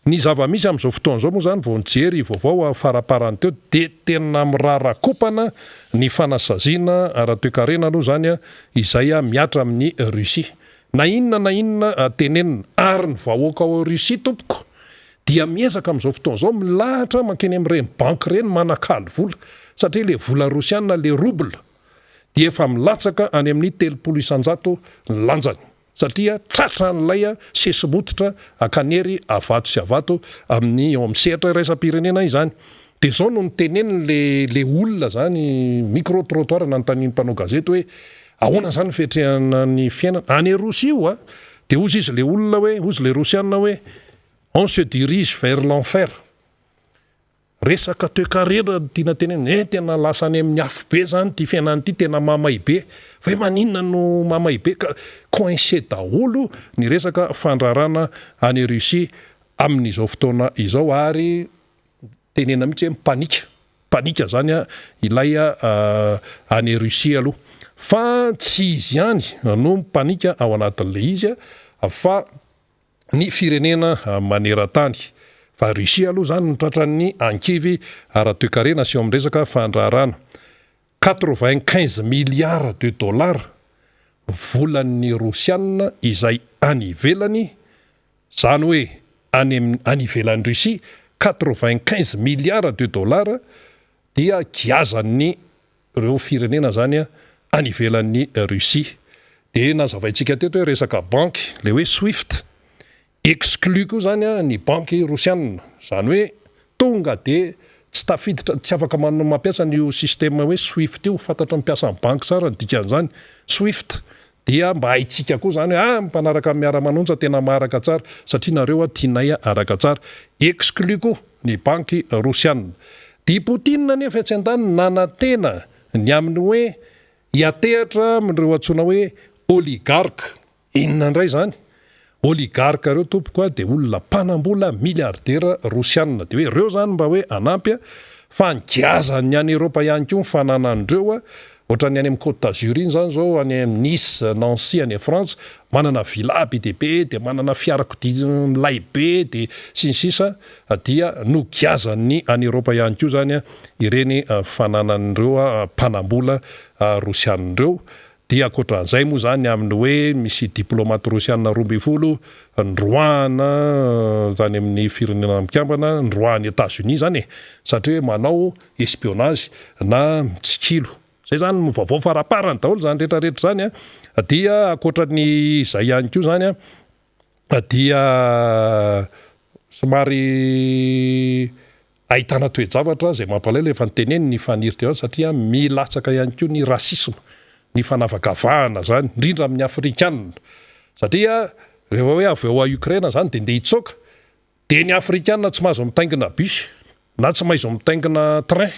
Ny zava-misy amin'izao fotoana izao moa zany vao nijery vaovao faraparany teo dia tena mirarakopana ny fanasaziana ara-toe-karena aloha zany izay miatra amin'ny Russie. Na inona tenenina ary ny vahoaka ao Russie tompoko dia miezaka amin'izao fotoana izao milahatra mankeny amin'ireny banky ireny manakaly vola, satria le vola rosiana le rouble dia efa milatsaka any amin'ny 300 ny lanjany, satria tratra n'ilay sesimototra akanery avato sy avato amin'ny eo amin'ny sehatra raisam-pirenena izany. Dia zao no niteneny le olona zany micro-trottoir nanontaniany mpanao gazety hoe ahoana zany fetrehana ny fiainana any Russie io dia ozy izy le olona hoe ozy le rosiana hoe on se dirige vers l'enfer. Resaka toe-karena tiana teneny tena lasa any amin'ny afo be zany ty fiainany ty tena mamay be. Fa maninona no mamay be ka coincé daholo ny resaka fandrarana any Russie amin'izao fotoana izao ary tenena mihitsy hoe panika zany ilay any Russie aloha. Fa tsy izy ihany no panika ao anatin'le izy fa ny firenena maneran-tany. Fa Russie aloha zany nitratran'ny ankivy ara-toe-karena sy eo amin'ny resaka fandrarana 95 milliards de dollars volan'ny Rosiana izay any ivelany, zany hoe any ivelan'ny Russie 95 milliards de dollars dia giazan'ny reo firenena zany any ivelan'ny Russie. Dia nazavaintsika teto hoe resaka banky le hoe Swift exclu koa zany ny banky rosiana, zany hoe tonga de tsy tafiditra, tsy afaka mampiasa n'io système hoe Swift io, fantatra mampiasa ny banky tsara ny dikan'izany Swift. Dia mba haitsika koa zany hoe mpanaraka miara-manonja tena maharaka tsara satria nareo tianay araka tsara. Exclu koa ny banky rosiana. Dia Poutine nefa tsy an-tany nanantena ny amin'ny hoe hiatehatra amin'ireo antsoina hoe oligarque. Inona indray zany? Oligarque reo tompoko dia olona mpanambola miliardera rosiana. Dia hoe reo zany mba hoe anampy fa ngiazany any Eropa ihany koa fananandreo ohatra ny any amin'ny Côte d'Azur zany zao, any amin'ny Nice, Nancy any France manana villa be dia be, dia manana fiarakodia milay be dia sy ny sisa, dia no giazany any Eropa ihany koa zany ireny fananandreo mpanambola rosianandreo. Dia ankoatran'izay moa zany amin'ny hoe misy diplomate rosiana 12 ndroana zany amin'ny firenena mikambana, ndroany États-Unis zany satria manao espionnage na mitsikilo. Zay zany vaovao faraparany daholo zany rehetrarehetra zany dia ankoatran'ny izay ihany koa zany dia somary ahitana toe-javatra zay mampalahelo efa niteneny ny faniry teo satria milatsaka ihany koa ny rasisme, ny fanavakavahana zany indrindra amin'ny Afrikanina, satria rehefa hoe avy ao a Ukraine zany dia ndeha hitsoaka dia ny Afrikanina tsy mahazo mitaingina bus na tsy mahazo mitaingina train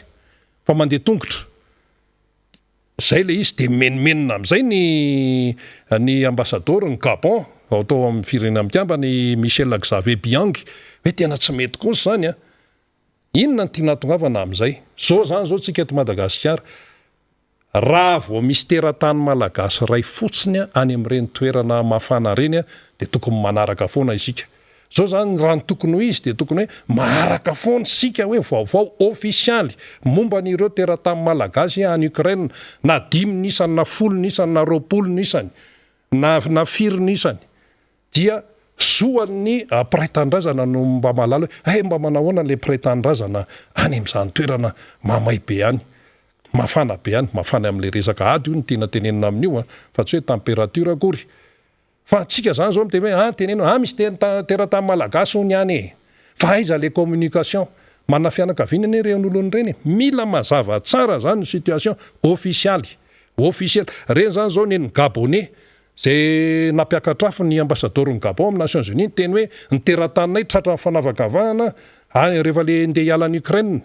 fa mandeha tongotra. Zay le izy dia menomenina amin'izay ny ambassadeur ny Gabon atao amin'ny firenena mikamba ny Michel Xavier Biang hoe tena tsy mety kosa zany inona ny tiana tongavana amin'izay. Zao zany zao tsika eto Madagasikara raha vao misy teratany malagasy ray fotsiny any amin'ireny toerana mafana reny dia tokony manaraka foana isika. Zao zany raha ny tokony ho izy dia tokony hoe maharaka foana sika hoe vaovao ofisialy momba n'ireo teratany malagasy any Ukraine, na 5 nisany na 10 nisany na 20 nisany na 5 nisany, dia soan'ny mpiray-tandrazana no mba malala hoe mba manahoana le mpiray-tandrazana any amin'izany toerana mamay be any, mafana be any, mafana amin'le resaka ady io ny tena tenenina amin'io fa tsy hoe température akory. Fa antsika zany zao miteny hoe teneno misy teratany malagasy ho niany fa aiza le communication manana fianakaviana ane reny olony reny, mila mazava tsara zany ny situation officialy reny zany zao ny Gabonais zay nampiakatrafo ny ambassadeur ny Gabon amin'ny Nations Unies teny hoe ny teratanay tratra ny fanavakavahana rehefa le ndeha hiala ny Ukraine.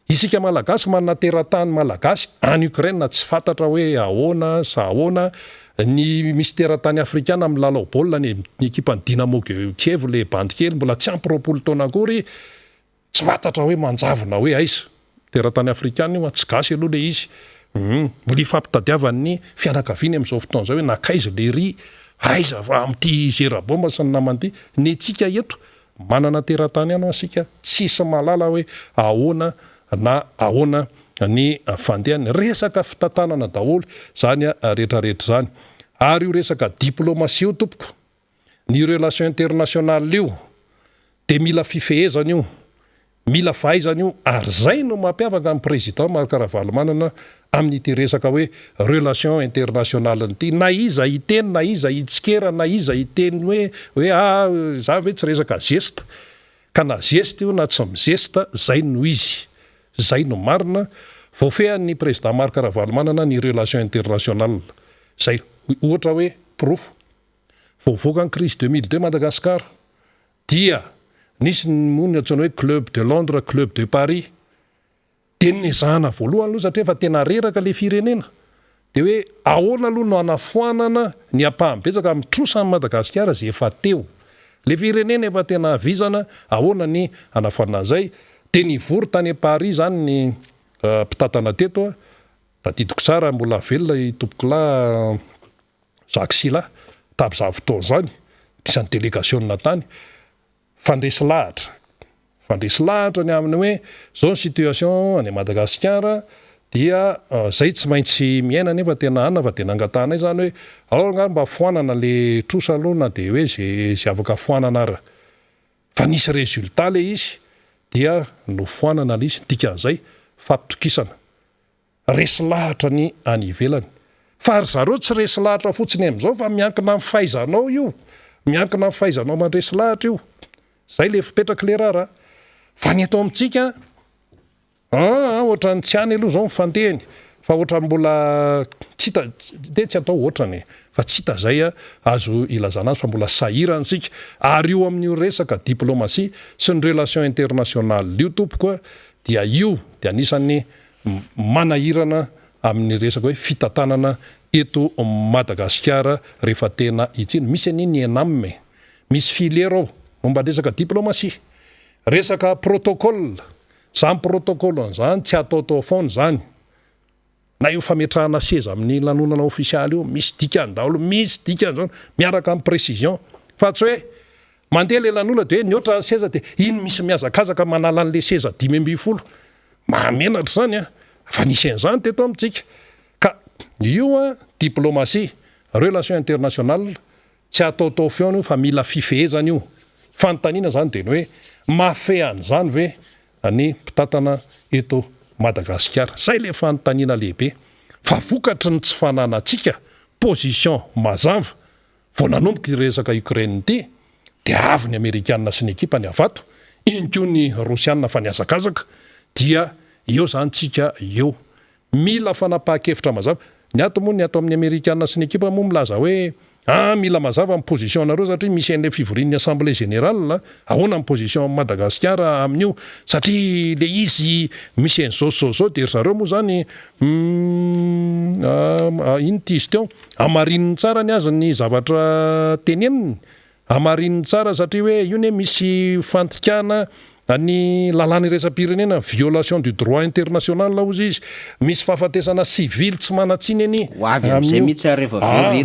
Isika malagasy manana teratany malagasy any Ukraine tsy fantatra hoe ahoana sa ahoana. Ny misy teratany afrikana amin'ny lalao baolina ny ekipany Dynamo Kiev le bandy kely mbola tsy ampy 20 taona akory, tsy fantatra hoe manjavona hoe aiza teratany afrikana io tsy gasy aloha le izy mbola ifampitadiavan'ny fianakaviany amin'izao fotoana zao hoe nakaiza le ry aiza fa am'ty Zeraboma sy ny namany ty ny tsika eto manana teratany ihany asika tsisy malala hoe ahoana na ahoana ny fandehany resaka fitantanana daholo zany rehetrarehetra zany ary io resaka diplomasia io tompoko ny relation internationale io de mila fifehezana io mila fahaizana io ary zay no mampiavaka amin'ny président Marc Ravalomanana amin'ity resaka hoe relation internationale nyity na iza iteny na iza itsikera na iza iteny hoe za ve tsy resaka geste ka na geste io na tsy migeste zay no izy zay no marina voafehan'ny président Marc Ravalomanana ny relation internationale zay ohatra hoe profo voavoaka ny crise 2002 Madagasikara dia nisy monina atsona hoe club de Londres, club de Paris de nezahana voalohany aloha satria efa tena reraka le firenena de hoe ahoana aloha no anafoanana ny ampahambetsaka amin'ny trosa ny Madagasikara zay efa teo le firenena efa tena avizana ahoana ny anafoanana zay de nivory tany Paris zany ny mpitatana teto tadidiko tsara mbola velona i tompokola Jacques Sila tam'izany fotoana zany isan'ny délégation natany fandresy lahatra ny aminy hoe zao ny situation any Madagasikara dia zay tsy maintsy miaina nefa tena anna fa de nangatanay zany hoe ao nga mba foanana le trosa aloha na de hoe zay afaka foanana ara fa nisy résultat le izy dia no foanana le izy dikan'izay fampitokisana resy lahatra ny any ivelany fa ary zareo tsy resy lahatra fotsiny am'izao fa miankina amin'ny fahaizanao io miankina amin'ny fahaizanao mandresy lahatra io zay le fipetraka le rara fa ny eto amintsika ohatrany tsy any aloha zao mifandehany fa ohatrany mbola tsy hita de tsy atao ohatrany fa tsy hita zay azo ilazana azy fa mbola sahirantsika ary io amin'io resaka diplomatie sy ny relation internationale io tompoko dia io de anisan'ny manahirana amin'ny resaka hoe fitantanana eto Madagasikara rehefa tena itsiny misy aniny enamme misy filera ao momba resaka diplomatie resaka protocole zany protocole zany tsy ataotao foana zany na io fametrahana seza amin'ny lanonana ofisialy io misy dikany daholo misy dikany zany miaraka amin'ny précision fa tsy hoe mandeha le lanonana de hoe niotra seza de iny misy miazakazaka manala an'le seza 520 mahamenatra zany fa nisy an'izany teto amintsika ka io diplomatie relation internationale tsy ataotao feona io fa mila fifehezana io fanontaniana zany de hoe mafehan' zany ve ny mpitatana eto Madagasikara zay le fanontaniana lehibe fa vokatry ny tsy fananatsika position mazava vao nanomboka resaka Ukraine ty de avy ny Amerikanina sy ny ekipany avato iny ko ny Rosianina fa niazakazaka dia eo zany tsika eo mila fanapaha-kevitra mazava ny ato moa ny ato amin'ny Amerikanina sy ny ekipa moa milaza hoe mila mazava amin'ny position nareo satria misy an'le fivorin'ny assemblée générale ahoana amin'ny position Madagasikara amin'io satria le izy misy an'izao de zareo moa zany iny ty izy teo amarininy tsara ny azy ny zavatra teneniny amarininy tsara satria hoe io ne misy fantikana ny lalàna iresa-pirenena violation du droit international ozy izy misy fahafatesana civil tsy manatsiny eny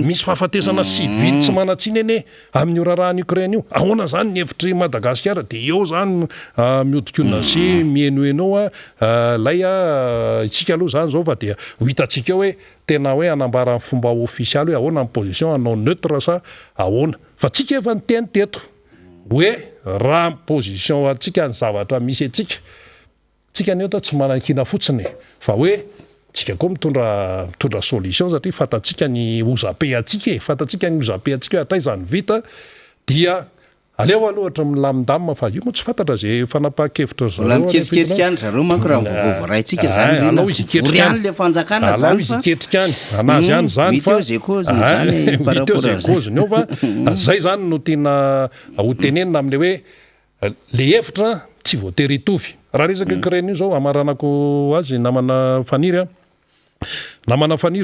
misy fahafatesana civil tsy manatsiny eny amin'ny raharahan'ny Ukraine io ahoana zany ny hevitry Madagasikara de eo zany miodikona sy mienoenao lay itsika aloha zany zao fa de ho hitatsika hoe tena hoe anambara amin'ny fomba ofisialy hoe ahoana amin'ny position anao neutre sa ahoana fa tsika efa nyteny teto hoe raha position atsika ny zavatra misy atsika tsika ny ota tsy manakina fotsiny fa hoe tsika koa mitondra solution satria fatatsika ny ozape atsika fatatsika ny ozape atsika hoe ataizany vita dia aleo aloha ohatra milamindamina fa io moa tsy fantatra zay fanapaha-kevitra zareo miketriketrika any zareo manko raha vovovoraitsika zany alao izy iketrikany le fanjakana alao izy iketrikany anazy ihany zany fa zay koziny koziny eo fa zay zany no tena ho tenenina am'le hoe le hevitra tsy voatery hitovy raha resaka Ukraine io zao amaranako azy namana faniry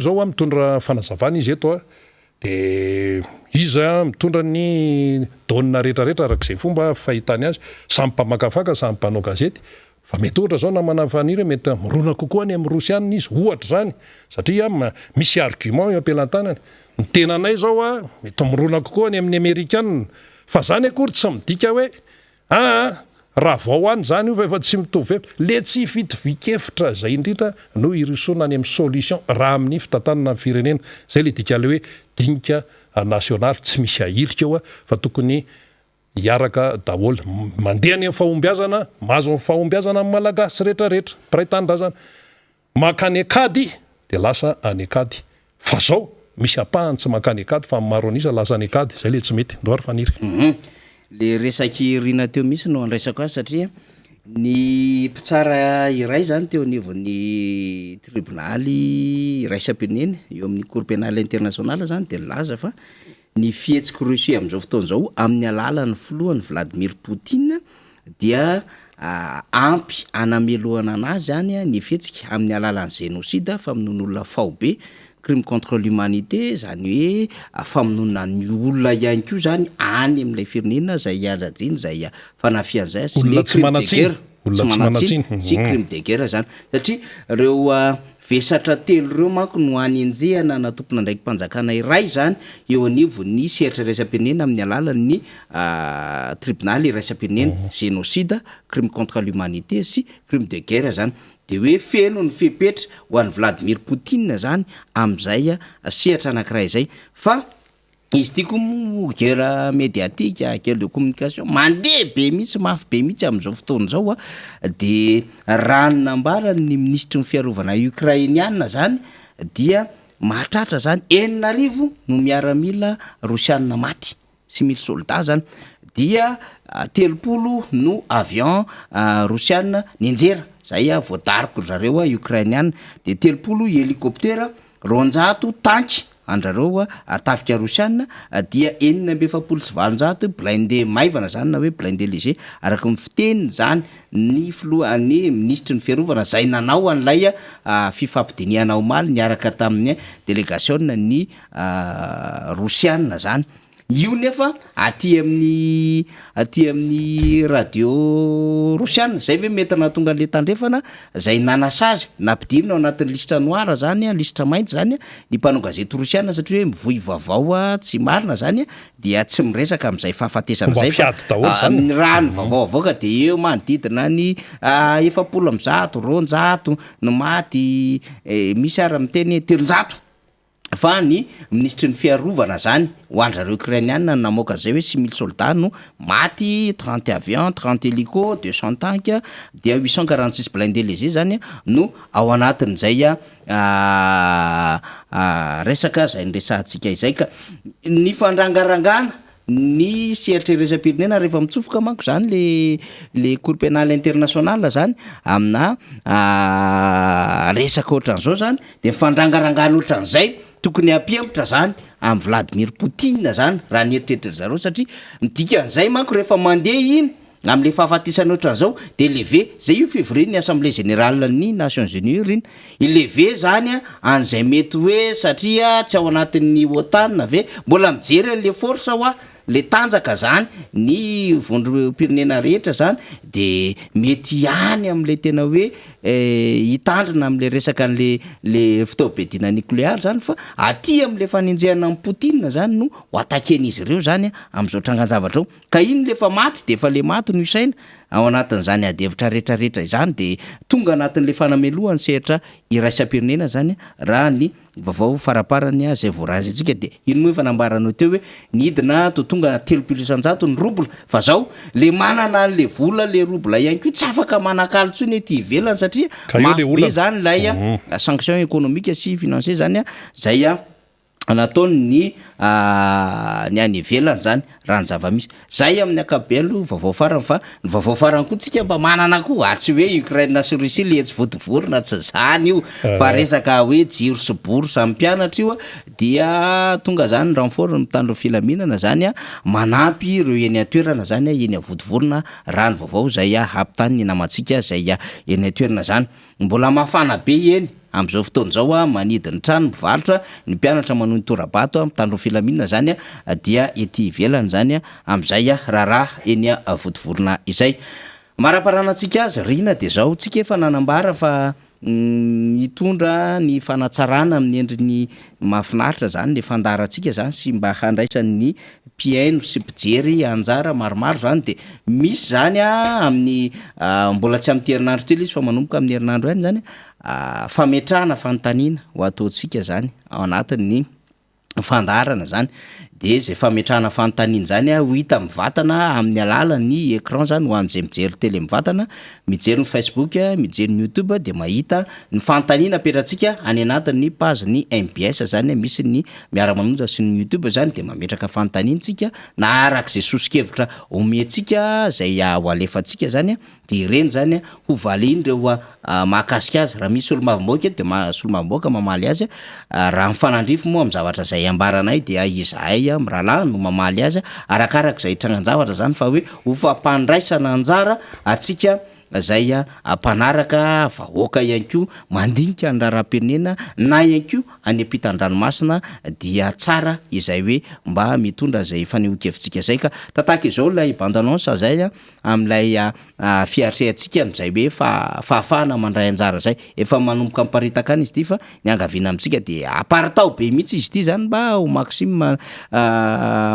zao mitondra fanazavana izy eto de izy mitondra ny dônina rehetrarehetra arak'izay fomba fahitany azy samy mpamakafaka samy mpanao gazety fa mety ohatra zao na manafaniry mety mirona kokoa ny amin'ny rosianina izy ohatra zany satria misy argument eo ampelantanany ny tenanay zao a mety mirona kokoa ny amin'ny amerikanina fa zany akory tsy midika hoe raha vao any zany io fa efa tsy mitovy le tsy fitovikefitra zay indrindra no irisona any amin'ny solution raha amin'ny fitantanana amin'ny firenena zay le dika le hoe dinika nasionaly tsy misy ahirika eo a fa tokony hiaraka daholo mandeha any amin'ny fahombiazana mahazo amin'ny fahombiazana amin'ny malagasy rehetrarehetra piraitanindrazana makany akady de lasa any akady fa zao misy apahany tsy makany akady fa maro anisa lasa any akady zay le tsy mety ndoary faniry le resaky rina teo misy no andraisako azy satria ny mpitsara iray zany teo anivon'ny tribonaly iraisam-pirenena eo amin'ny cour pénale internationale zany de laza fa ny fihetsiky Russie amin'izao fotoan'izao amin'ny alalan'ny filohany Vladimir Poutine dia ampy anamelohana anazy zany ny fihetsiky amin'ny alalan'ny génocide famonoan'olona fao be crime contre l'humanité zany hoe famonoana ny olona ihany koa zany any amin'ilay firenena zay ialajiny zay fanafian'izay sy le crime de guerre sy crime de guerre zany satria reo vesatra telo reo manko no anenjehana na tompona ndraiky mpanjakana iray zany eo anivo ny sehatra iraisam-pirenena amin'ny alalan'ny tribunal iraisam-pirenena génocide crime contre l'humanité sy crime de guerre zany de hoe feno ny fepetra ho an'ny Vladimir Poutine zany am'izay sehatra anankiray zay fa izy tia koa guerre médiatique guerre de communication mandeha be mihitsy mafy be mihitsy amin'izao fotoana zao de raha nambarany ny ministry ny fiarovana ukrainiana zany dia mahatratra zany 9,000 no miaramila rosianina maty 6,000 soldat zany dia 30 no avion rosianina ninjera zay voadariko zareo ukrainiana de 30 hélicoptera 200 tanky andrareo atafika rosianina dia 970 blindé maivana zany na hoe blindé léger araka ny fiteniny zany ny filohan'ny ministry ny fiarovana zay nanao an'ilay fifampidiniana omaly niaraka tamin'ny délégation ny rosianina zany io nefa aty amin'ny radio rosianina zay ve mety nahatonga le tandrefana zay nanasazy nampidirina ao anatin'ny listra noira zany listra mainty zany ny mpanao gazety rosianina satria hoe mivoy vaovao tsy marina zany dia tsy miresaka amin'izay fahafatesana zay raha ny vaovao avoaka de eo manodidina ny 700 no maty misy ara miteny 300 fa ny ministry ny fiarovana zany ho andrareo ukrainiana namoaka zay hoe 6,000 soldats no maty 30 avions 30 hélico 200 tanks dia 846 blindés légers zany no ao anatin'izay resaka zay nresantsika izay ka ny fandrangarangana ny sehatra iraisam-pirenena rehefa mitsofoka manko zany le cour pénale internationale zany amina resaka ohatran'izao zany de fandrangarangana ohatran'izay tokony ampiempotra zany amin'ny Vladimir Poutine zany raha nieritreritry zareo satria midika an'izay manko rehefa mandeha iny amin'le fahafatisany ohatran'izao de leve zay io février ny assemblée générale ny Nations Unies riny ileve zany an'izay mety hoe satria tsy ao anatin'ny OTAN ve mbola mijery le force hoa le tanjaka zany ny vondrom-pirenena rehetra zany de mety ihany am'le tena hoe hitandrina am'le resaka le fitaovam-piadiana nucléaire zany fa aty am'le fanenjehana amin'ny Poutine zany no ho ataken'izy ireo zany am'izao trangan-javatra ao ka iny lefa maty de efa le maty no isaina ao anatin'izany adevitra rehetrarehetra izany de tonga anatin'le fanamelohany sehatra iraisam-pirenena zany raha ny vaovao faraparany zay voarazy antsika de ino moa efa nambaranao teo hoe nidina tonga 3,100 ny rouble fa zao le manana le vola le rouble ihany koa tsy afaka manakalo tsony ety ivelany satria mafy be zany lay sanction économique sy financier zany zay nataony ny any ivelany zany raha ny zava-misy zay amin'ny ankapobeny aloha vaovao farany fa ny vaovao farany koa tsika mba manana koa tsy hoe Ukraine sy Russie le tsy votivorona tsy zany io fa resaka hoe jiro sy bourse amin'ny mpianatra io dia tonga zany renfort mitandro filaminana zany manampy ireo eny atoerana zany eny avotivorona raha ny vaovao zay hampitany ny namantsika zay eny atoerana zany mbola mafana be eny am'izao fotoan'izao manidiny trano mivarotra ny mpianatra manao ny torabato mitandro filaminana zany dia ety ivelany zany am'izay raharaha eny votivorona izay maraparanantsika azy rina de zao tsika efa nanambara fa mitondra ny fanatsarana amin'ny endriny mahafinaritra zany le fandarantsika zany sy mba handraisan'ny mpiaino sy mpijery anjara maromaro zany de misy zany amin'ny mbola tsy amin'ny herinandro telo izy fa manomboka amin'ny herinandro any zany fametrahana fanontaniana ho ataontsika zany ao anatin'ny fandarana zany de zay fametrahana fanontaniana zany ho hita mivatana amin'ny alalan'ny écran zany ho an'izay mijery tele mivatana mijery ny Facebook mijery ny YouTube de mahita ny fanontaniana apetratsika any anatin'ny page ny MBS zany misy ny miara-manonja sy ny YouTube zany de mametraka fanontaniantsika na arak'izay sosikevitra omentsika zay ho alefatsika zany de ireny zany ho valin'ireo mahakasika azy raha misy olo-mavomboaka de olo-mavomboaka mamaly azy raha mifanandrify moa amin'ny zavatra zay ambaranay de izahay mirahalahy no mamaly azy arakarak'izay hitrangan-javatra zany fa hoe ho fampandraisana anjara atsika zay mpanaraka vahoaka ihany koa mandinika ny raharam-pirenena na ihany koa any ampitan-dranomasina dia tsara izay hoe mba mitondra zay fanehoan-kevitsika zay ka tataka izao lay bande-annonce zay amin'ilay fiatrehantsika am'izay hoe fahafahana mandray anjara zay efa manomboka miparitaka any izy ty fa ny angaviana amintsika de apartao be mihitsy izy ty zany mba ho maxime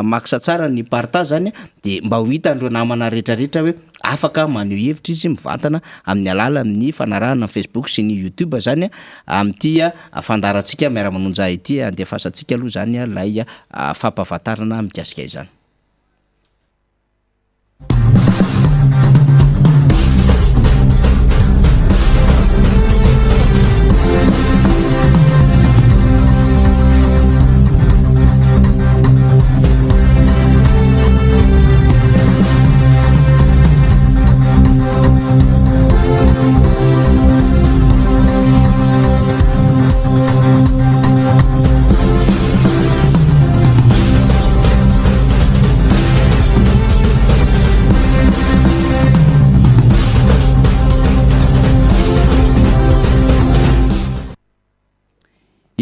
maksa tsara ny partage zany de mba ho hitan'ireo namana rehetrarehetra hoe afaka maneho hevitra izy mivatana amin'ny alala amin'ny fanarahana Facebook sy ny YouTube zany amin'ty fandarantsika miara-manonja ity andefasantsika aloha zany lay fampahafantarana mikasika izany.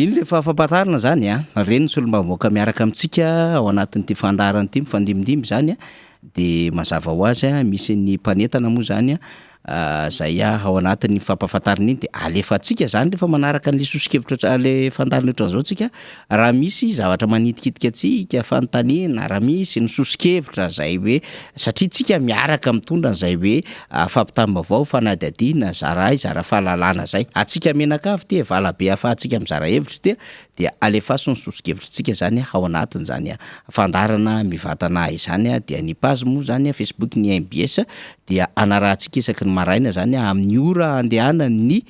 Iny le fahafampatarana zany reny sy olo-mavomboaka miaraka amintsika ao anatin'ity fandarana ity mifandimindimy zany de mazava ho azy misy ny mpanentana moa zany zay ao anatin'ny fampahafantarana iny de alefatsika zany rehefa manaraka an'le sosikevitra le fandarana ohatran'izao tsika raha misy zavatra manitikitika atsika fanontaniana raha misy ny sosikevitra zay hoe satria tsika miaraka mitondra zay hoe fampitambavao fanadadiana zara zara fahalalana zay atsika menakavy ty valabe afahantsika mizara hevitra ty de alefaso ny sosikevitrintsika zany ao anatin' zany fandarana mivatana izany de ny page moa zany Facebook ny MBS dia anarahantsika isaky ny maraina zany amin'ny ora andehana ny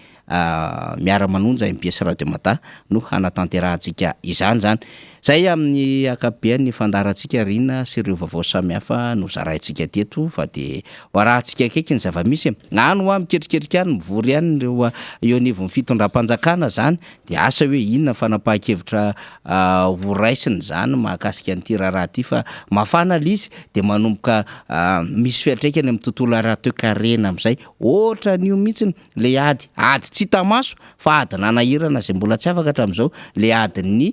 miara-manonja MBS Radio Matin no hanatanterahανtsika izany zany zay amin'ny akabeany fandarantsika rina sy ireo vaovao samihafa no zarahintsika teto fa de warahantsika akaiky ny zava-misy ngano miketriketrika any mivory any ireo eo anivon'ny fitondram-panjakana zany de asa hoe inona fanapahan-kevitra ho raisiny zany mahakasika an'ity raharaha ty fa mafana lizy de manomboka misy fiatraikany amin'ny tontolo ara-toe-karena am'izay ohatra an'io mihitsy le ady tsy tamaso fa ady nanahirana zay mbola tsy afaka hatramin'izao le adin'ny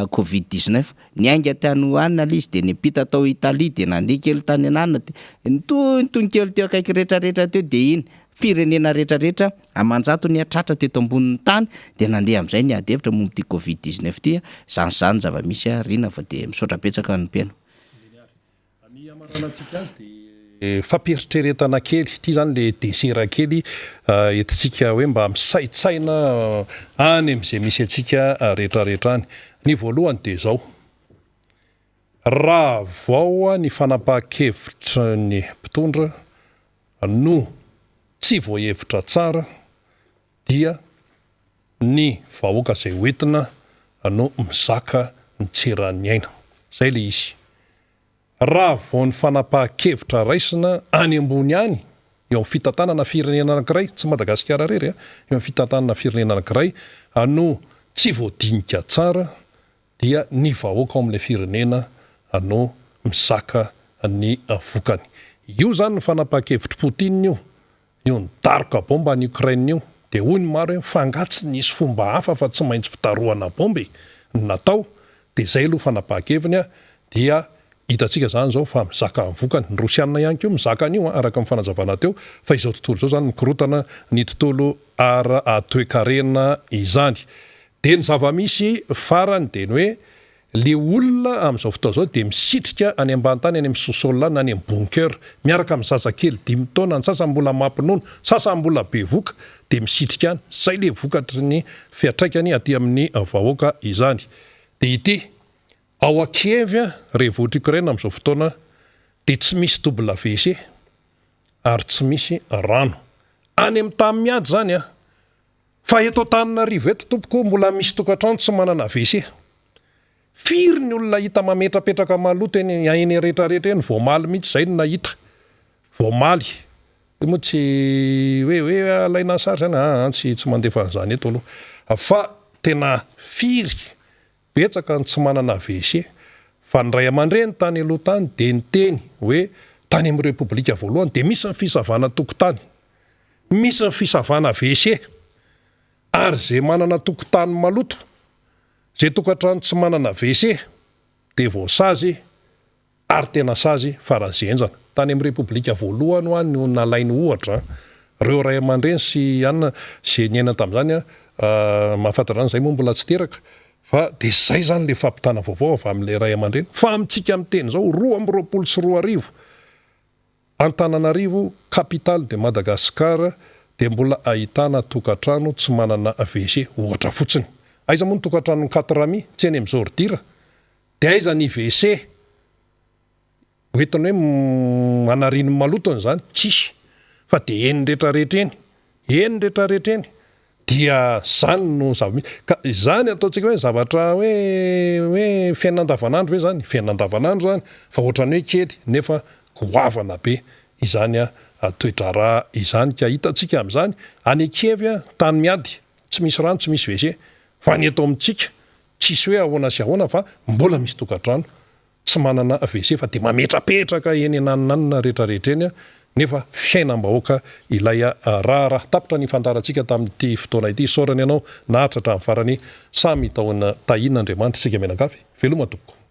Covid-19 ny ainga tany hoanina lizy de nipita tao Italia de nandeha kely tany anana de nitony kely teo akaiky rehetrarehetra teo de iny firenena rehetrarehetra amanjato ny atratra teto ambonin'ny tany de nandeha am'izay ny adevitra momba ty Covid-19 ty zany zava-misy rina fa de misaotra betsaka ny mpeno. Ny amaranantsika azy de fampieritrretana kely ty zany le desera kely etitsika hoe mba misaitsaina any am'izay misy atsika rehetrarehetra any. Ny voalohany de zao raha vao ny fanapahan-kevitra ny mpitondra no tsy voahevitra tsara dia ny vahoaka zay hoentina no mizaka mitseran'ny aina zay le izy. Raha vao ny fanapahan-kevitra raisina any ambony any eo amin'ny fitantanana firenena anankiray tsy Madagasikara rery eo amin'ny fitantanana firenena anankiray no tsy voadinika tsara dia ny vahoaka ao amin'ilay firenena no mizaka ny vokany. Io zany ny fanapahan-kevitry Poutine io ny daroka bomba ny Ukraine io de hoy ny maro hoe fangatsy nisy fomba hafa fa tsy maintsy fitarohana bomba natao de zay aloha fanapahan-keviny dia hitantsika zany zao fa mizaka nivokany ny rosianina ihany keo mizaka an'io araka ny fanazavana teo fa izao tontolo zao zany mikorotana ny tontolo ara atoekarena izany de ny zava-misy farany de ny hoe le olona amin'izao fotoana zao de misitrika any ambantany any amin'ny sous-sol na any amin'ny bunker miaraka amin'ny zazakely 5 taona ny sasany mbola mampinono sasany mbola be voka de misitrika any zay le vokatry ny fiatraikany aty amin'ny vahoaka izany de ity ao Kiev rehevohatra Ukraine amin'izao fotoana de tsy misy double WC ary tsy misy rano any amin'ny tany miady zany fa eto Antananarivo eto tompoko mbola misy tokantrano tsy manana WC firy ny olona hita mametrapetraka maloto eny eny rehetrarehetra eny voamaly mihitsy zay no nahita voamaly moa tsy hoe alaina sary zany tsy mandefa an'izany eto aloha fa tena firy betsaka ny tsy manana WC fa ny ray aman-dreny tany aloha tany de ny teny hoe tany amin'ny repoblika voalohany de misy ny fisavana tokotany misy ny fisavana WC ary zay manana tokotany maloto zay tokantrano tsy manana WC de voasazy ary tena sazy faranzenjana tany amin'ny repoblika voalohany ho any no nalainy ohatra reo ray aman-dreny sy anna sy niaina tamin'izany mahafantatra zay moa mbola tsy teraka fa de zay zany le fampitana vaovao avy amin'le ray aman-dreny fa amintsika amin'ny teny zao 2 sy 4 Antananarivo capitale de Madagascar de mbola ahitana tokantrano tsy manana WC ohatra fotsiny aiza moa ny tokantrano 4 ami tsy eny amin'izao ordira de aiza ny WC hoetiny hoe anariny malotony zany tsisy fa de eny rehetrarehetra eny dia zany no zava-misy ka zany ataontsika hoe zavatra hoe fiainan-davanandro hoe zany fiainan-davanandro zany fa ohatrany hoe kely nefa goavana be izany toedrara izany ka hitantsika amin'izany any Kiev tany miady tsy misy rano tsy misy WC fa ny eto amintsika tsisy hoe ahoana sy ahoana fa mbola misy tokantrano tsy manana WC fa de mametrapetraka eny ananina rehetrarehetra eny nefa fiainam-bahoaka ilay raha tapitra ny fandarantsika tamin'ity fotoana ity saorany ianao nahatratra amin'ny farany samy taona tahin'Andriamanitra sika menakafy veloma tompoko